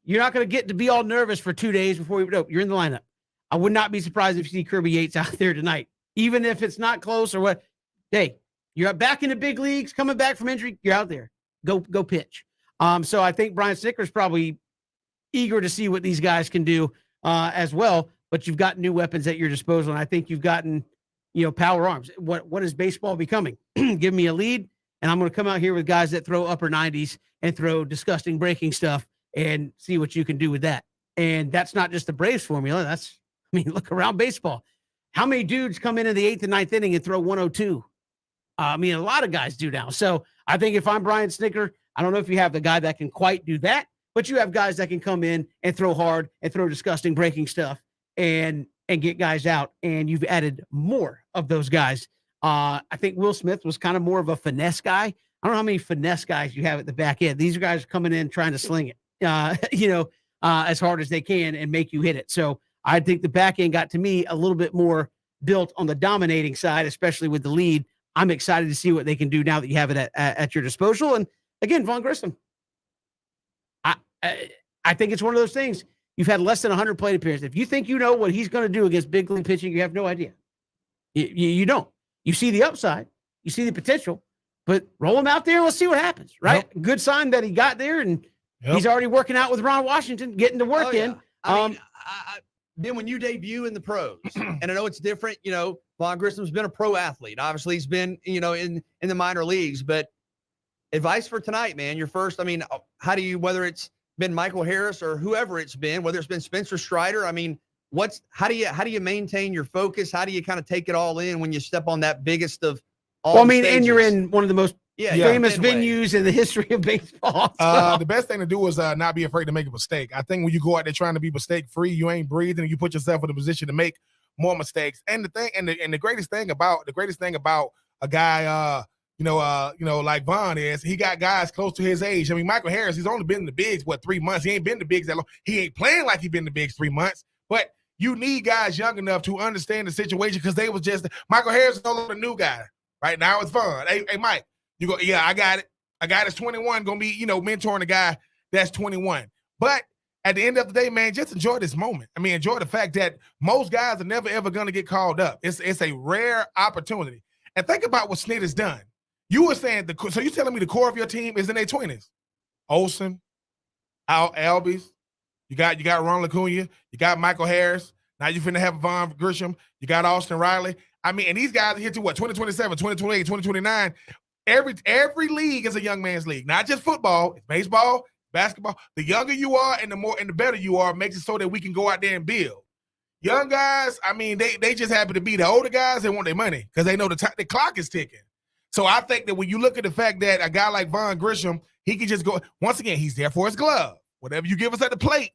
not going to get to be all nervous for 2 days before you know you're in the lineup. I would not be surprised if you see Kirby Yates out there tonight, even if it's not close or what. Hey, you're back in the big leagues, coming back from injury. You're out there. Go pitch. So I think Brian Snitker's probably eager to see what these guys can do as well. But you've got new weapons at your disposal, and I think you've gotten, power arms. What is baseball becoming? Give me a lead, and I'm going to come out here with guys that throw upper 90s and throw disgusting breaking stuff and see what you can do with that. And that's not just the Braves formula. Look around baseball. How many dudes come in the 8th and 9th inning and throw 102? A lot of guys do now. So I think if I'm Brian Snitker, I don't know if you have the guy that can quite do that, but you have guys that can come in and throw hard and throw disgusting breaking stuff and get guys out. And you've added more of those guys. I think Will Smith was kind of more of a finesse guy. I don't know how many finesse guys you have at the back end. These are guys coming in trying to sling it, as hard as they can and make you hit it. So I think the back end got, to me, a little bit more built on the dominating side, especially with the lead. I'm excited to see what they can do now that you have it at your disposal. And again, Vaughn Grissom, I think it's one of those things. You've had less than 100 plate appearances. If you think you know what he's going to do against big league pitching, you have no idea. You don't. You see the upside, you see the potential, but roll him out there and let's see what happens. Right? Yep. Good sign that he got there, and he's already working out with Ron Washington, getting to work in. Then when you debut in the pros, and I know it's different, Vaughn Grissom's been a pro athlete. Obviously, he's been, in the minor leagues, but advice for tonight, man, your first, how do you, whether it's been Michael Harris or whoever it's been, whether it's been Spencer Strider, how do you maintain your focus? How do you kind of take it all in when you step on that biggest of all stages? And you're in one of the most famous venues in the history of baseball. So. The best thing to do is not be afraid to make a mistake. I think when you go out there trying to be mistake free, you ain't breathing, and you put yourself in a position to make more mistakes. And the greatest thing about a guy, like Vaughn is he got guys close to his age. Michael Harris, he's only been in the bigs 3 months. He ain't been in the bigs that long. He ain't playing like he been in the bigs 3 months. But you need guys young enough to understand the situation, because they was just Michael Harris is no longer a new guy. Right now it's Vaughn. Hey, Mike. You go, yeah, I got it. A guy that's 21 going to be, mentoring a guy that's 21. But at the end of the day, man, just enjoy this moment. Enjoy the fact that most guys are never, ever going to get called up. It's a rare opportunity. And think about what Snit has done. You were saying, so you're telling me the core of your team is in their 20s. Olsen, Albies, you got Ronald Acuna, you got Michael Harris. Now you're finna have Vaughn Grisham. You got Austin Riley. And these guys are here to 2027, 2028, 2029. Every league is a young man's league, not just football. It's baseball, basketball. The younger you are and the better you are makes it so that we can go out there and build. Young guys, they just happen to be the older guys. They want their money because they know the clock is ticking. So I think that when you look at the fact that a guy like Vaughn Grisham, he can just go, once again, he's there for his glove. Whatever you give us at the plate.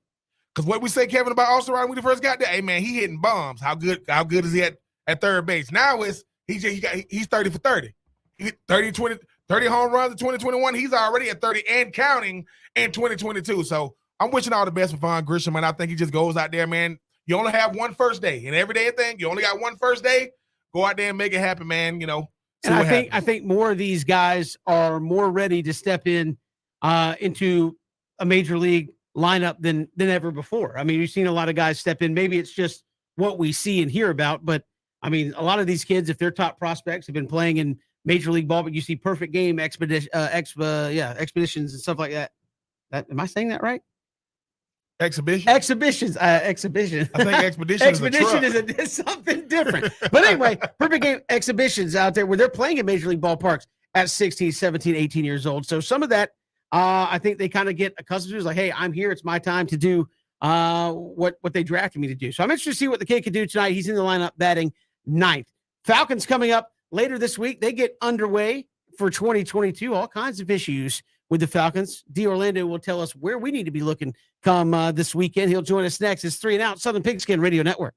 Because what we say, Kevin, about Austin Riley when he first got there, hey, man, he hitting bombs. How good is he at third base? Now he's 30 for 30. 30 home runs in 2021. He's already at 30 and counting in 2022. So I'm wishing all the best for Vaughn Grisham, and I think he just goes out there, man. You only have one first day. And every day thing, you only got one first day. Go out there and make it happen, man. And I think more of these guys are more ready to step in into a major league lineup than ever before. You've seen a lot of guys step in. Maybe it's just what we see and hear about, but a lot of these kids, if they're top prospects, have been playing in Major League Ball, but you see perfect game expeditions and stuff like that. Am I saying that right? Exhibitions. I think expedition is something different. But anyway, perfect game exhibitions out there where they're playing in Major League ballparks at 16, 17, 18 years old. So some of that, I think they kind of get accustomed to is like, hey, I'm here. It's my time to do what they drafted me to do. So I'm interested to see what the kid can do tonight. He's in the lineup batting ninth. Falcons coming up later this week. They get underway for 2022. All kinds of issues with the Falcons. D. Orlando will tell us where we need to be looking come this weekend. He'll join us next. It's 3 and Out, Southern Pigskin Radio Network.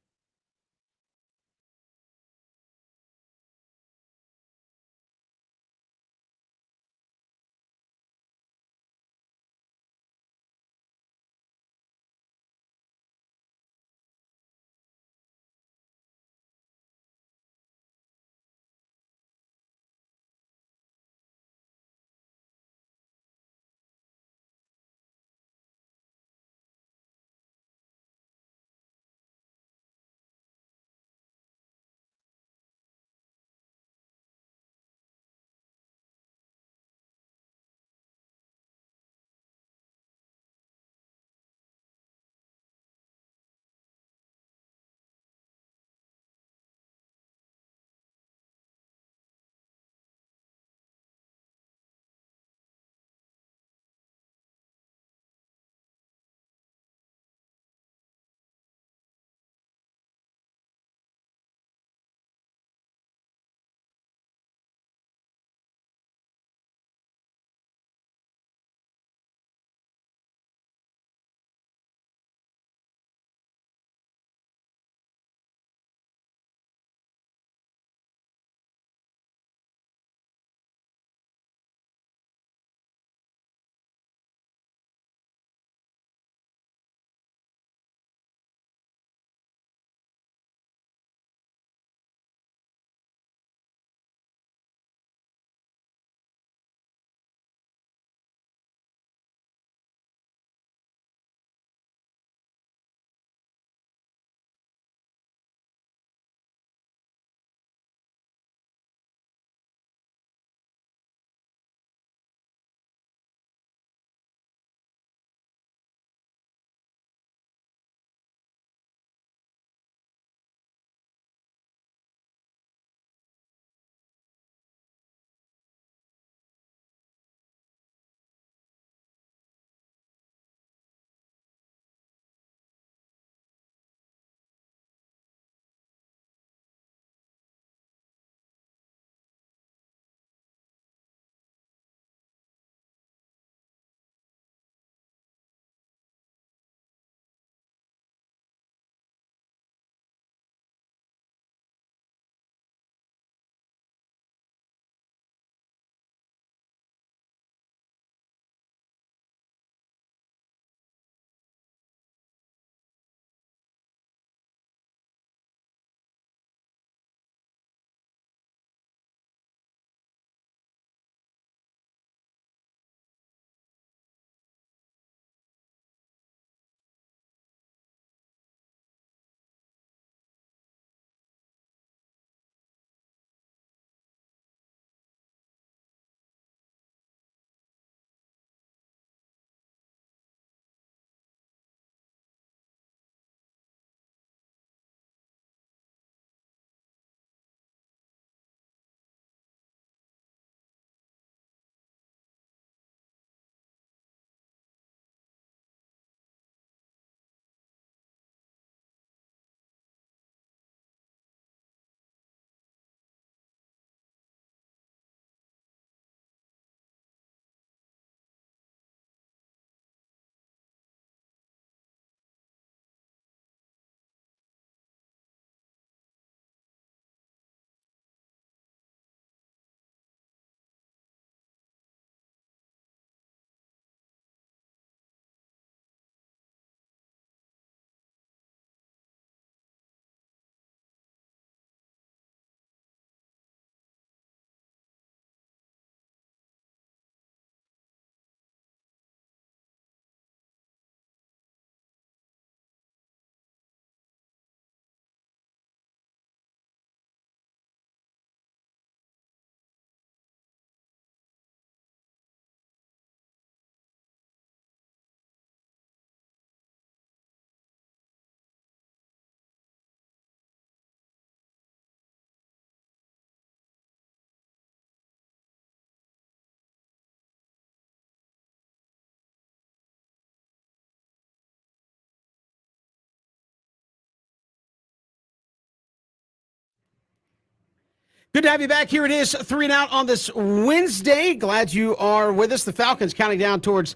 Good to have you back. Here it is, 3 and Out on this Wednesday. Glad you are with us. The Falcons counting down towards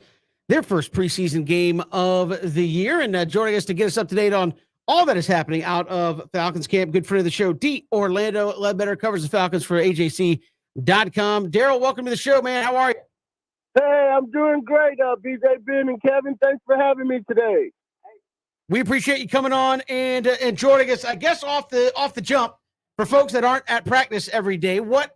their first preseason game of the year. And joining us to get us up to date on all that is happening out of Falcons camp, good friend of the show, D. Orlando Ledbetter, covers the Falcons for AJC.com. Daryl, welcome to the show, man. How are you? Hey, I'm doing great, BJ, Ben, and Kevin. Thanks for having me today. We appreciate you coming on and joining us. I guess off the jump, for folks that aren't at practice every day, what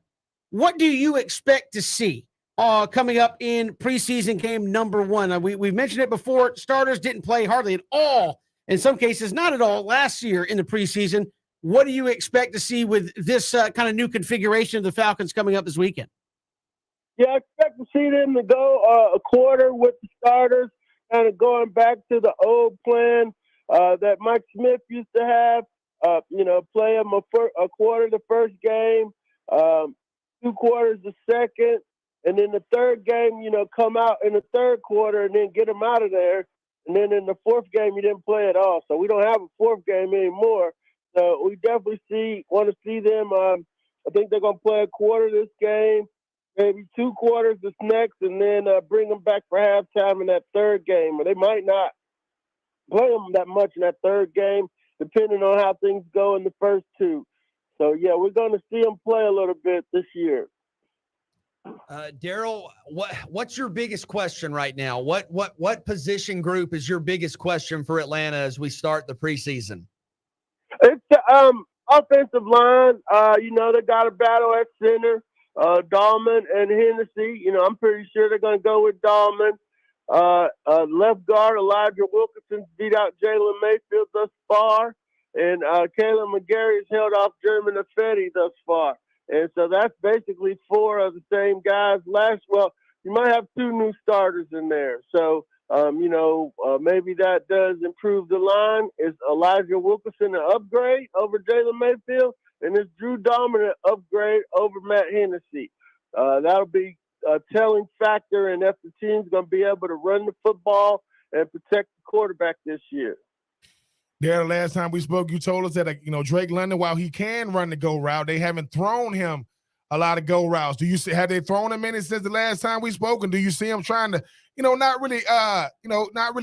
do you expect to see coming up in preseason game number 1? We've mentioned it before. Starters didn't play hardly at all. In some cases, not at all last year in the preseason. What do you expect to see with this kind of new configuration of the Falcons coming up this weekend? Yeah, I expect to see them to go a quarter with the starters, kind of going back to the old plan that Mike Smith used to have. Play them a quarter the first game, 2 quarters the second, and then the third game, come out in the third quarter and then get them out of there. And then in the fourth game, you didn't play at all. So we don't have a fourth game anymore. So we definitely want to see them. I think they're going to play a quarter this game, maybe 2 quarters this next, and then bring them back for halftime in that third game. Or they might not play them that much in that third game, depending on how things go in the first 2. So, yeah, we're going to see them play a little bit this year. Daryl, what's your biggest question right now? What position group is your biggest question for Atlanta as we start the preseason? It's the offensive line. They got a battle at center, Dahlman and Hennessy. I'm pretty sure they're going to go with Dahlman. Left guard, Elijah Wilkinson beat out Jalen Mayfield thus far. And Caleb McGarry has held off German Affetti thus far. And so that's basically 4 of the same guys. You might have 2 new starters in there. So, maybe that does improve the line. Is Elijah Wilkinson an upgrade over Jalen Mayfield? And is Drew Dahlman an upgrade over Matt Hennessy? That'll be a telling factor in if the team's going to be able to run the football and protect the quarterback this year. Yeah, the last time we spoke, you told us that Drake London, while he can run the go route, they haven't thrown him a lot of go routes. Do you see? Have they thrown him any since the last time we spoke? And do you see him trying to, not really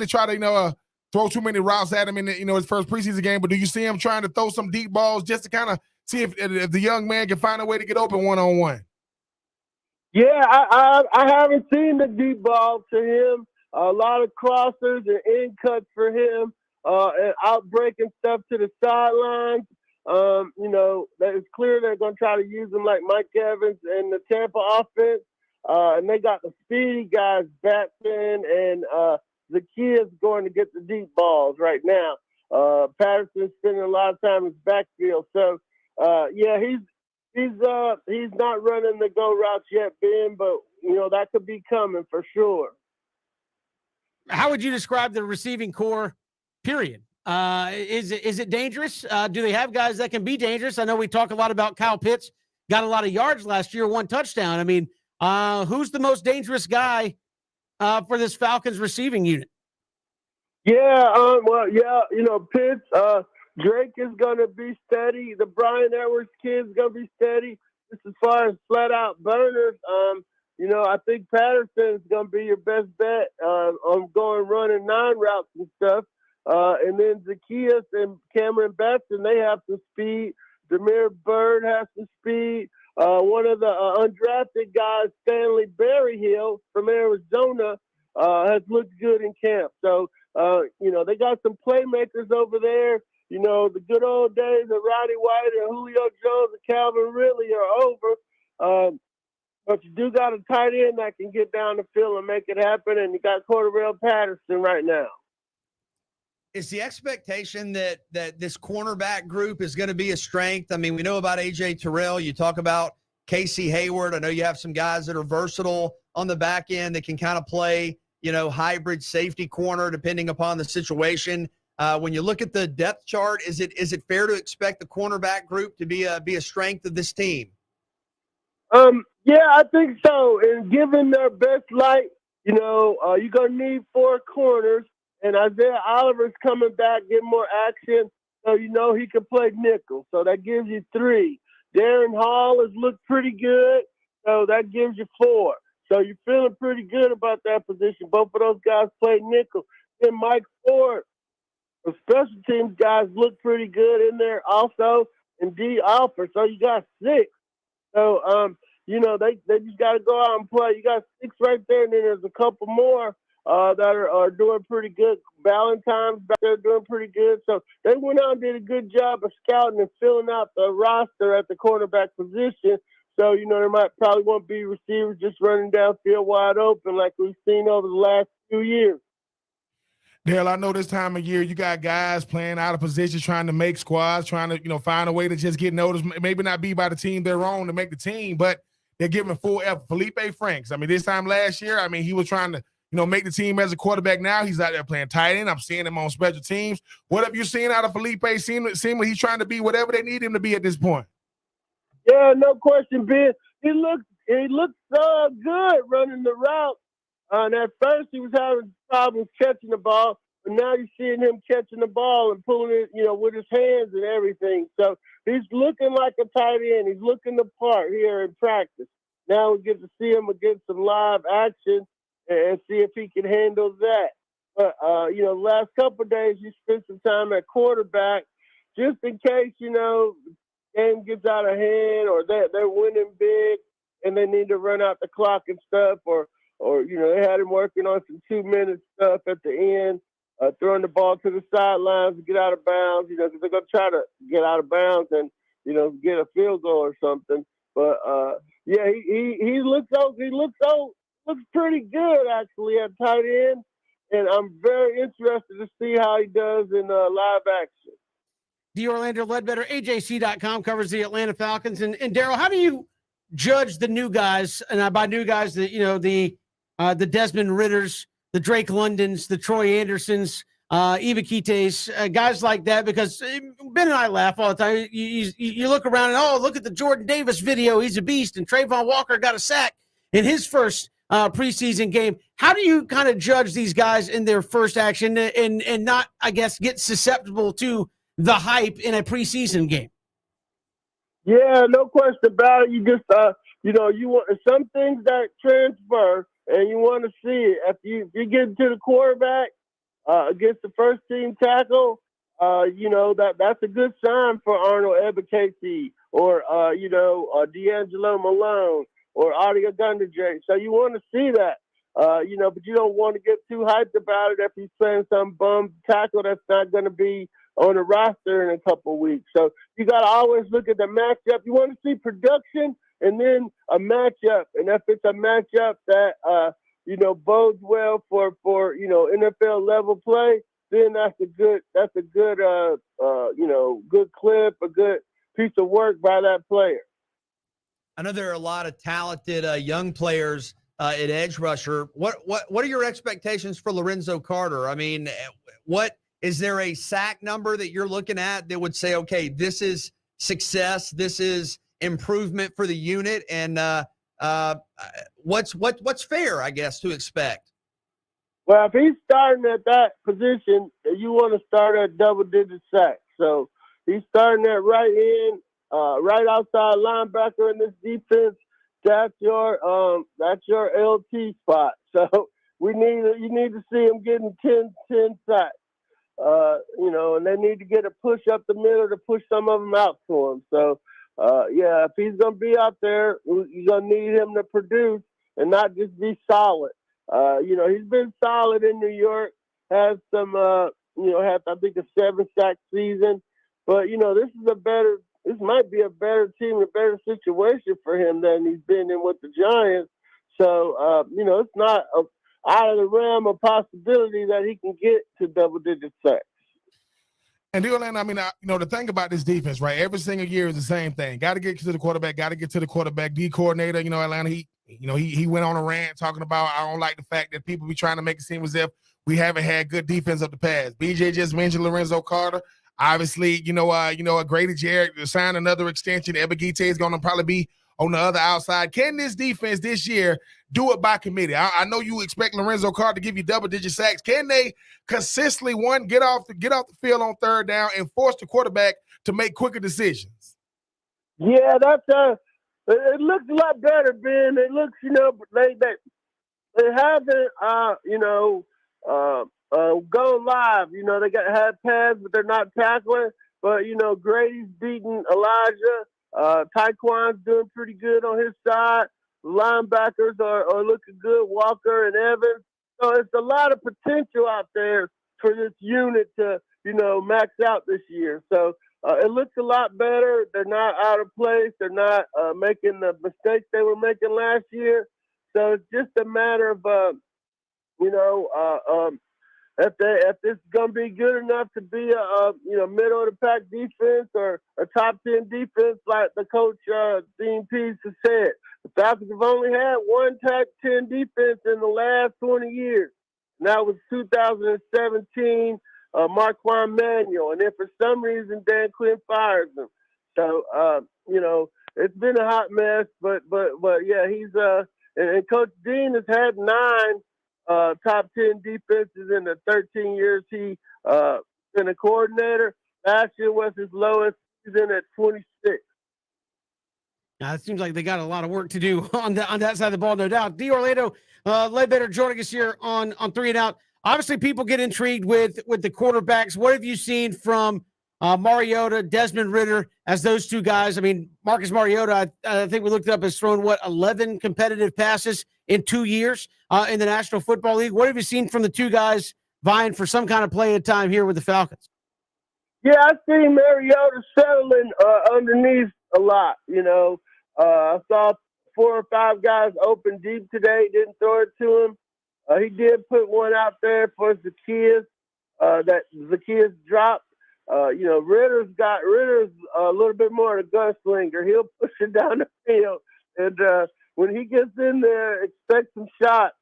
try to, throw too many routes at him in his first preseason game? But do you see him trying to throw some deep balls just to kind of see if the young man can find a way to get open one-on-one? Yeah, I haven't seen the deep ball to him. A lot of crossers and in cuts for him. And outbreaking stuff to the sidelines. It's clear they're going to try to use them like Mike Evans and the Tampa offense. And they got the speedy guys, Batson and the kids going to get the deep balls right now. Patterson's spending a lot of time in his backfield. So, he's not running the go routes yet, Ben, but, that could be coming for sure. How would you describe the receiving core? Period. Is it dangerous? Do they have guys that can be dangerous? I know we talk a lot about Kyle Pitts, got a lot of yards last year, 1 touchdown. I mean, who's the most dangerous guy for this Falcons receiving unit? Yeah, Pitts, Drake is going to be steady. The Brian Edwards kid's going to be steady. Just as far as flat-out burners, I think Patterson is going to be your best bet on going running 9 routes and stuff. And then Zacchaeus and Cameron Batson, they have some speed. Demir Bird has some speed. One of the undrafted guys, Stanley Berryhill from Arizona, has looked good in camp. So, they got some playmakers over there. The good old days of Roddy White and Julio Jones and Calvin Ridley are over. But you do got a tight end that can get down the field and make it happen, and you got Cordarrelle Patterson right now. Is the expectation that this cornerback group is going to be a strength? I mean, we know about A.J. Terrell. You talk about Casey Hayward. I know you have some guys that are versatile on the back end that can kind of play, hybrid safety corner depending upon the situation. When you look at the depth chart, is it fair to expect the cornerback group to be a strength of this team? Yeah, I think so. And given their best light, you're going to need 4 corners. And Isaiah Oliver's coming back, getting more action. So, he can play nickel. So that gives you 3. Darren Hall has looked pretty good, so that gives you 4. So you're feeling pretty good about that position. Both of those guys played nickel. Then Mike Ford, the special teams guys look pretty good in there also, and D. Alford. So you got 6. So, they just got to go out and play. You got 6 right there, and then there's a couple more that are doing pretty good. Valentine's back there doing pretty good. So they went out and did a good job of scouting and filling out the roster at the quarterback position. So, there probably won't be receivers just running downfield wide open like we've seen over the last few years. Dale, I know this time of year you got guys playing out of position, trying to make squads, trying to, find a way to just get noticed, maybe not be by the team they're on to make the team, but they're giving full effort. Felipe Franks, this time last year, he was trying to, make the team as a quarterback. Now he's out there playing tight end. I'm seeing him on special teams. What have you seen out of Felipe? Seeing what he's trying to be, whatever they need him to be at this point? Yeah, no question, Ben. He looked good running the route. And at first he was having problems catching the ball, but now you're seeing him catching the ball and pulling it, with his hands and everything. So he's looking like a tight end. He's looking the part here in practice. Now we get to see him against some live action and see if he can handle that. But, the last couple of days he spent some time at quarterback just in case, the game gets out of hand or they're winning big and they need to run out the clock and stuff or they had him working on some 2-minute stuff at the end, throwing the ball to the sidelines to get out of bounds, because they're going to try to get out of bounds and, get a field goal or something. But, he looks pretty good actually at tight end. And I'm very interested to see how he does in live action. The Orlando Ledbetter, AJC.com covers the Atlanta Falcons. And Daryl, how do you judge the new guys? And by new guys, the Desmond Ritters, the Drake Londons, the Troy Andersons, Eva Kites, guys like that, because Ben and I laugh all the time. You look around and, look at the Jordan Davis video. He's a beast. And Trayvon Walker got a sack in his first preseason game. How do you kind of judge these guys in their first action and not, I guess, get susceptible to the hype in a preseason game? Yeah, no question about it. You just, you want some things that transfer, and you want to see it. If you get into the quarterback against the first team tackle, that's a good sign for Arnold Ebiketie or D'Angelo Malone or Audio Gunderjay. So you want to see that, but you don't want to get too hyped about it if he's playing some bum tackle that's not going to be on the roster in a couple of weeks. So you got to always look at the matchup. You want to see production and then a matchup. And if it's a matchup that, bodes well for NFL level play, then that's a good good clip, a good piece of work by that player. I know there are a lot of talented young players at edge rusher. What are your expectations for Lorenzo Carter? What is there a sack number that you're looking at that would say, okay, this is success, this is improvement for the unit, and what's fair, I guess, to expect? Well, if he's starting at that position, you want to start at double-digit sacks. So he's starting at right outside linebacker in this defense. That's your LT spot. So you need to see him getting 10 sacks. And they need to get a push up the middle to push some of them out to him. So, if he's going to be out there, you're going to need him to produce and not just be solid. He's been solid in New York, has some, had, I think, a 7-sack season. But, this might be a better team, a better situation for him than he's been in with the Giants. So, it's not out of the realm of possibility that he can get to double-digit sacks. And the thing about this defense, right? Every single year is the same thing. Got to get to the quarterback. D coordinator. Atlanta. He went on a rant talking about I don't like the fact that people be trying to make it seem as if we haven't had good defense of the past. BJ just mentioned Lorenzo Carter. Obviously, Grady Jarrett signed another extension. Ebiketie is going to probably be on the other outside. Can this defense this year do it by committee? I know you expect Lorenzo Carter to give you double-digit sacks. Can they consistently, get off the field on third down and force the quarterback to make quicker decisions? Yeah, that's it looks a lot better, Ben. It looks, they haven't, go live. They had pads, but they're not tackling. But Grady's beating Elijah. Tyquan's doing pretty good on his side. Linebackers are looking good. Walker and Evans. So it's a lot of potential out there for this unit to, max out this year. So it looks a lot better. They're not out of place. They're not making the mistakes they were making last year. So it's just a matter of, if it's going to be good enough to be a middle of the pack defense or a top 10 defense, like the coach Dean Pease has said. The Falcons have only had one top 10 defense in the last 20 years. And that was 2017, Marquand Manuel. And then for some reason, Dan Quinn fires him. So, it's been a hot mess, but yeah, he's and Coach Dean has had 9 top 10 defenses in the 13 years he been a coordinator. Last year was his lowest season at 26. It seems like they got a lot of work to do on that side of the ball, no doubt. D. Orlando Ledbetter joining us here on 3 and Out. Obviously, people get intrigued with the quarterbacks. What have you seen from Mariota, Desmond Ridder, as those two guys? I mean, Marcus Mariota, I think we looked up, has thrown, 11 competitive passes in 2 years in the National Football League. What have you seen from the two guys vying for some kind of playing time here with the Falcons? Yeah, I see Mariota settling underneath a lot. I saw 4 or 5 guys open deep today, didn't throw it to him. He did put one out there for Zaccheaus that Zaccheaus dropped. Ritter's a little bit more of a gunslinger. He'll push it down the field. And when he gets in there, expect some shots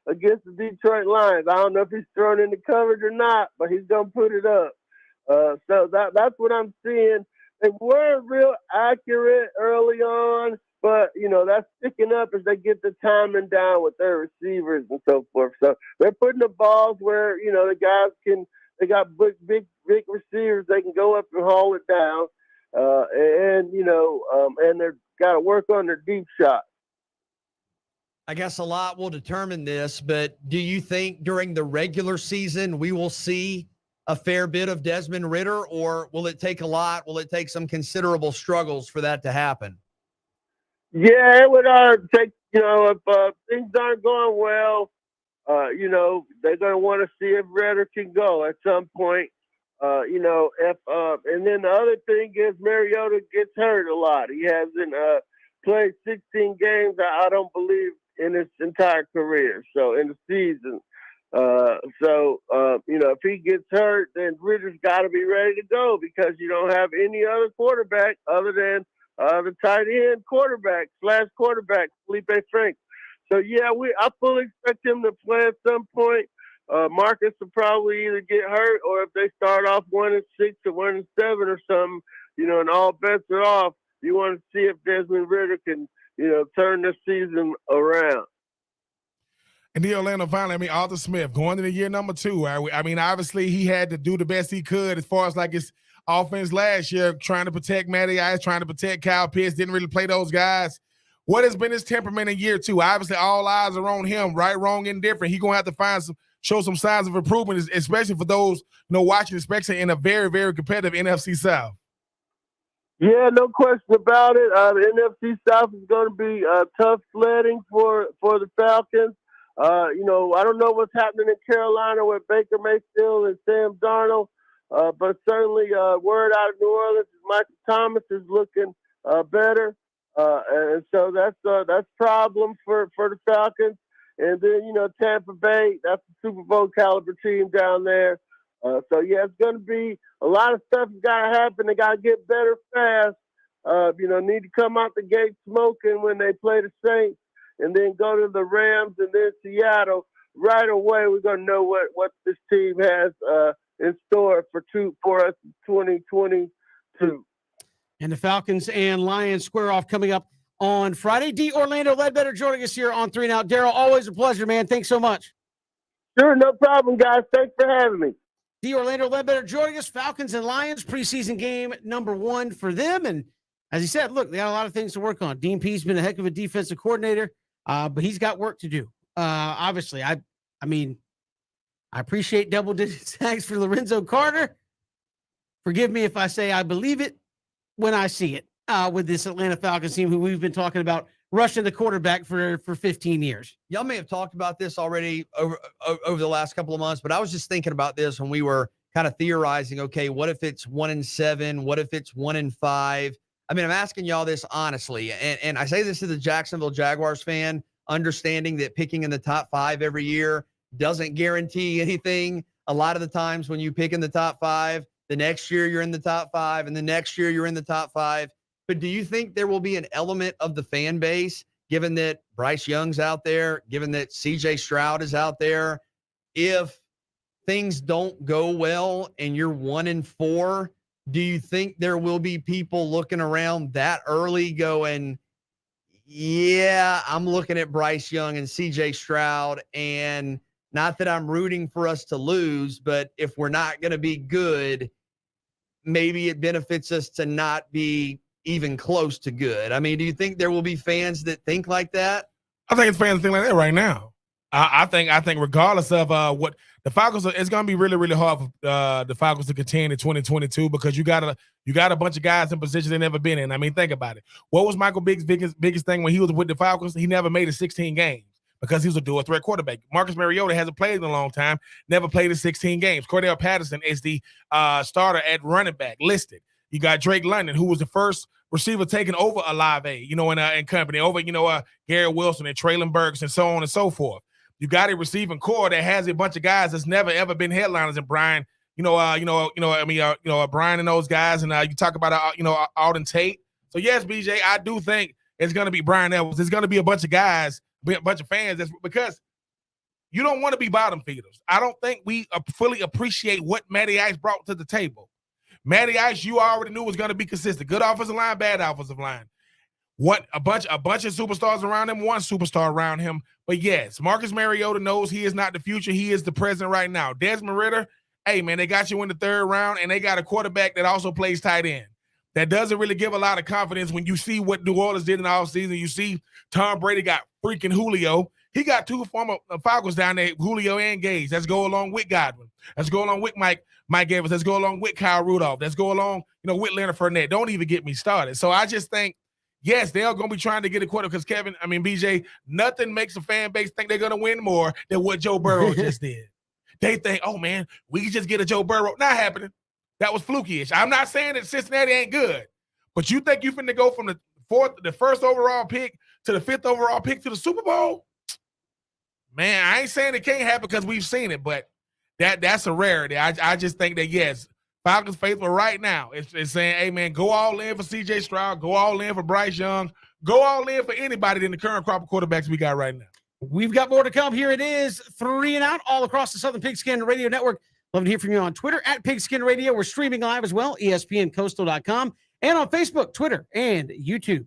against the Detroit Lions. I don't know if he's thrown into coverage or not, but he's going to put it up. So that's what I'm seeing. They weren't real accurate early on, but, that's picking up as they get the timing down with their receivers and so forth. So they're putting the balls where, the guys they got big receivers. They can go up and haul it down. And they're got to work on their deep shot. I guess a lot will determine this, but do you think during the regular season we will see a fair bit of Desmond Ridder, or will it take a lot? Will it take some considerable struggles for that to happen? Yeah, it would take, if things aren't going well, they're going to want to see if Ridder can go at some point. And then the other thing is Mariota gets hurt a lot. He hasn't played 16 games, I don't believe, in his entire career. So in the season. If he gets hurt, then Ridder's got to be ready to go because you don't have any other quarterback other than the tight end quarterback, Felipe Franks. So, yeah, I fully expect him to play at some point. Marcus will probably either get hurt or if they start off 1-6 or 1-7 or something, and all bets are off, you want to see if Desmond Ridder can, turn this season around. And the Orlando finally, Arthur Smith going into year number 2. I mean, obviously he had to do the best he could as far as like his offense last year, trying to protect Matty Ice, trying to protect Kyle Pitts, didn't really play those guys. What has been his temperament in year 2? Obviously, all eyes are on him, right, wrong, indifferent. He's going to have to show some signs of improvement, especially for those, watching, especially in a very, very competitive NFC South. Yeah, no question about it. The NFC South is going to be tough sledding for the Falcons. I don't know what's happening in Carolina with Baker Mayfield and Sam Darnold, but certainly word out of New Orleans is Michael Thomas is looking better. And so that's problems for the Falcons. And then, Tampa Bay, that's a Super Bowl caliber team down there. It's going to be a lot of stuff that's got to happen. They got to get better fast. Need to come out the gate smoking when they play the Saints and then go to the Rams and then Seattle. Right away, we're going to know what this team has in store for us in 2022. And the Falcons and Lions square off coming up on Friday. D. Orlando Ledbetter joining us here on 3 and Out. Daryl, always a pleasure, man. Thanks so much. Sure, no problem, guys. Thanks for having me. D. Orlando Ledbetter joining us. Falcons and Lions preseason game number 1 for them. And as he said, look, they got a lot of things to work on. Dean Pease been a heck of a defensive coordinator, but he's got work to do. Obviously, I mean, I appreciate double-digit sacks for Lorenzo Carter. Forgive me if I say I believe it when I see it with this Atlanta Falcons team, who we've been talking about rushing the quarterback for 15 years. Y'all may have talked about this already over the last couple of months, but I was just thinking about this when we were kind of theorizing, okay, what if it's 1-7? What if it's 1-5? I mean, I'm asking y'all this honestly, and I say this to the Jacksonville Jaguars fan, understanding that picking in the top 5 every year doesn't guarantee anything. A lot of the times when you pick in the top 5, the next year you're in the top 5, and the next year you're in the top 5. But do you think there will be an element of the fan base, given that Bryce Young's out there, given that CJ Stroud is out there, if things don't go well and you're 1-4, do you think there will be people looking around that early going, yeah, I'm looking at Bryce Young and CJ Stroud, and not that I'm rooting for us to lose, but if we're not going to be good, maybe it benefits us to not be even close to good. I mean, do you think there will be fans that think like that? I think it's fans think like that right now. I think regardless of what the Falcons, it's going to be really, really hard for the Falcons to contend in 2022 because you got a bunch of guys in positions they've never been in. I mean, think about it. What was Michael Vick's biggest thing when he was with the Falcons? He never made it 16 games because he was a dual threat quarterback. Marcus Mariota hasn't played in a long time, never played in 16 games. Cordell Patterson is the starter at running back listed. You got Drake London, who was the first receiver taken over Olave, and company, over, Garrett Wilson and Traylon Burks and so on and so forth. You got a receiving core that has a bunch of guys that's never ever been headliners. And Brian, Brian and those guys, and you talk about Alden Tate. So yes, BJ, I do think it's going to be Brian Edwards. It's going to be a bunch of guys, a bunch of fans. That's because you don't want to be bottom feeders. I don't think we fully appreciate what Matty Ice brought to the table. Matty Ice, you already knew was going to be consistent. Good offensive line, bad offensive line. What a bunch of superstars around him, one superstar around him. But yes, Marcus Mariota knows he is not the future. He is the present right now. Desmond Ridder, hey man, they got you in the 3rd round, and they got a quarterback that also plays tight end. That doesn't really give a lot of confidence when you see what New Orleans did in the offseason. You see Tom Brady got freaking Julio. He got 2 former Falcons down there, Julio and Gage. Let's go along with Godwin. Let's go along with Mike Evans. Let's go along with Kyle Rudolph. Let's go along, with Leonard Fournette. Don't even get me started. So I just think, yes, they're going to be trying to get a quarter because BJ, nothing makes a fan base think they're going to win more than what Joe Burrow just did. They think, oh, man, we can just get a Joe Burrow. Not happening. That was fluky-ish. I'm not saying that Cincinnati ain't good, but you think you finna go from the 1st overall pick to the 5th overall pick to the Super Bowl? Man, I ain't saying it can't happen because we've seen it, but that's a rarity. I just think that, yes, Falcons faithful right now is saying, hey, man, go all in for CJ Stroud, go all in for Bryce Young, go all in for anybody in the current crop of quarterbacks we got right now. We've got more to come. Here it is, 3 and Out, all across the Southern Pigskin Radio Network. Love to hear from you on Twitter at Pigskin Radio. We're streaming live as well, ESPNCoastal.com, and on Facebook, Twitter, and YouTube.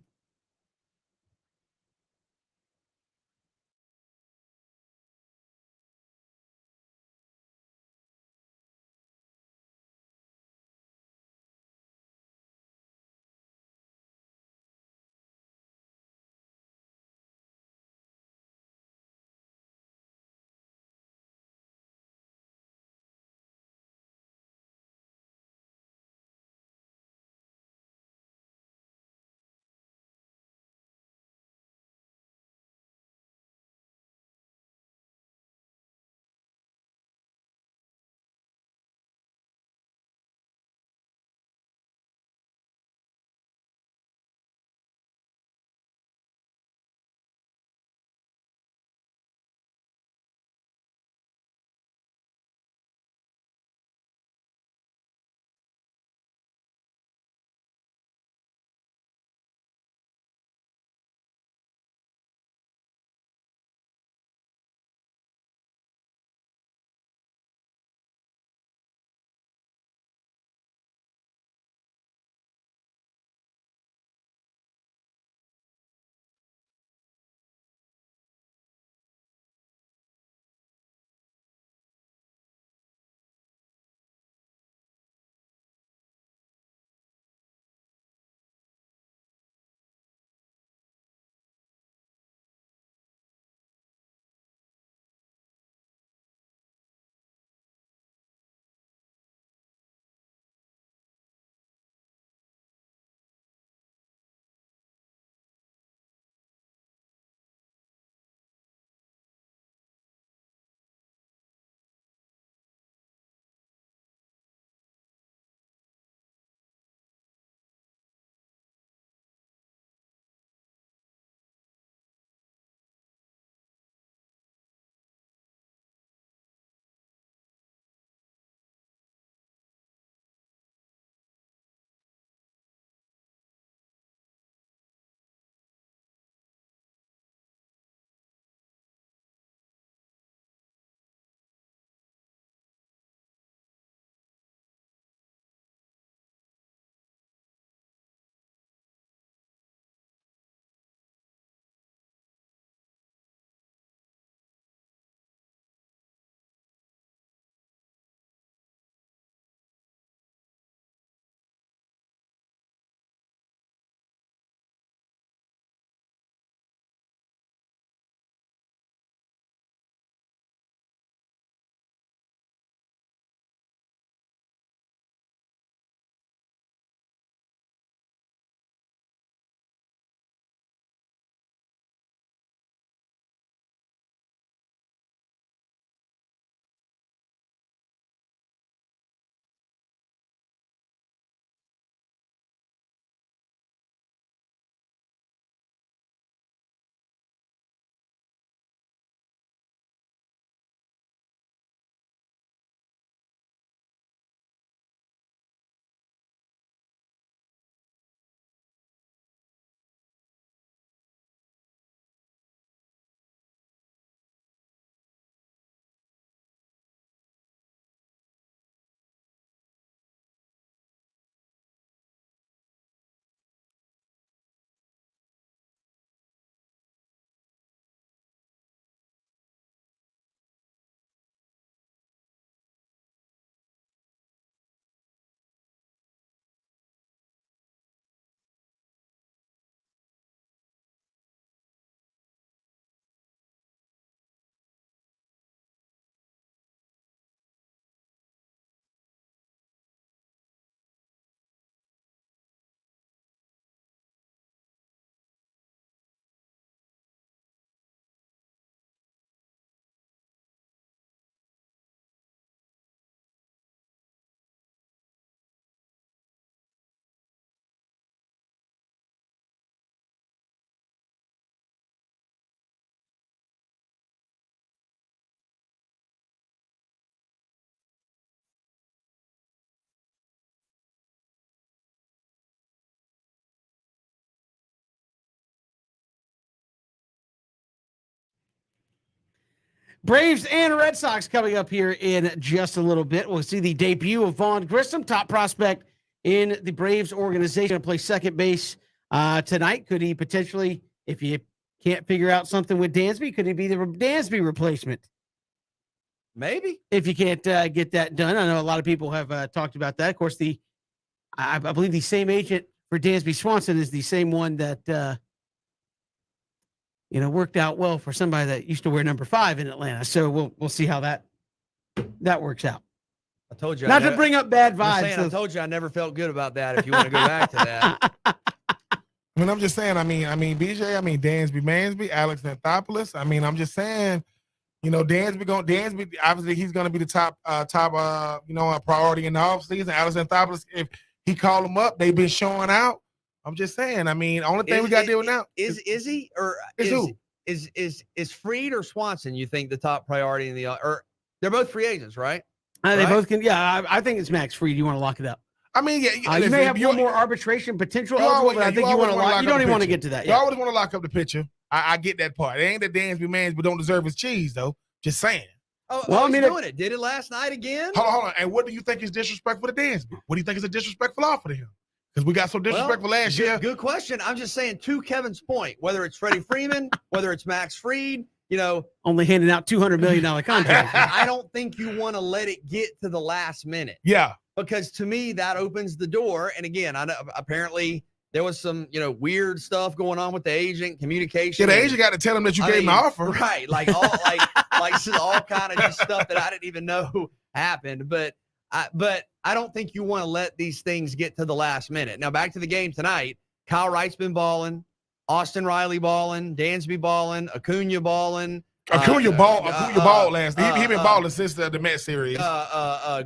Braves and Red Sox coming up here in just a little bit. We'll see the debut of Vaughn Grissom, top prospect in the Braves organization, to play second base tonight. Could he potentially, if you can't figure out something with Dansby, could he be the Dansby replacement? Maybe. If you can't get that done. I know a lot of people have talked about that. Of course, I believe the same agent for Dansby Swanson is the same one that worked out well for somebody that used to wear number 5 in Atlanta. So we'll see how that works out. I told you. Not to bring up bad vibes. I told you I never felt good about that. If you want to go back to that. I mean, I'm just saying. I mean, BJ. I mean, Dansby, Mansby, Alex Anthopoulos. I mean, I'm just saying. Dansby. Obviously, he's going to be the top priority in the offseason. Alex Anthopoulos, if he called him up, they've been showing out. I'm just saying. I mean, only thing we got to deal with now is he or is Fried or Swanson? You think the top priority in the or they're both free agents, right? They both can. Yeah, I think it's Max Fried. You want to lock it up? I mean, yeah. You may have one more arbitration potential. But I think you want to lock. You don't even want to get to that. You always want to lock up the pitcher. I get that part. It ain't that Dansby Mans, but don't deserve his cheese though. Just saying. Oh, well, he's doing it. Did it last night again? Hold on. And what do you think is disrespectful to Dansby? What do you think is a disrespectful offer to him? Because we got so disrespectful last year. Good question. I'm just saying, to Kevin's point, whether it's Freddie Freeman, whether it's Max Fried, only handing out $200 million contracts. I don't think you want to let it get to the last minute. Yeah. Because to me, that opens the door. And again, I know apparently there was some, weird stuff going on with the agent, communication. Yeah, the agent got to tell him that you gave him the offer. Right. Like all kind of just stuff that I didn't even know happened. But I don't think you want to let these things get to the last minute. Now, back to the game tonight. Kyle Wright's been balling. Austin Riley balling. Dansby balling. Acuna balling. Acuna balled last night. He been balling since the Mets series.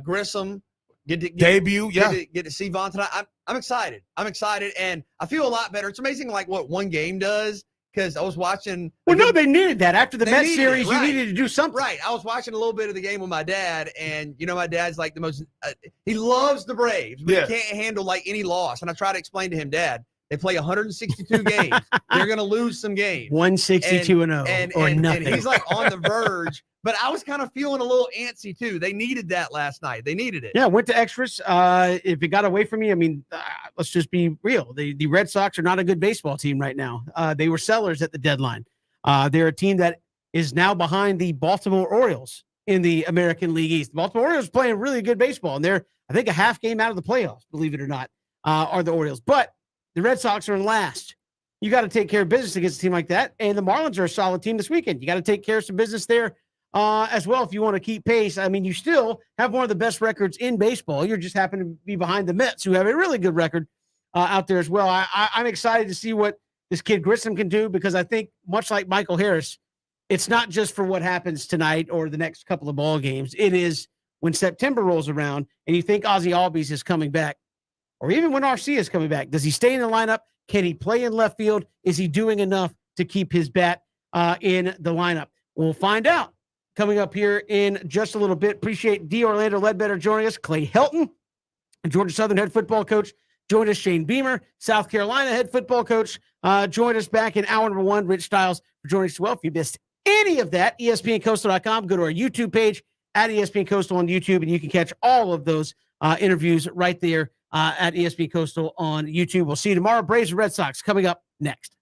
Grissom. Debut, Get to see Vaughn tonight. I'm excited. And I feel a lot better. It's amazing, like what one game does. Because I was watching. Well, no, they needed that after the Mets series. Right. You needed to do something, right? I was watching a little bit of the game with my dad, and my dad's like the most. He loves the Braves, but he can't handle like any loss. And I try to explain to him, Dad, they play 162 games. They're going to lose some games. 162-0 or nothing. And he's like on the verge. But I was kind of feeling a little antsy too. They needed that last night. They needed it. Yeah, went to extras. If it got away from me, I mean, let's just be real. The Red Sox are not a good baseball team right now. They were sellers at the deadline. They're a team that is now behind the Baltimore Orioles in the American League East. The Baltimore Orioles playing really good baseball, and they're, I think, a half game out of the playoffs, believe it or not, are the Orioles. But the Red Sox are in last. You got to take care of business against a team like that. And the Marlins are a solid team this weekend. You got to take care of some business there. As well, if you want to keep pace. I mean, you still have one of the best records in baseball. You're just happen to be behind the Mets, who have a really good record out there as well. I'm excited to see what this kid Grissom can do, because I think, much like Michael Harris, it's not just for what happens tonight or the next couple of ball games. It is when September rolls around and you think Ozzie Albies is coming back, or even when RC is coming back. Does he stay in the lineup? Can he play in left field? Is he doing enough to keep his bat in the lineup? We'll find out. Coming up here in just a little bit. Appreciate D. Orlando Ledbetter joining us. Clay Helton, Georgia Southern head football coach, joined us. Shane Beamer, South Carolina head football coach, joined us back in hour number 1. Rich Stiles for joining us as well. If you missed any of that, ESPNCoastal.com. Go to our YouTube page at ESPN Coastal on YouTube, and you can catch all of those interviews right there at ESPN Coastal on YouTube. We'll see you tomorrow. Braves and Red Sox coming up next.